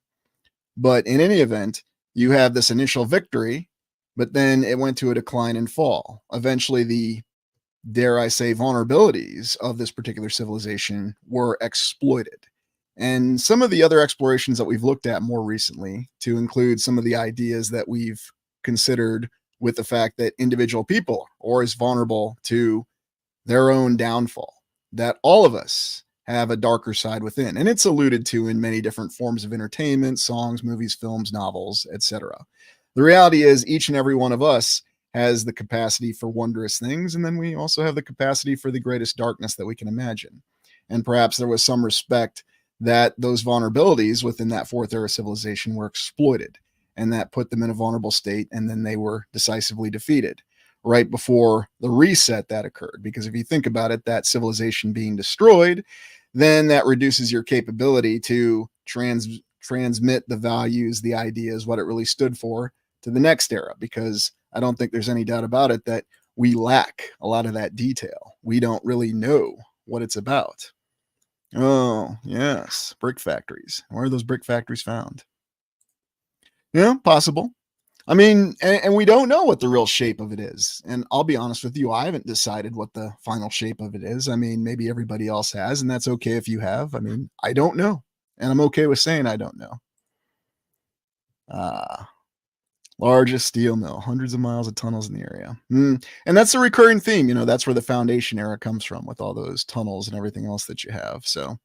But in any event, you have this initial victory, but then it went to a decline and fall. Eventually, the, dare I say, vulnerabilities of this particular civilization were exploited. And some of the other explorations that we've looked at more recently, to include some of the ideas that we've considered with the fact that individual people are as vulnerable to their own downfall, that all of us have a darker side within, and it's alluded to in many different forms of entertainment, songs, movies, films, novels, etc. The reality is each and every one of us has the capacity for wondrous things, and then we also have the capacity for the greatest darkness that we can imagine. And perhaps there was some respect that those vulnerabilities within that fourth era civilization were exploited, and that put them in a vulnerable state, and then they were decisively defeated right before the reset that occurred. Because if you think about it, that civilization being destroyed, then that reduces your capability to transmit the values, the ideas, what it really stood for to the next era. Because I don't think there's any doubt about it that we lack a lot of that detail. We don't really know what it's about. Oh, yes, brick factories. Where are those brick factories found? Yeah, possible. I mean, and we don't know what the real shape of it is. And I'll be honest with you, I haven't decided what the final shape of it is. I mean, maybe everybody else has, and that's okay if you have. I mean, I don't know. And I'm okay with saying I don't know. Ah, largest steel mill, hundreds of miles of tunnels in the area. And that's a recurring theme. That's where the foundation era comes from with all those tunnels and everything else that you have. So,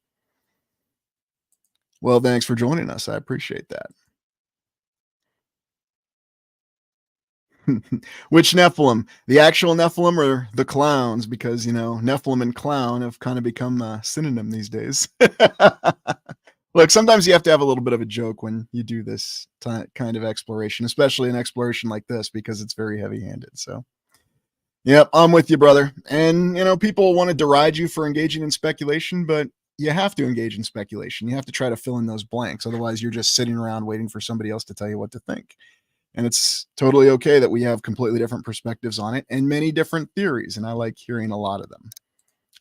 well, thanks for joining us. I appreciate that. Which Nephilim? The actual Nephilim or the clowns? Because, Nephilim and clown have kind of become a synonym these days. Look, sometimes you have to have a little bit of a joke when you do this kind of exploration, especially an exploration like this, because it's very heavy handed. So, yep, I'm with you, brother. And, people want to deride you for engaging in speculation, but you have to engage in speculation. You have to try to fill in those blanks. Otherwise, you're just sitting around waiting for somebody else to tell you what to think. And it's totally okay that we have completely different perspectives on it and many different theories. And I like hearing a lot of them.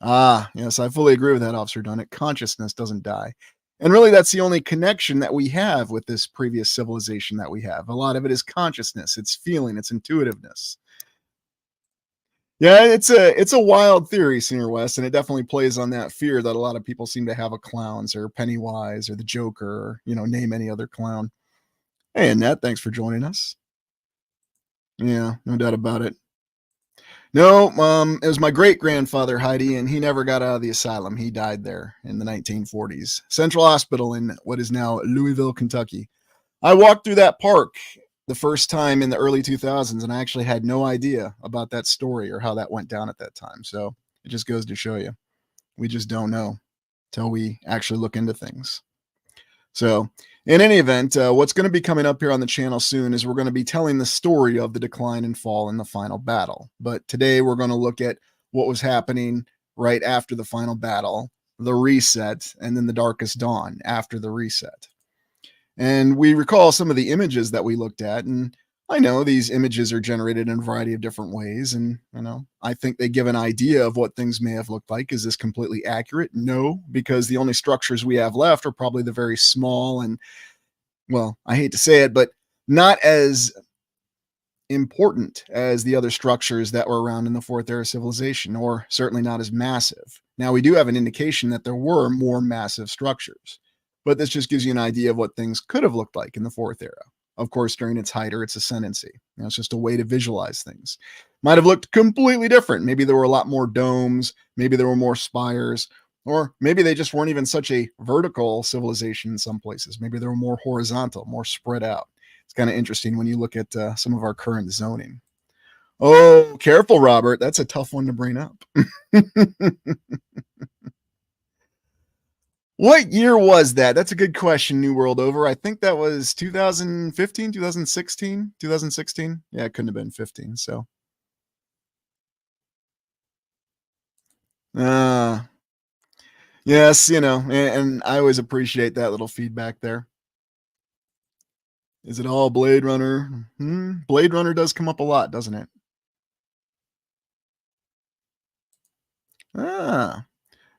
Ah, yes, I fully agree with that, Officer Dunnett. Consciousness doesn't die. And really, that's the only connection that we have with this previous civilization that we have. A lot of it is consciousness, it's feeling, it's intuitiveness. Yeah, it's a wild theory, Senior West, and it definitely plays on that fear that a lot of people seem to have of clowns or Pennywise or the Joker or, name any other clown. Hey, Annette, thanks for joining us. Yeah, no doubt about it. No, it was my great grandfather, Heidi, and he never got out of the asylum. He died there in the 1940s. Central Hospital in what is now Louisville, Kentucky. I walked through that park the first time in the early 2000s, and I actually had no idea about that story or how that went down at that time. So it just goes to show you, we just don't know till we actually look into things. So, in any event, what's going to be coming up here on the channel soon is we're going to be telling the story of the decline and fall in the final battle. But today we're going to look at what was happening right after the final battle, the reset, and then the darkest dawn after the reset. And we recall some of the images that we looked at, and I know these images are generated in a variety of different ways, and I think they give an idea of what things may have looked like. Is this completely accurate? No, because the only structures we have left are probably the very small and, well, I hate to say it, but not as important as the other structures that were around in the fourth era civilization, or certainly not as massive. Now, we do have an indication that there were more massive structures, but this just gives you an idea of what things could have looked like in the fourth era. Of course, during its height or its ascendancy. It's just a way to visualize things. might have looked completely different. Maybe there were a lot more domes, maybe there were more spires, or maybe they just weren't even such a vertical civilization in some places. Maybe they were more horizontal, more spread out. It's kind of interesting when you look at some of our current zoning. Oh, careful, Robert. That's a tough one to bring up. What year was that? That's a good question, New World Over. I think that was 2015, 2016, 2016. Yeah, it couldn't have been 15. So, uh, yes, and I always appreciate that little feedback there. Is it all Blade Runner? Blade Runner does come up a lot, doesn't it? Ah,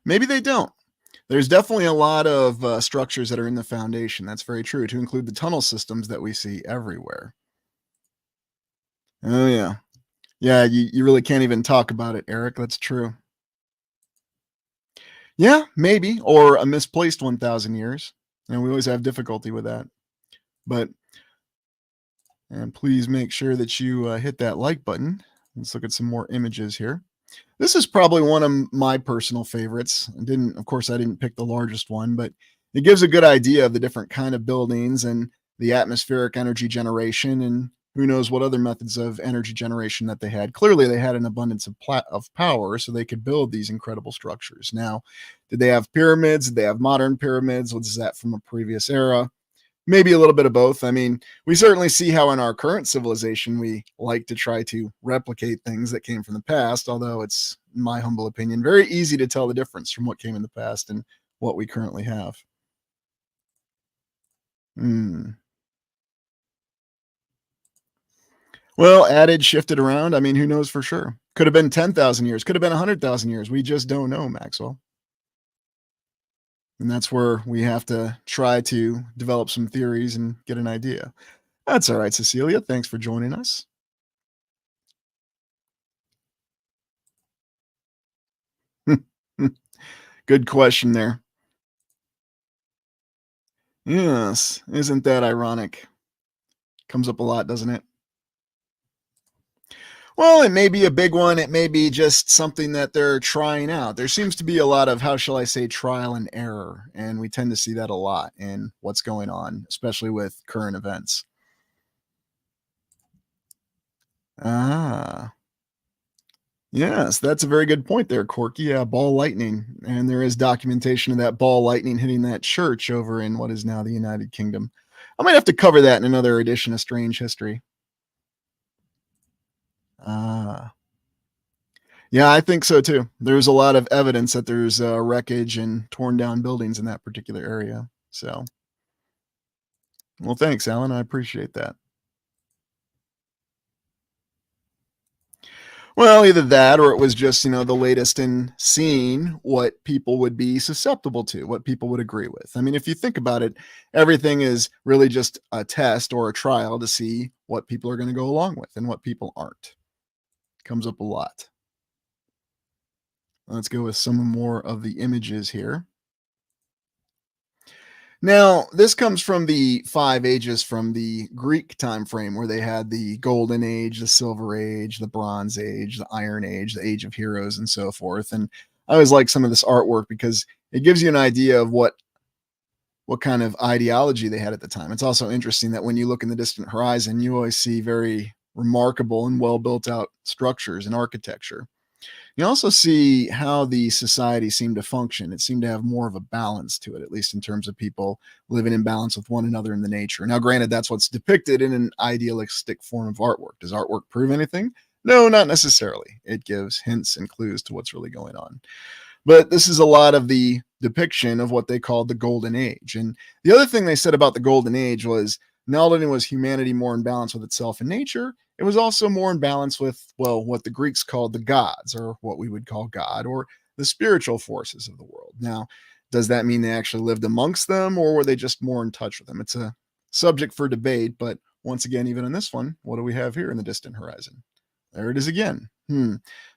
maybe they don't. There's definitely a lot of structures that are in the foundation. That's very true, to include the tunnel systems that we see everywhere. Oh, yeah. Yeah, you really can't even talk about it, Eric. That's true. Yeah, maybe, or a misplaced 1,000 years. And we always have difficulty with that. But and please make sure that you hit that like button. Let's look at some more images here. This is probably one of my personal favorites. Of course, I didn't pick the largest one, but it gives a good idea of the different kind of buildings and the atmospheric energy generation, and who knows what other methods of energy generation that they had. Clearly, they had an abundance of power, so they could build these incredible structures. Now, did they have pyramids? Did they have modern pyramids? Was that from a previous era? Maybe a little bit of both. I mean, we certainly see how in our current civilization we like to try to replicate things that came from the past, although it's, in my humble opinion, very easy to tell the difference from what came in the past and what we currently have. Hmm. Well, added, shifted around. I mean, who knows for sure? Could have been 10,000 years, could have been 100,000 years. We just don't know, Maxwell. And that's where we have to try to develop some theories and get an idea. That's all right, Cecilia. Thanks for joining us. Good question there. Yes, isn't that ironic? Comes up a lot, doesn't it? Well, it may be a big one. It may be just something that they're trying out. There seems to be a lot of, how shall I say, trial and error. And we tend to see that a lot in what's going on, especially with current events. Ah, yes, that's a very good point there, Corky. Yeah, ball lightning. And there is documentation of that ball lightning hitting that church over in what is now the United Kingdom. I might have to cover that in another edition of Strange History. Ah. Yeah, I think so too. There's a lot of evidence that there's wreckage and torn down buildings in that particular area. So, well, thanks, Alan. I appreciate that. Well, either that or it was just, the latest in seeing what people would be susceptible to, what people would agree with. I mean, if you think about it, everything is really just a test or a trial to see what people are going to go along with and what people aren't. Comes up a lot. Let's go with some more of the images here. Now, this comes from the 5 ages from the Greek time frame where they had the Golden Age, the Silver Age, the Bronze Age, the Iron Age, the Age of Heroes, and so forth. And I always like some of this artwork because it gives you an idea of what kind of ideology they had at the time. It's also interesting that when you look in the distant horizon, you always see very remarkable and well built out structures and architecture. You also see how the society seemed to function. It seemed to have more of a balance to it, at least in terms of people living in balance with one another in the nature. Now, granted, that's what's depicted in an idealistic form of artwork. Does artwork prove anything? No, not necessarily. It gives hints and clues to what's really going on. But this is a lot of the depiction of what they called the Golden Age. And the other thing they said about the Golden Age was not only was humanity more in balance with itself and nature, it was also more in balance with, well, what the Greeks called the gods, or what we would call God, or the spiritual forces of the world. Now, does that mean they actually lived amongst them, or were they just more in touch with them? It's a subject for debate, but once again, even in this one, what do we have here in the distant horizon? There it is again.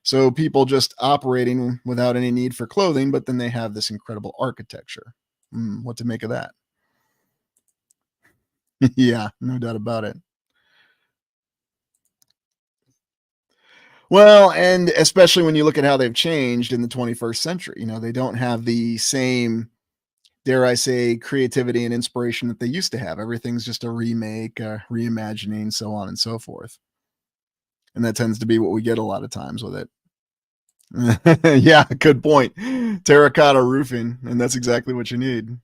So people just operating without any need for clothing, but then they have this incredible architecture. What to make of that? Yeah, no doubt about it. Well, and especially when you look at how they've changed in the 21st century, they don't have the same, dare I say, creativity and inspiration that they used to have. Everything's just a remake, reimagining, so on and so forth. And that tends to be what we get a lot of times with it. Yeah, good point. Terracotta roofing, and that's exactly what you need.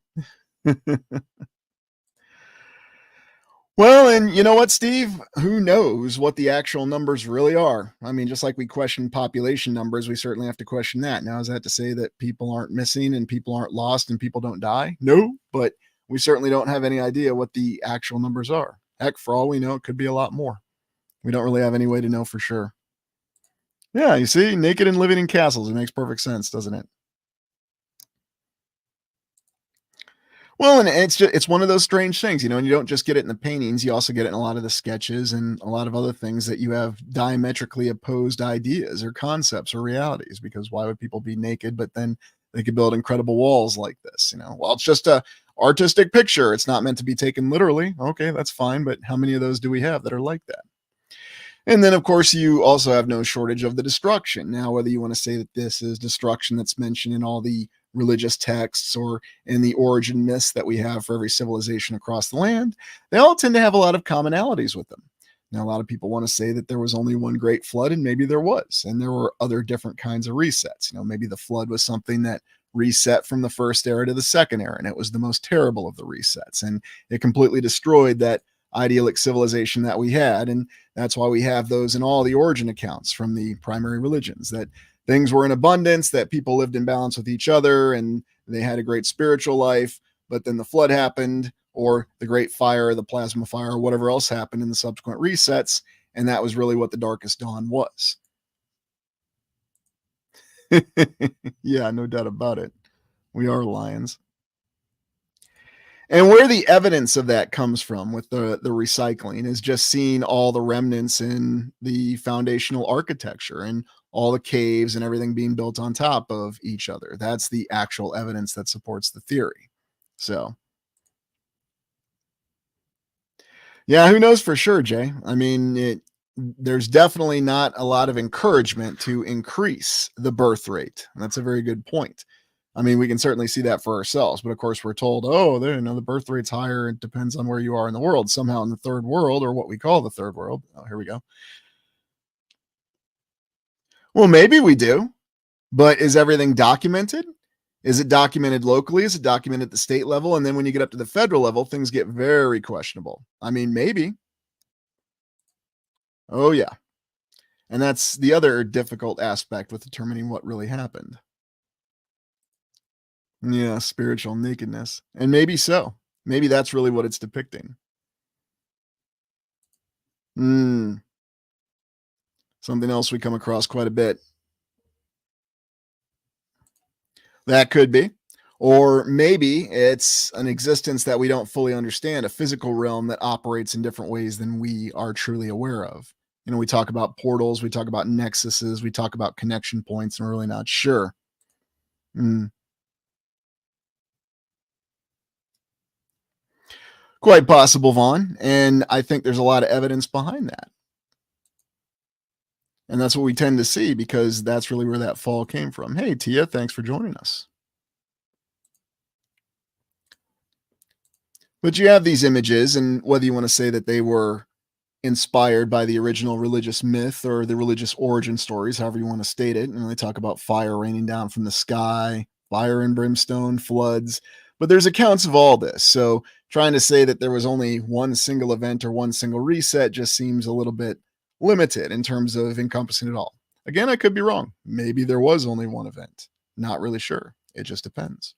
Well, and you know what, Steve? Who knows what the actual numbers really are? I mean, just like we question population numbers, we certainly have to question that. Now, is that to say that people aren't missing and people aren't lost and people don't die? No, but we certainly don't have any idea what the actual numbers are. Heck, for all we know, it could be a lot more. We don't really have any way to know for sure. Yeah, you see, naked and living in castles. It makes perfect sense, doesn't it? Well, and it's one of those strange things, and you don't just get it in the paintings, you also get it in a lot of the sketches and a lot of other things that you have diametrically opposed ideas or concepts or realities, because why would people be naked, but then they could build incredible walls like this, Well, it's just a artistic picture. It's not meant to be taken literally. Okay, that's fine, but how many of those do we have that are like that? And then, of course, you also have no shortage of the destruction. Now, whether you want to say that this is destruction that's mentioned in all the religious texts or in the origin myths that we have for every civilization across the land, they all tend to have a lot of commonalities with them. Now, a lot of people want to say that there was only one great flood, and maybe there was, and there were other different kinds of resets. Maybe the flood was something that reset from the first era to the second era, and it was the most terrible of the resets, and it completely destroyed that idyllic civilization that we had. And that's why we have those in all the origin accounts from the primary religions, that things were in abundance, that people lived in balance with each other, and they had a great spiritual life. But then the flood happened, or the great fire, the plasma fire, or whatever else happened in the subsequent resets. And that was really what the darkest dawn was. Yeah, no doubt about it. We are lions. And where the evidence of that comes from with the recycling is just seeing all the remnants in the foundational architecture and all the caves and everything being built on top of each other. That's the actual evidence that supports the theory. So, yeah, who knows for sure, Jay? I mean, there's definitely not a lot of encouragement to increase the birth rate. That's a very good point. I mean, we can certainly see that for ourselves, but of course, we're told, oh, the birth rate's higher. It depends on where you are in the world. Somehow, in the third world, or what we call the third world. Oh, here we go. Well, maybe we do, but is everything documented? Is it documented locally? Is it documented at the state level? And then when you get up to the federal level, things get very questionable. I mean, maybe. Oh, yeah. And that's the other difficult aspect with determining what really happened. Yeah, spiritual nakedness. And maybe so. Maybe that's really what it's depicting. Mm, something else we come across quite a bit. That could be. Or maybe it's an existence that we don't fully understand, a physical realm that operates in different ways than we are truly aware of. We talk about portals, we talk about nexuses, we talk about connection points, and we're really not sure. Mm, quite possible, Vaughn. And I think there's a lot of evidence behind that. And that's what we tend to see because that's really where that fall came from. Hey, Tia, thanks for joining us. But you have these images, and whether you want to say that they were inspired by the original religious myth or the religious origin stories, however you want to state it. They talk about fire raining down from the sky, fire and brimstone, floods, but there's accounts of all this. So trying to say that there was only one single event or one single reset just seems a little bit limited in terms of encompassing it all. Again, I could be wrong. Maybe there was only one event. Not really sure. It just depends.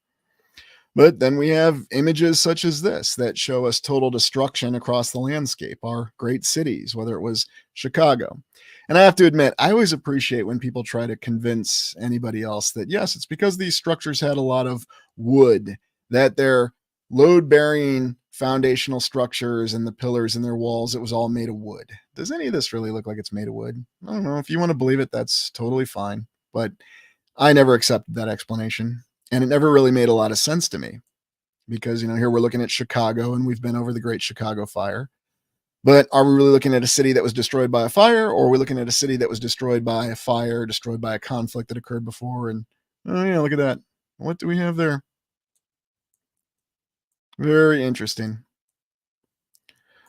But then we have images such as this that show us total destruction across the landscape, our great cities, whether it was Chicago. And I have to admit, I always appreciate when people try to convince anybody else that, yes, it's because these structures had a lot of wood, that they're load bearing foundational structures and the pillars in their walls, it was all made of wood. Does any of this really look like it's made of wood? I don't know. If you want to believe it, that's totally fine. But I never accepted that explanation. And it never really made a lot of sense to me because, here we're looking at Chicago and we've been over the Great Chicago Fire. But are we really looking at a city that was destroyed by a fire, or are we looking at a city that was destroyed by a fire, destroyed by a conflict that occurred before? And oh yeah, look at that. What do we have there? Very interesting.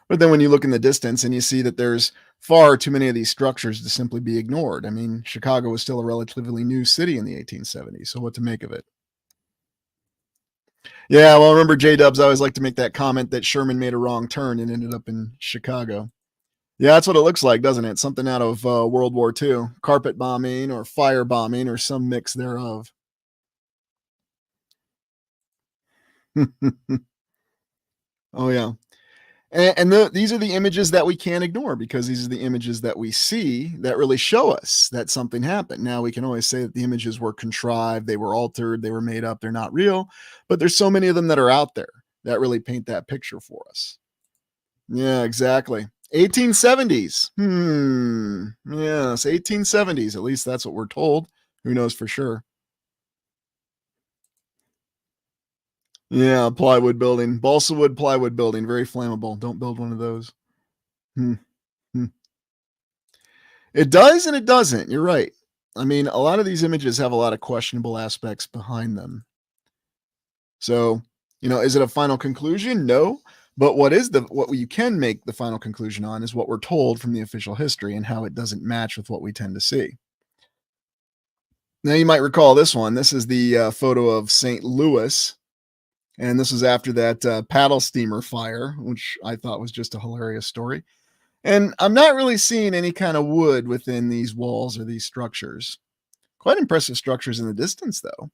But then when you look in the distance and you see that there's far too many of these structures to simply be ignored. I mean, Chicago was still a relatively new city in the 1870s. So what to make of it? Yeah, well, I remember J Dubs. I always like to make that comment that Sherman made a wrong turn and ended up in Chicago. Yeah, that's what it looks like, doesn't it? Something out of World War II, carpet bombing or fire bombing or some mix thereof. Oh yeah, these are the images that we can't ignore because these are the images that we see that really show us that something happened. Now we can always say that the images were contrived, they were altered, they were made up, they're not real, but there's so many of them that are out there that really paint that picture for us. Yeah, exactly. 1870s. Yes, 1870s. At least that's what we're told. Who knows for sure? Yeah, plywood building, balsa wood plywood building, very flammable. Don't build one of those. Hmm. Hmm. It does and it doesn't. You're right. I mean, a lot of these images have a lot of questionable aspects behind them. So, is it a final conclusion? No. But what you can make the final conclusion on is what we're told from the official history and how it doesn't match with what we tend to see. Now, you might recall this one. This is the photo of St. Louis, and this was after that paddle steamer fire, which I thought was just a hilarious story. And I'm not really seeing any kind of wood within these walls or these structures. Quite impressive structures in the distance, though.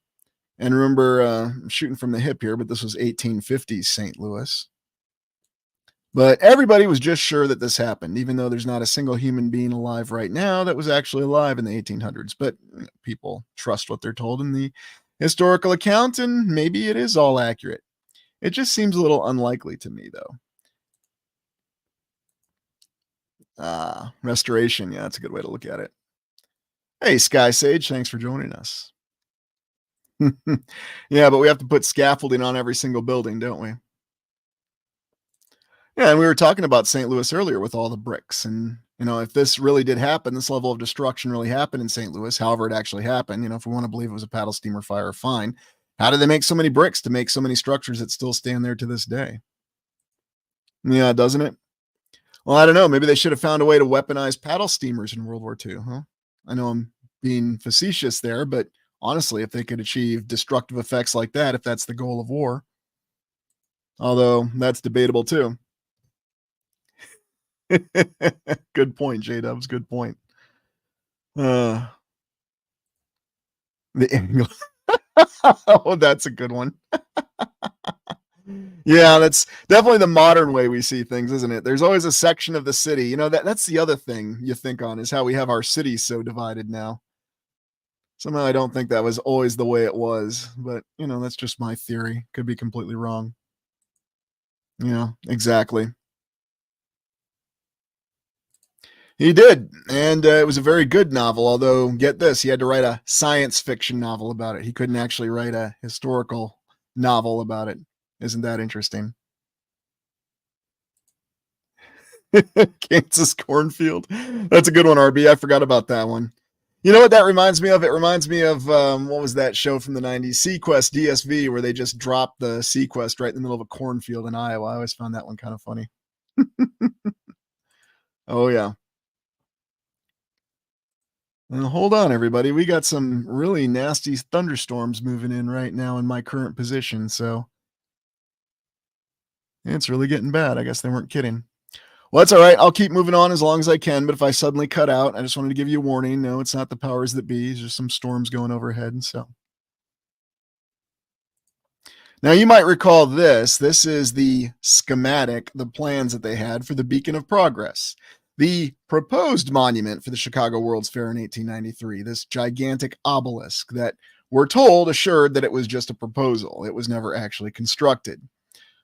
And remember, I'm shooting from the hip here, but this was 1850s St. Louis. But everybody was just sure that this happened, even though there's not a single human being alive right now that was actually alive in the 1800s. But people trust what they're told in the historical account, and maybe it is all accurate. It just seems a little unlikely to me, though. Restoration. Yeah, that's a good way to look at it. Hey, Sky Sage, thanks for joining us. Yeah, but we have to put scaffolding on every single building, don't we? Yeah, and we were talking about St. Louis earlier with all the bricks. And, if this really did happen, this level of destruction really happened in St. Louis, however it actually happened, if we want to believe it was a paddle steamer fire, fine. How did they make so many bricks to make so many structures that still stand there to this day? Yeah, doesn't it? Well, I don't know. Maybe they should have found a way to weaponize paddle steamers in World War II, huh? I know I'm being facetious there, but honestly, if they could achieve destructive effects like that, if that's the goal of war, although that's debatable too. Good point, J Dubs. Good point. Uh, the English. Oh, that's a good one. Yeah, that's definitely the modern way we see things, isn't it? There's always a section of the city. That's the other thing you think on is how we have our cities so divided now. Somehow I don't think that was always the way it was, but that's just my theory. Could be completely wrong. Yeah, exactly. He did, and it was a very good novel. Although, get this, he had to write a science fiction novel about it. He couldn't actually write a historical novel about it. Isn't that interesting? Kansas cornfield. That's a good one, RB. I forgot about that one. You know what that reminds me of? It reminds me of what was that show from the 90s? Sequest DSV, where they just dropped the Sequest right in the middle of a cornfield in Iowa. I always found that one kind of funny. Oh, yeah. Hold on, everybody. We got some really nasty thunderstorms moving in right now in my current position. So it's really getting bad. I guess they weren't kidding. Well, that's all right. I'll keep moving on as long as I can. But if I suddenly cut out, I just wanted to give you a warning. No, it's not the powers that be. There's just some storms going overhead. And so now you might recall this. This is the schematic, the plans that they had for the Beacon of Progress, the proposed monument for the Chicago World's Fair in 1893, this gigantic obelisk that we're told assured that it was just a proposal. It was never actually constructed.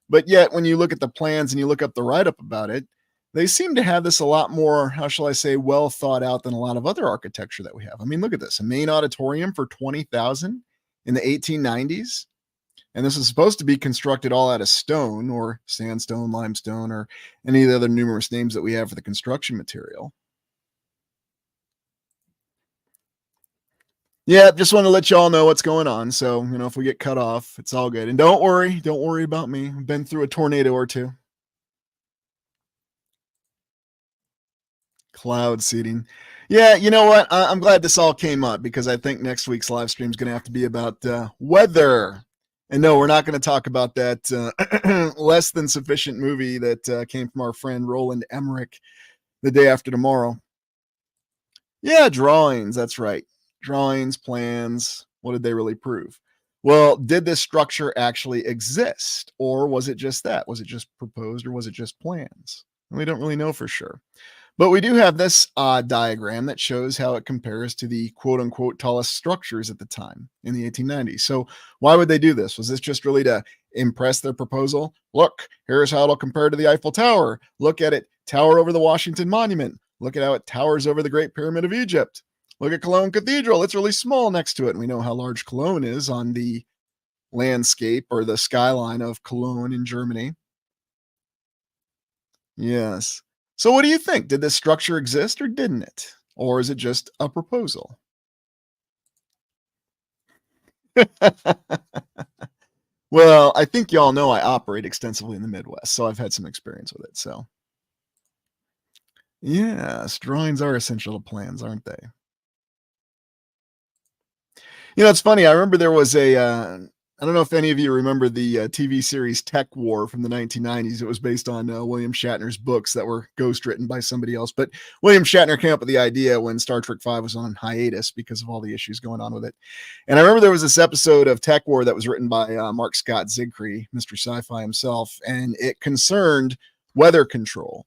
But yet, when you look at the plans and you look up the write up about it, they seem to have this a lot more, how shall I say, well thought out than a lot of other architecture that we have. I mean, look at this, a main auditorium for 20,000 in the 1890s. And this is supposed to be constructed all out of stone or sandstone, limestone, or any of the other numerous names that we have for the construction material. Yeah, just want to let y'all know what's going on. So, if we get cut off, it's all good. And don't worry about me. I've been through a tornado or two. Cloud seeding. Yeah, you know what? I'm glad this all came up because I think next week's live stream is going to have to be about weather. And no, we're not going to talk about that less than sufficient movie that came from our friend Roland Emmerich, The Day After Tomorrow. Yeah, drawings. That's right. Drawings, plans. What did they really prove? Well, did this structure actually exist? Or was it just that? Was it just proposed or was it just plans? We don't really know for sure. But we do have this diagram that shows how it compares to the quote unquote tallest structures at the time in the 1890s. So, why would they do this? Was this just really to impress their proposal? Look, here's how it'll compare to the Eiffel Tower. Look at it tower over the Washington Monument. Look at how it towers over the Great Pyramid of Egypt. Look at Cologne Cathedral. It's really small next to it. And we know how large Cologne is on the landscape or the skyline of Cologne in Germany. Yes. So what do you think? Did this structure exist or didn't it? Or is it just a proposal? Well, I think y'all know I operate extensively in the Midwest, so I've had some experience with it. So, yes, drawings are essential to plans, aren't they? It's funny. I remember there was I don't know if any of you remember the TV series Tech War from the 1990s. It was based on William Shatner's books that were ghostwritten by somebody else. But William Shatner came up with the idea when Star Trek V was on hiatus because of all the issues going on with it. And I remember there was this episode of Tech War that was written by Mark Scott Zigfrey, Mr. Sci-Fi himself, and it concerned weather control.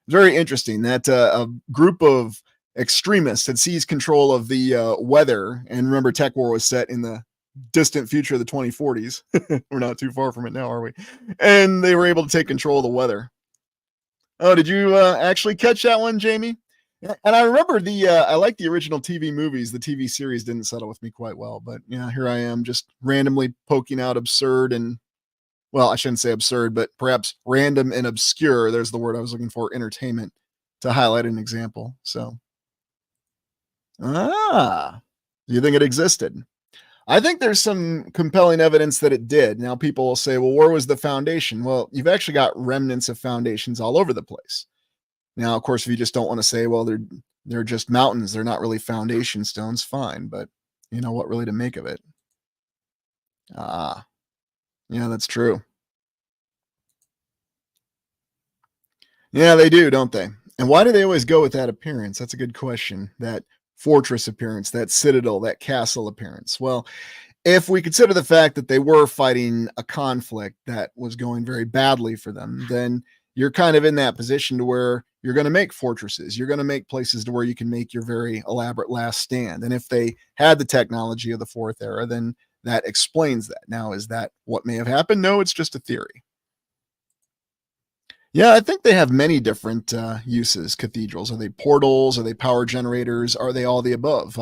Very interesting that a group of extremists had seized control of the weather. And remember, Tech War was set in the distant future of the 2040s. We're not too far from it now, are we? And they were able to take control of the weather. Oh, did you actually catch that one, Jamie? And I remember I like the original TV movies. The TV series didn't settle with me quite well, but yeah, here I am just randomly poking out absurd and, well, I shouldn't say absurd, but perhaps random and obscure. There's the word I was looking for, entertainment, to highlight an example. So, do you think it existed? I think there's some compelling evidence that it did. Now, people will say, well, where was the foundation? Well, you've actually got remnants of foundations all over the place. Now, of course, if you just don't want to say, well, they're just mountains, they're not really foundation stones, fine. But you know what really to make of it? Ah, yeah, that's true. Yeah, they do, don't they? And why do they always go with that appearance? That's a good question. That fortress appearance, that citadel, that castle appearance. Well, if we consider the fact that they were fighting a conflict that was going very badly for them, then you're kind of in that position to where you're going to make fortresses. You're going to make places to where you can make your very elaborate last stand. And if they had the technology of the fourth era, then that explains that. Now, is that what may have happened? No, it's just a theory. Yeah, I think they have many different uses. Cathedrals, are they portals? Are they power generators? Are they all the above?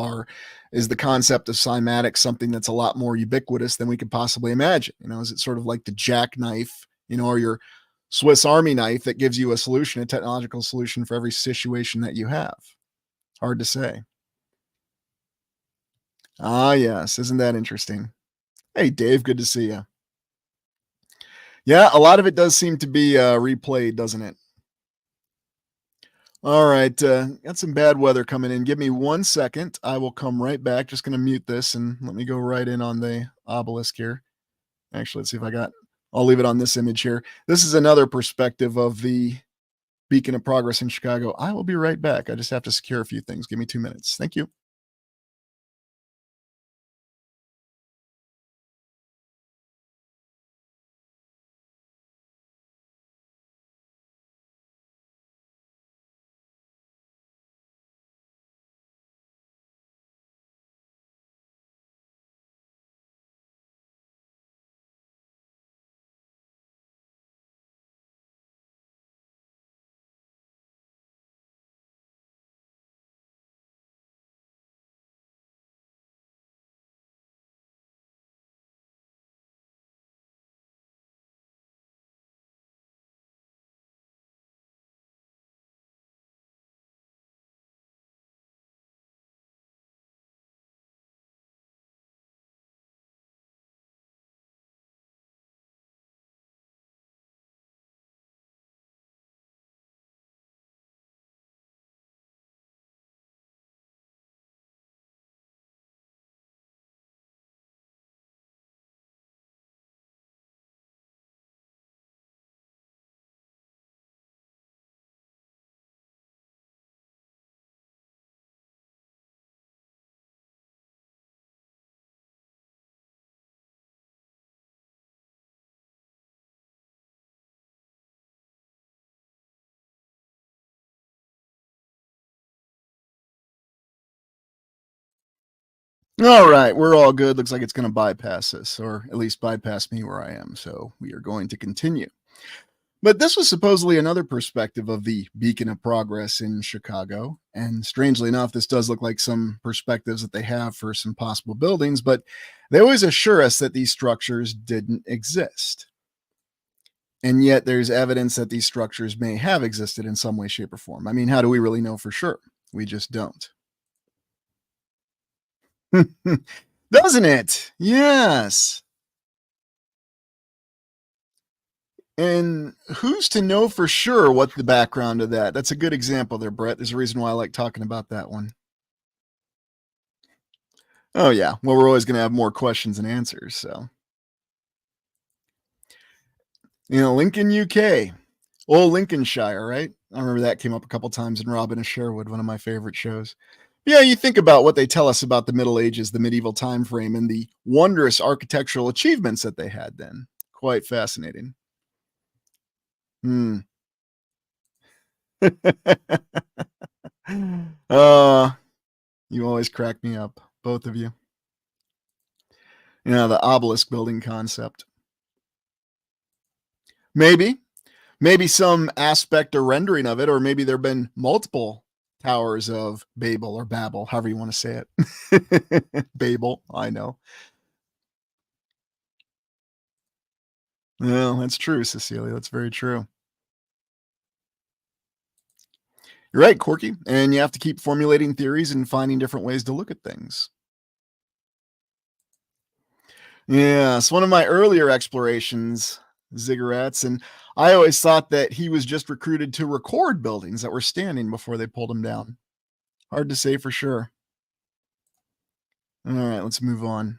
Is the concept of cymatics something that's a lot more ubiquitous than we could possibly imagine? Is it sort of like the jackknife, or your Swiss Army knife that gives you a solution, a technological solution for every situation that you have? Hard to say. Ah, yes, isn't that interesting? Hey, Dave, good to see you. Yeah, a lot of it does seem to be replayed, doesn't it? All right, got some bad weather coming in. Give me 1 second. I will come right back. Just gonna mute this and let me go right in on the obelisk here. Actually, let's see if I'll leave it on this image here. This is another perspective of the Beacon of Progress in Chicago. I will be right back. I just have to secure a few things. Give me 2 minutes. Thank you. All right, we're all good. Looks like it's going to bypass us, or at least bypass me where I am. So we are going to continue. But this was supposedly another perspective of the beacon of progress in Chicago. And strangely enough, this does look like some perspectives that they have for some possible buildings, but they always assure us that these structures didn't exist. And yet there's evidence that these structures may have existed in some way, shape, or form. I mean, how do we really know for sure? We just don't. Doesn't it? Yes. And who's to know for sure what the background of that? That's a good example there, Brett. There's a reason why I like talking about that one. Oh, yeah. Well, we're always going to have more questions than answers. So, Lincoln, UK, old Lincolnshire, right? I remember that came up a couple times in Robin of Sherwood, one of my favorite shows. Yeah, you think about what they tell us about the Middle Ages, the medieval time frame, and the wondrous architectural achievements that they had then. Quite fascinating. Hmm. uh, you always crack me up, both of you. The obelisk building concept. Maybe some aspect or rendering of it, or maybe there have been multiple towers of Babel or Babel, however you want to say it. Babel, I know. Well, that's true, Cecilia. That's very true. You're right, Corky. And you have to keep formulating theories and finding different ways to look at things. Yeah, it's one of my earlier explorations, ziggurats, and I always thought that he was just recruited to record buildings that were standing before they pulled him down. Hard to say for sure. All right, let's move on.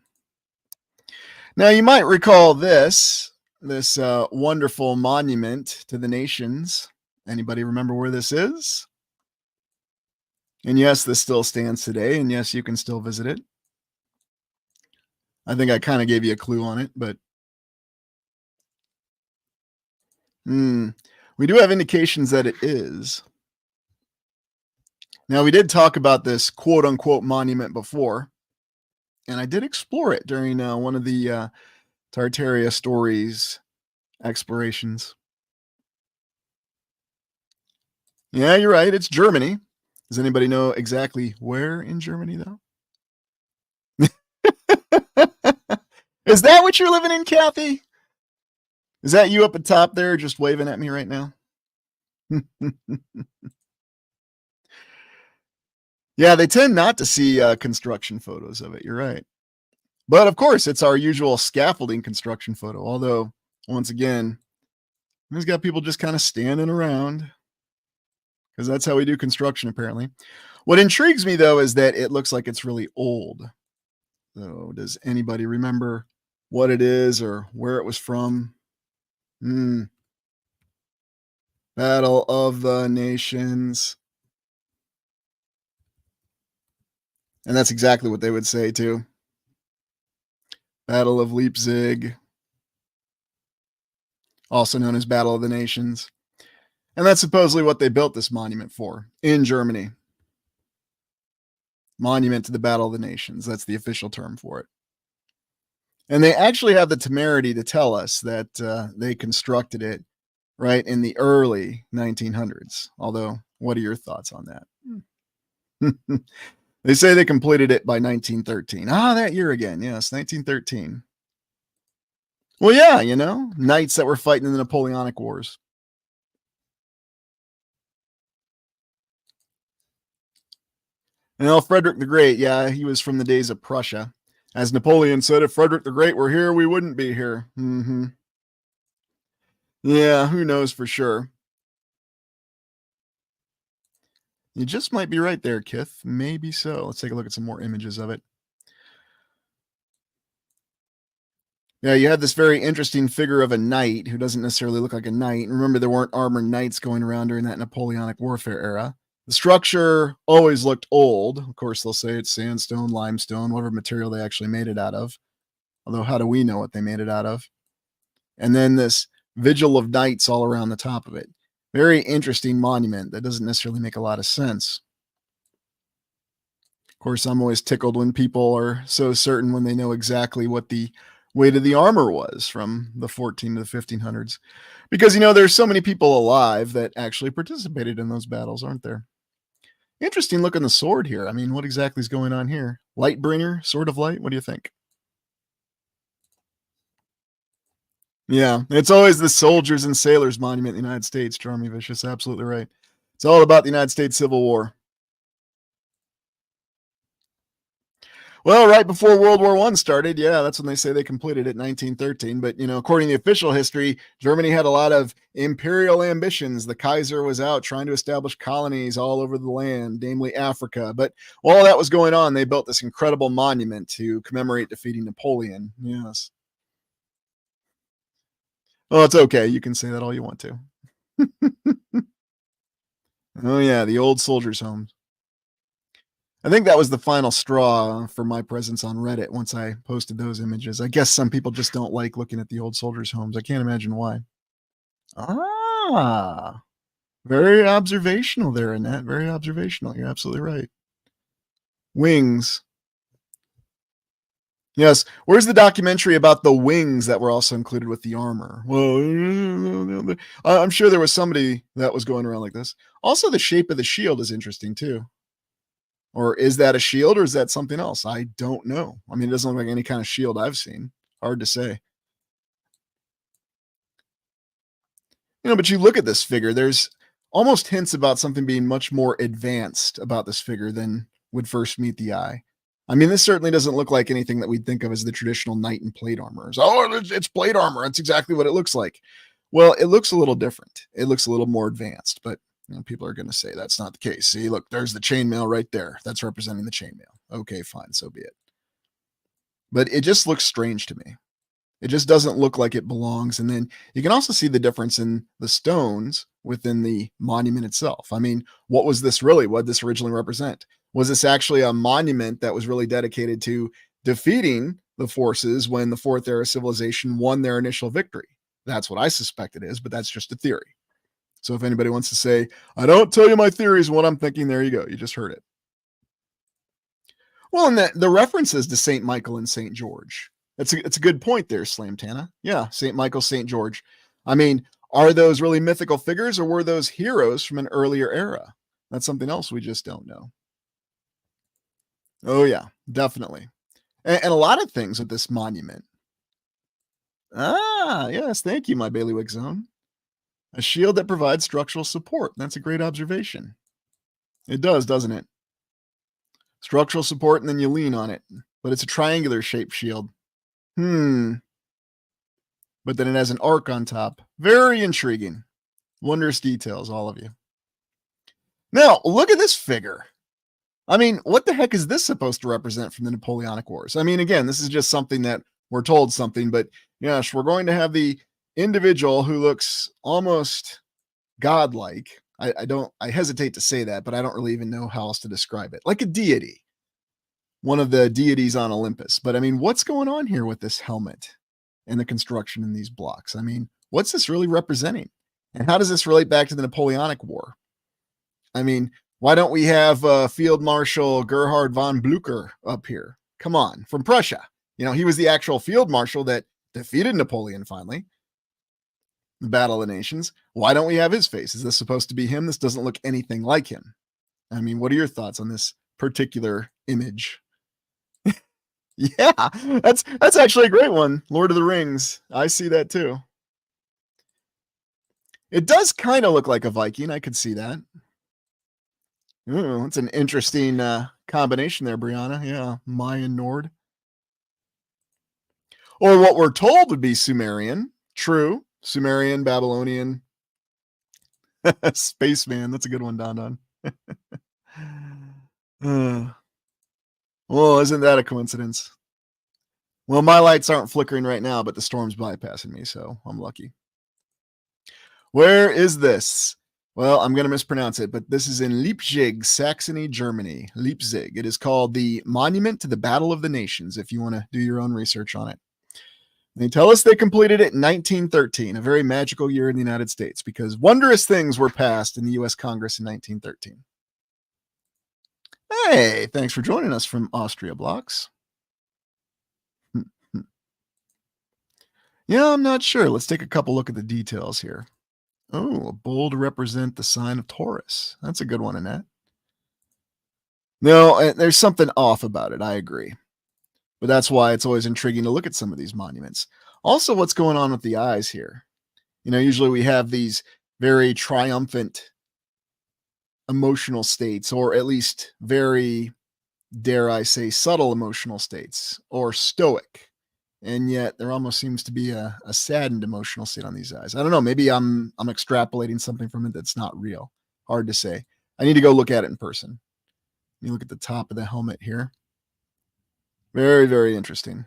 Now, you might recall this wonderful monument to the nations. Anybody remember where this is? And yes, this still stands today, and yes, you can still visit it. I think I kind of gave you a clue on it, but we do have indications that it is. Now, we did talk about this quote unquote monument before, and I did explore it during one of the Tartaria stories explorations. Yeah, you're right. It's Germany. Does anybody know exactly where in Germany, though? Is that what you're living in, Kathy? Is that you up at top there just waving at me right now? Yeah, they tend not to see construction photos of it. You're right. But of course, it's our usual scaffolding construction photo. Although, once again, there's got people just kind of standing around because that's how we do construction, apparently. What intrigues me, though, is that it looks like it's really old. So, does anybody remember what it is or where it was from? Battle of the Nations. And that's exactly what they would say, too. Battle of Leipzig, also known as Battle of the Nations. And that's supposedly what they built this monument for in Germany. Monument to the Battle of the Nations. That's the official term for it. And they actually have the temerity to tell us that they constructed it right in the early 1900s. Although, what are your thoughts on that? They say they completed it by 1913. Ah, that year again. Yes, 1913. Well, yeah, knights that were fighting in the Napoleonic Wars. Frederick the Great, yeah, he was from the days of Prussia. As Napoleon said, if Frederick the Great were here, we wouldn't be here. Yeah, who knows for sure. You just might be right there, Kith. Maybe so. Let's take a look at some more images of it. Yeah, you have this very interesting figure of a knight who doesn't necessarily look like a knight. Remember, there weren't armored knights going around during that Napoleonic warfare era. The structure always looked old. Of course, they'll say it's sandstone, limestone, whatever material they actually made it out of. Although, how do we know what they made it out of? And then this vigil of knights all around the top of it. Very interesting monument that doesn't necessarily make a lot of sense. Of course, I'm always tickled when people are so certain when they know exactly what the weight of the armor was from the 14 to the 1500s. Because, there's so many people alive that actually participated in those battles, aren't there? Interesting look on the sword here. I mean, what exactly is going on here? Lightbringer, Sword of Light? What do you think? Yeah, it's always the soldiers and sailors monument in the United States, Charmy Vicious. Absolutely right. It's all about the United States Civil War. Well, right before World War I started, yeah, that's when they say they completed it, 1913. But, according to the official history, Germany had a lot of imperial ambitions. The Kaiser was out trying to establish colonies all over the land, namely Africa. But while that was going on, they built this incredible monument to commemorate defeating Napoleon. Yes. Well, it's okay. You can say that all you want to. Oh, yeah, the old soldiers' homes. I think that was the final straw for my presence on Reddit once I posted those images. I guess some people just don't like looking at the old soldiers' homes. I can't imagine why. Ah, very observational there, Annette. Very observational. You're absolutely right. Wings. Yes. Where's the documentary about the wings that were also included with the armor? Well, I'm sure there was somebody that was going around like this. Also, the shape of the shield is interesting too. Or is that a shield or is that something else? I don't know. I mean, it doesn't look like any kind of shield I've seen. Hard to say. But you look at this figure, there's almost hints about something being much more advanced about this figure than would first meet the eye. I mean, this certainly doesn't look like anything that we'd think of as the traditional knight in plate armor. Oh, it's plate armor. That's exactly what it looks like. Well, it looks a little different. It looks a little more advanced, but people are going to say that's not the case. See, look, there's the chainmail right there. That's representing the chainmail. Okay, fine, so be it. But it just looks strange to me. It just doesn't look like it belongs. And then you can also see the difference in the stones within the monument itself. I mean, what was this really? What did this originally represent? Was this actually a monument that was really dedicated to defeating the forces when the Fourth Era civilization won their initial victory? That's what I suspect it is, but that's just a theory. So if anybody wants to say, I don't tell you my theories and what I'm thinking, there you go. You just heard it. Well, and the references to St. Michael and St. George. It's a good point there, Slamtana. Yeah, St. Michael, St. George. I mean, are those really mythical figures or were those heroes from an earlier era? That's something else we just don't know. Oh, yeah, definitely. And a lot of things with this monument. Ah, yes, thank you, my bailiwick zone. A shield that provides structural support. That's a great observation. It does, doesn't it? Structural support, and then you lean on it. But it's a triangular shaped shield. But then it has an arc on top. Very intriguing. Wondrous details, all of you. Now, look at this figure. I mean, what the heck is this supposed to represent from the Napoleonic Wars? I mean, again, this is just something that we're told something, but yes, we're going to have the individual who looks almost godlike. I hesitate to say that, but I don't really even know how else to describe it. Like a deity, one of the deities on Olympus. But I mean, what's going on here with this helmet and the construction in these blocks? I mean, what's this really representing? And how does this relate back to the Napoleonic War? I mean, why don't we have Field Marshal Gerhard von Blücher up here? Come on, from Prussia. He was the actual field marshal that defeated Napoleon finally. The Battle of the Nations. Why don't we have his face? Is this supposed to be him? This doesn't look anything like him. I mean, what are your thoughts on this particular image? Yeah, that's actually a great one. Lord of the Rings. I see that too. It does kind of look like a Viking. I could see that. Ooh, that's an interesting combination there, Brianna. Yeah, Mayan Nord. Or what we're told would be Sumerian. True. Sumerian, Babylonian. Spaceman. That's a good one, Don Don. Well, isn't that a coincidence? Well, my lights aren't flickering right now, but the storm's bypassing me, so I'm lucky. Where is this? Well, I'm going to mispronounce it, but this is in Leipzig, Saxony, Germany. Leipzig. It is called the Monument to the Battle of the Nations, if you want to do your own research on it. They tell us they completed it in 1913, a very magical year in the United States, because wondrous things were passed in the U.S. Congress in 1913. Hey, thanks for joining us from Austria Blocks. Yeah, I'm not sure. Let's take a couple look at the details here. Oh, a bull to represent the sign of Taurus. That's a good one, Annette. No, there's something off about it. I agree. But that's why it's always intriguing to look at some of these monuments. Also, what's going on with the eyes here? Usually we have these very triumphant emotional states, or at least very, dare I say, subtle emotional states, or stoic. And yet there almost seems to be a saddened emotional state on these eyes. I don't know. Maybe I'm extrapolating something from it that's not real. Hard to say. I need to go look at it in person. You look at the top of the helmet here. Very, very interesting.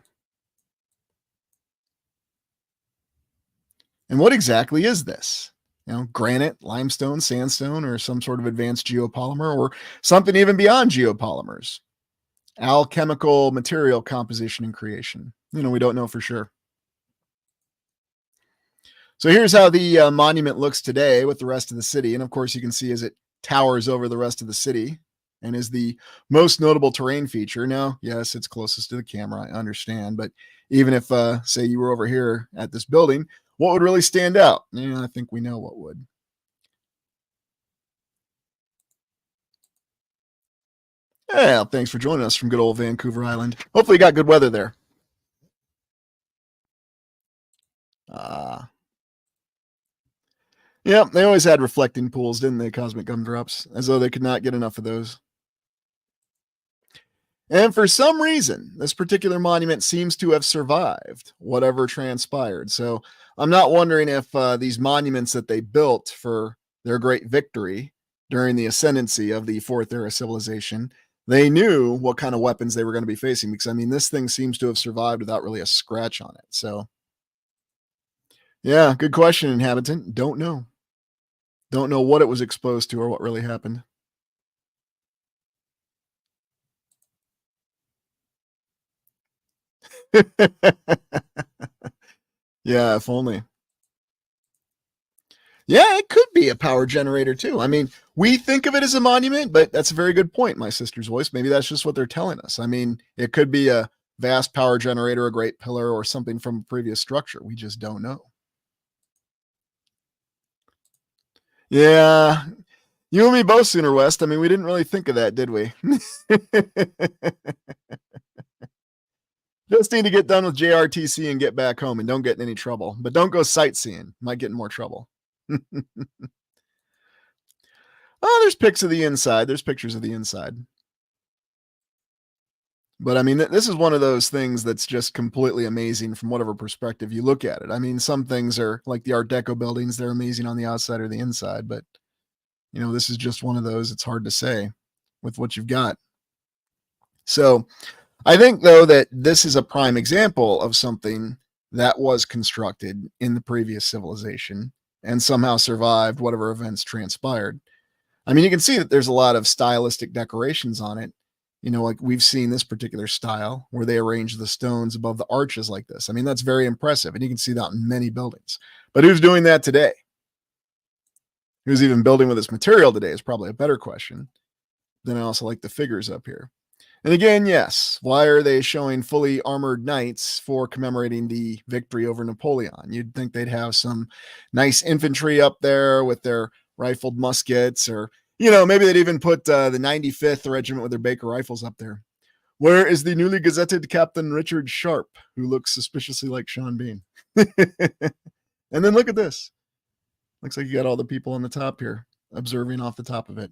And what exactly is this? Granite, limestone, sandstone, or some sort of advanced geopolymer, or something even beyond geopolymers? Alchemical material composition and creation. We don't know for sure. So here's how the monument looks today with the rest of the city. And of course, you can see as it towers over the rest of the city and is the most notable terrain feature. Now, yes, it's closest to the camera, I understand. But even if, say, you were over here at this building, what would really stand out? I think we know what would. Yeah, thanks for joining us from good old Vancouver Island. Hopefully, you got good weather there. Uh, yeah, they always had reflecting pools, didn't they? Cosmic gumdrops, as though they could not get enough of those. And for some reason, this particular monument seems to have survived whatever transpired. So I'm not wondering if these monuments that they built for their great victory during the ascendancy of the Fourth Era civilization, they knew what kind of weapons they were going to be facing. Because, I mean, this thing seems to have survived without really a scratch on it. So, yeah, good question, inhabitant. Don't know. Don't know what it was exposed to or what really happened. Yeah, if only. Yeah, it could be a power generator too. I mean, we think of it as a monument, but that's a very good point, my sister's voice. Maybe that's just what they're telling us. I mean, it could be a vast power generator, a great pillar, or something from a previous structure. We just don't know. Yeah, you and me both, Sooner West. I mean, we didn't really think of that, did we? Just need to get done with JRTC and get back home and don't get in any trouble. But don't go sightseeing. Might get in more trouble. Oh, there's pics of the inside. There's pictures of the inside. But I mean, this is one of those things that's just completely amazing from whatever perspective you look at it. I mean, some things are like the Art Deco buildings, they're amazing on the outside or the inside, but this is just one of those. It's hard to say with what you've got. So I think, though, that this is a prime example of something that was constructed in the previous civilization and somehow survived whatever events transpired. I mean, you can see that there's a lot of stylistic decorations on it. Like we've seen this particular style where they arrange the stones above the arches like this. I mean, that's very impressive. And you can see that in many buildings. But who's doing that today? Who's even building with this material today is probably a better question. Then I also like the figures up here. And again, yes, why are they showing fully armored knights for commemorating the victory over Napoleon? You'd think they'd have some nice infantry up there with their rifled muskets, or maybe they'd even put the 95th Regiment with their Baker rifles up there. Where is the newly gazetted Captain Richard Sharp, who looks suspiciously like Sean Bean? And then look at this. Looks like you got all the people on the top here observing off the top of it.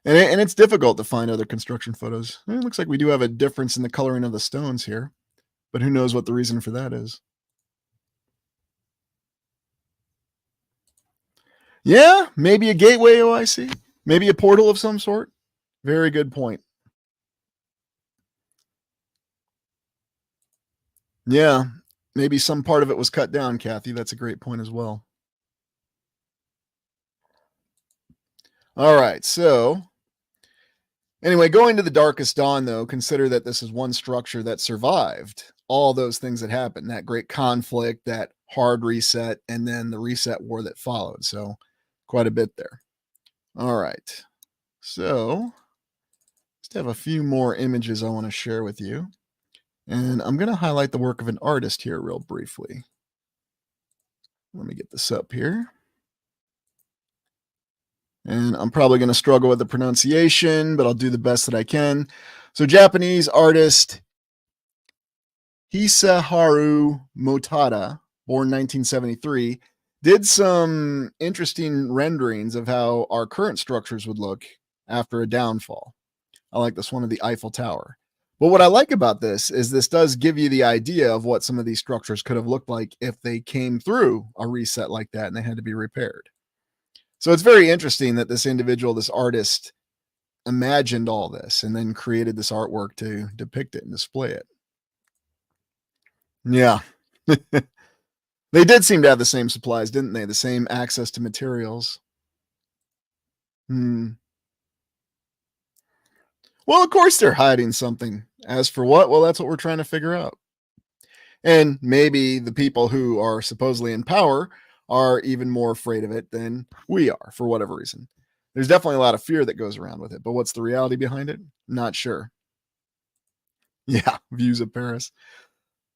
And it's difficult to find other construction photos. It looks like we do have a difference in the coloring of the stones here, but who knows what the reason for that is. Yeah, maybe a gateway OIC, maybe a portal of some sort. Very good point. Yeah, maybe some part of it was cut down, Kathy. That's a great point as well. All right, so anyway, going to the Darkest Dawn, though, consider that this is one structure that survived all those things that happened, that great conflict, that hard reset, and then the reset war that followed. So quite a bit there. All right. So just have a few more images I want to share with you. And I'm going to highlight the work of an artist here real briefly. Let me get this up here. And I'm probably going to struggle with the pronunciation, but I'll do the best that I can. So, Japanese artist Hisaharu Motada, born 1973, did some interesting renderings of how our current structures would look after a downfall. I like this one of the Eiffel Tower. But what I like about this is this does give you the idea of what some of these structures could have looked like if they came through a reset like that and they had to be repaired. So it's very interesting that this individual, this artist, imagined all this and then created this artwork to depict it and display it. Yeah. They did seem to have the same supplies, didn't they? The same access to materials. Hmm. Well, of course they're hiding something. As for what? Well, that's what we're trying to figure out. And maybe the people who are supposedly in power are even more afraid of it than we are for whatever reason. There's definitely a lot of fear that goes around with it, but what's the reality behind it? Not sure. Yeah, views of Paris.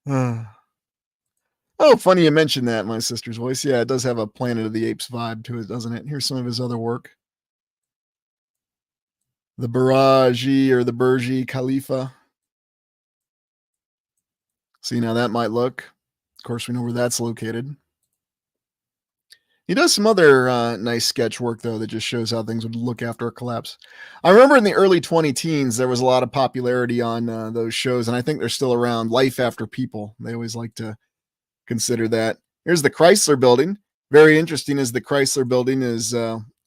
Oh, funny you mentioned that, my sister's voice. Yeah, it does have a Planet of the Apes vibe to it, doesn't it? Here's some of his other work. The Baraji or the Burji Khalifa. See how that might look. Of course, we know where that's located. He does some other nice sketch work, though, that just shows how things would look after a collapse. I remember in the early 2010s, there was a lot of popularity on those shows, and I think they're still around. Life After People. They always like to consider that. Here's the Chrysler Building. Very interesting as the Chrysler Building is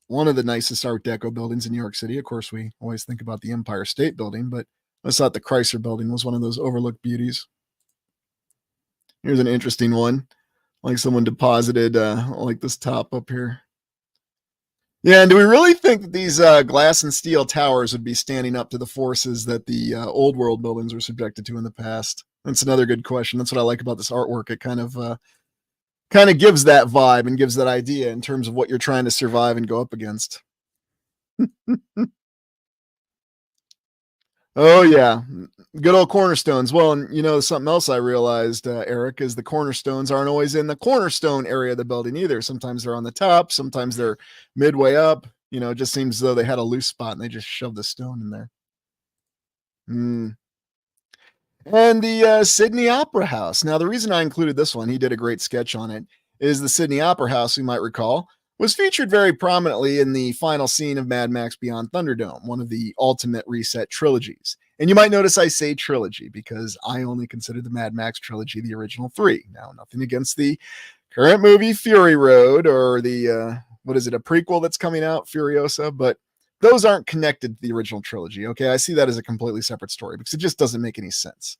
one of the nicest Art Deco buildings in New York City. Of course, we always think about the Empire State Building, but I thought the Chrysler Building was one of those overlooked beauties. Here's an interesting one. Like someone deposited like this top up here. Yeah, and do we really think that these glass and steel towers would be standing up to the forces that the old world buildings were subjected to in the past? That's another good question. That's what I like about this artwork. It kind of gives that vibe and gives that idea in terms of what you're trying to survive and go up against. Oh yeah, good old cornerstones. Well, and something else I realized, Eric, is the cornerstones aren't always in the cornerstone area of the building either. Sometimes they're on the top, sometimes they're midway up. It just seems as though they had a loose spot and they just shoved the stone in there. And the Sydney Opera House. Now, the reason I included this one, he did a great sketch on it, is the Sydney Opera House, you might recall, was featured very prominently in the final scene of Mad Max Beyond Thunderdome, one of the Ultimate Reset trilogies. And you might notice I say trilogy because I only consider the Mad Max trilogy the original three. Now, nothing against the current movie Fury Road or the, what is it, a prequel that's coming out, Furiosa, but those aren't connected to the original trilogy. Okay, I see that as a completely separate story because it just doesn't make any sense.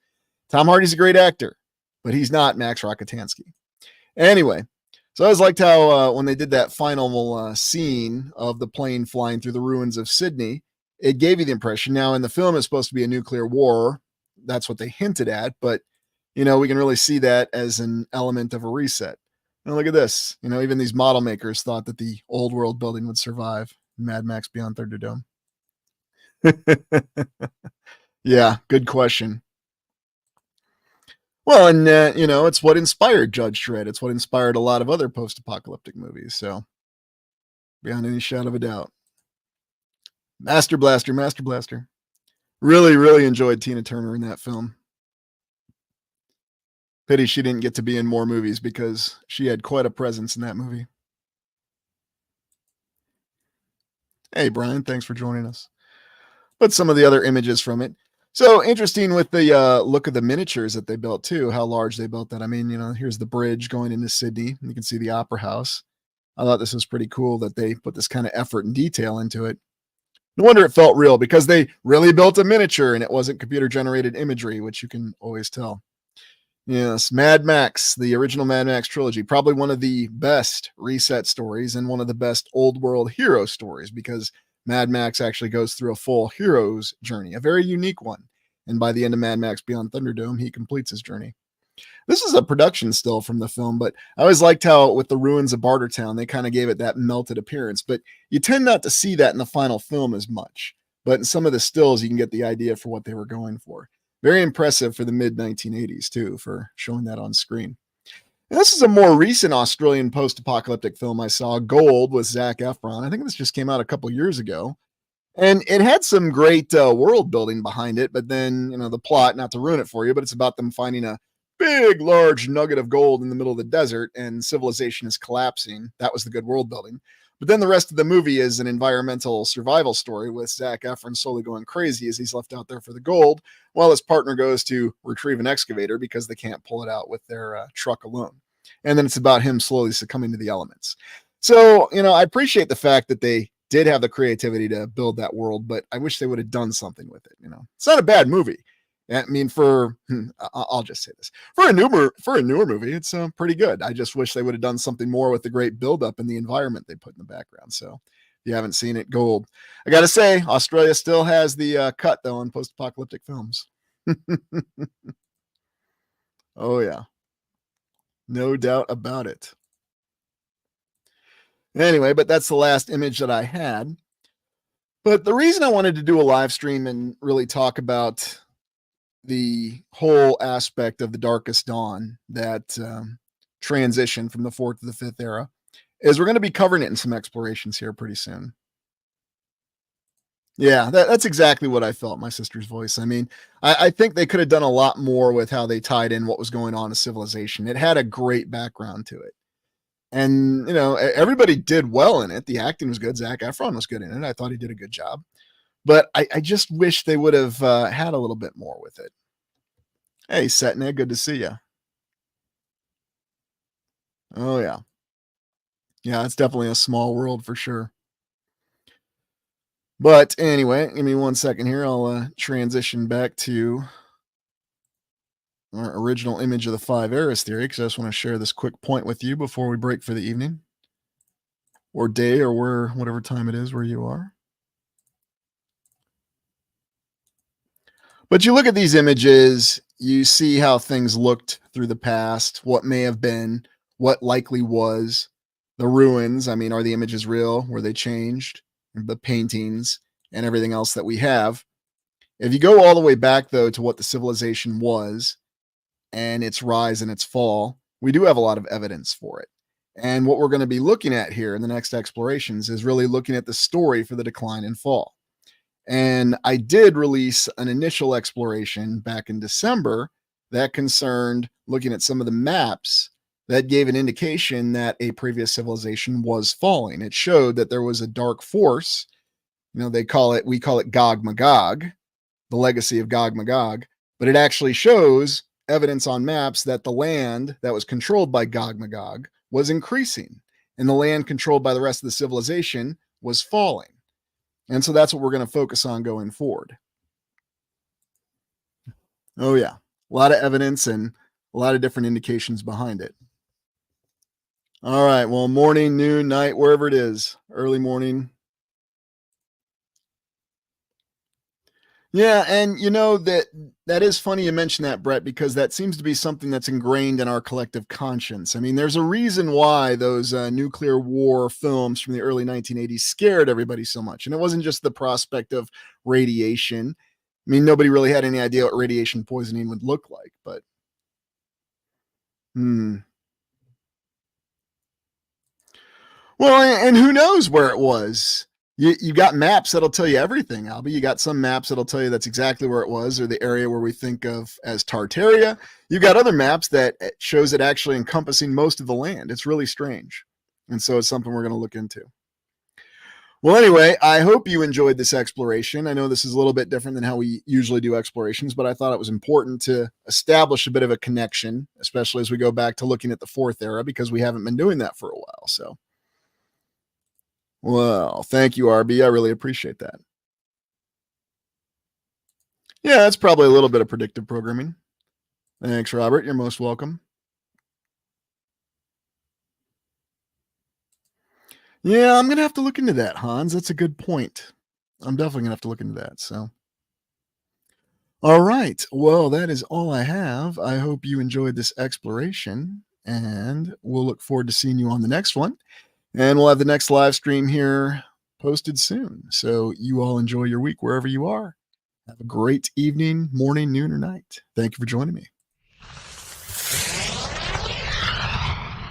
Tom Hardy's a great actor, but he's not Max Rockatansky. Anyway, so I always liked how when they did that final scene of the plane flying through the ruins of Sydney, it gave you the impression. Now, in the film, it's supposed to be a nuclear war. That's what they hinted at, but we can really see that as an element of a reset. And look at this. Even these model makers thought that the old world building would survive Mad Max Beyond Thunderdome. Yeah, good question. Well, and it's what inspired Judge Dredd. It's what inspired a lot of other post-apocalyptic movies. So, beyond any shadow of a doubt, Master Blaster, Master Blaster. Really, really enjoyed Tina Turner in that film. Pity she didn't get to be in more movies because she had quite a presence in that movie. Hey, Brian, thanks for joining us. But some of the other images from it. So interesting with the look of the miniatures that they built too, how large they built that. I mean, here's the bridge going into Sydney. You can see the Opera House. I thought this was pretty cool that they put this kind of effort and detail into it. No wonder it felt real because they really built a miniature and it wasn't computer generated imagery, which you can always tell. Yes, Mad Max, the original Mad Max trilogy, probably one of the best reset stories and one of the best old world hero stories because Mad Max actually goes through a full hero's journey, a very unique one. And by the end of Mad Max Beyond Thunderdome, he completes his journey. This is a production still from the film, but I always liked how with the ruins of Bartertown, they kind of gave it that melted appearance. But you tend not to see that in the final film as much. But in some of the stills, you can get the idea for what they were going for. Very impressive for the mid 1980s, too, for showing that on screen. And this is a more recent Australian post apocalyptic film I saw, Gold, with Zac Efron. I think this just came out a couple years ago. And it had some great world building behind it, but then, the plot, not to ruin it for you, but it's about them finding a big, large nugget of gold in the middle of the desert and civilization is collapsing. That was the good world building. But then the rest of the movie is an environmental survival story with Zac Efron slowly going crazy as he's left out there for the gold, while his partner goes to retrieve an excavator because they can't pull it out with their truck alone. And then it's about him slowly succumbing to the elements. So, I appreciate the fact that they did have the creativity to build that world, but I wish they would have done something with it. It's not a bad movie. I mean, I'll just say this for a newer movie, it's pretty good. I just wish they would have done something more with the great buildup and the environment they put in the background. So, if you haven't seen it, Gold. I got to say, Australia still has the cut though on post-apocalyptic films. Oh yeah, no doubt about it. Anyway, but that's the last image that I had. But the reason I wanted to do a live stream and really talk about the whole aspect of the Darkest Dawn, that transition from the fourth to the fifth era, is we're going to be covering it in some explorations here pretty soon. Yeah, that's exactly what I felt, my sister's voice. I mean, I think they could have done a lot more with how they tied in what was going on in Civilization. It had a great background to it. And, everybody did well in it. The acting was good. Zac Efron was good in it. I thought he did a good job. But I just wish they would have had a little bit more with it. Hey, Setna, good to see you. Oh, yeah. Yeah, it's definitely a small world for sure. But anyway, give me 1 second here. I'll transition back to our original image of the five eras theory, because I just want to share this quick point with you before we break for the evening or day or whatever time it is where you are. But you look at these images, you see how things looked through the past, what may have been, what likely was, the ruins. I mean, are the images real? Were they changed? The paintings and everything else that we have. If you go all the way back, though, to what the civilization was and its rise and its fall, we do have a lot of evidence for it. And what we're going to be looking at here in the next explorations is really looking at the story for the decline and fall. And I did release an initial exploration back in December that concerned looking at some of the maps that gave an indication that a previous civilization was falling. It showed that there was a dark force. We call it Gog Magog, the legacy of Gog Magog, but it actually shows evidence on maps that the land that was controlled by Gog Magog was increasing and the land controlled by the rest of the civilization was falling. And so that's what we're going to focus on going forward. Oh, yeah. A lot of evidence and a lot of different indications behind it. All right. Well, morning, noon, night, wherever it is, early morning. Yeah. And that is funny you mention that, Brett, because that seems to be something that's ingrained in our collective conscience. I mean, there's a reason why those nuclear war films from the early 1980s scared everybody so much. And it wasn't just the prospect of radiation. I mean, nobody really had any idea what radiation poisoning would look like, but well, and who knows where it was? You got maps that'll tell you everything, Albie. You got some maps that'll tell you that's exactly where it was, or the area where we think of as Tartaria. You've got other maps that shows it actually encompassing most of the land. It's really strange. And so it's something we're going to look into. Well, anyway, I hope you enjoyed this exploration. I know this is a little bit different than how we usually do explorations, but I thought it was important to establish a bit of a connection, especially as we go back to looking at the fourth era, because we haven't been doing that for a while. So, well, thank you, RB. I really appreciate that. Yeah, that's probably a little bit of predictive programming. Thanks, Robert. You're most welcome. Yeah, I'm going to have to look into that, Hans. That's a good point. I'm definitely going to have to look into that. So, All right. Well, that is all I have. I hope you enjoyed this exploration, and we'll look forward to seeing you on the next one. And we'll have the next live stream here posted soon. So you all enjoy your week wherever you are. Have a great evening, morning, noon, or night. Thank you for joining me.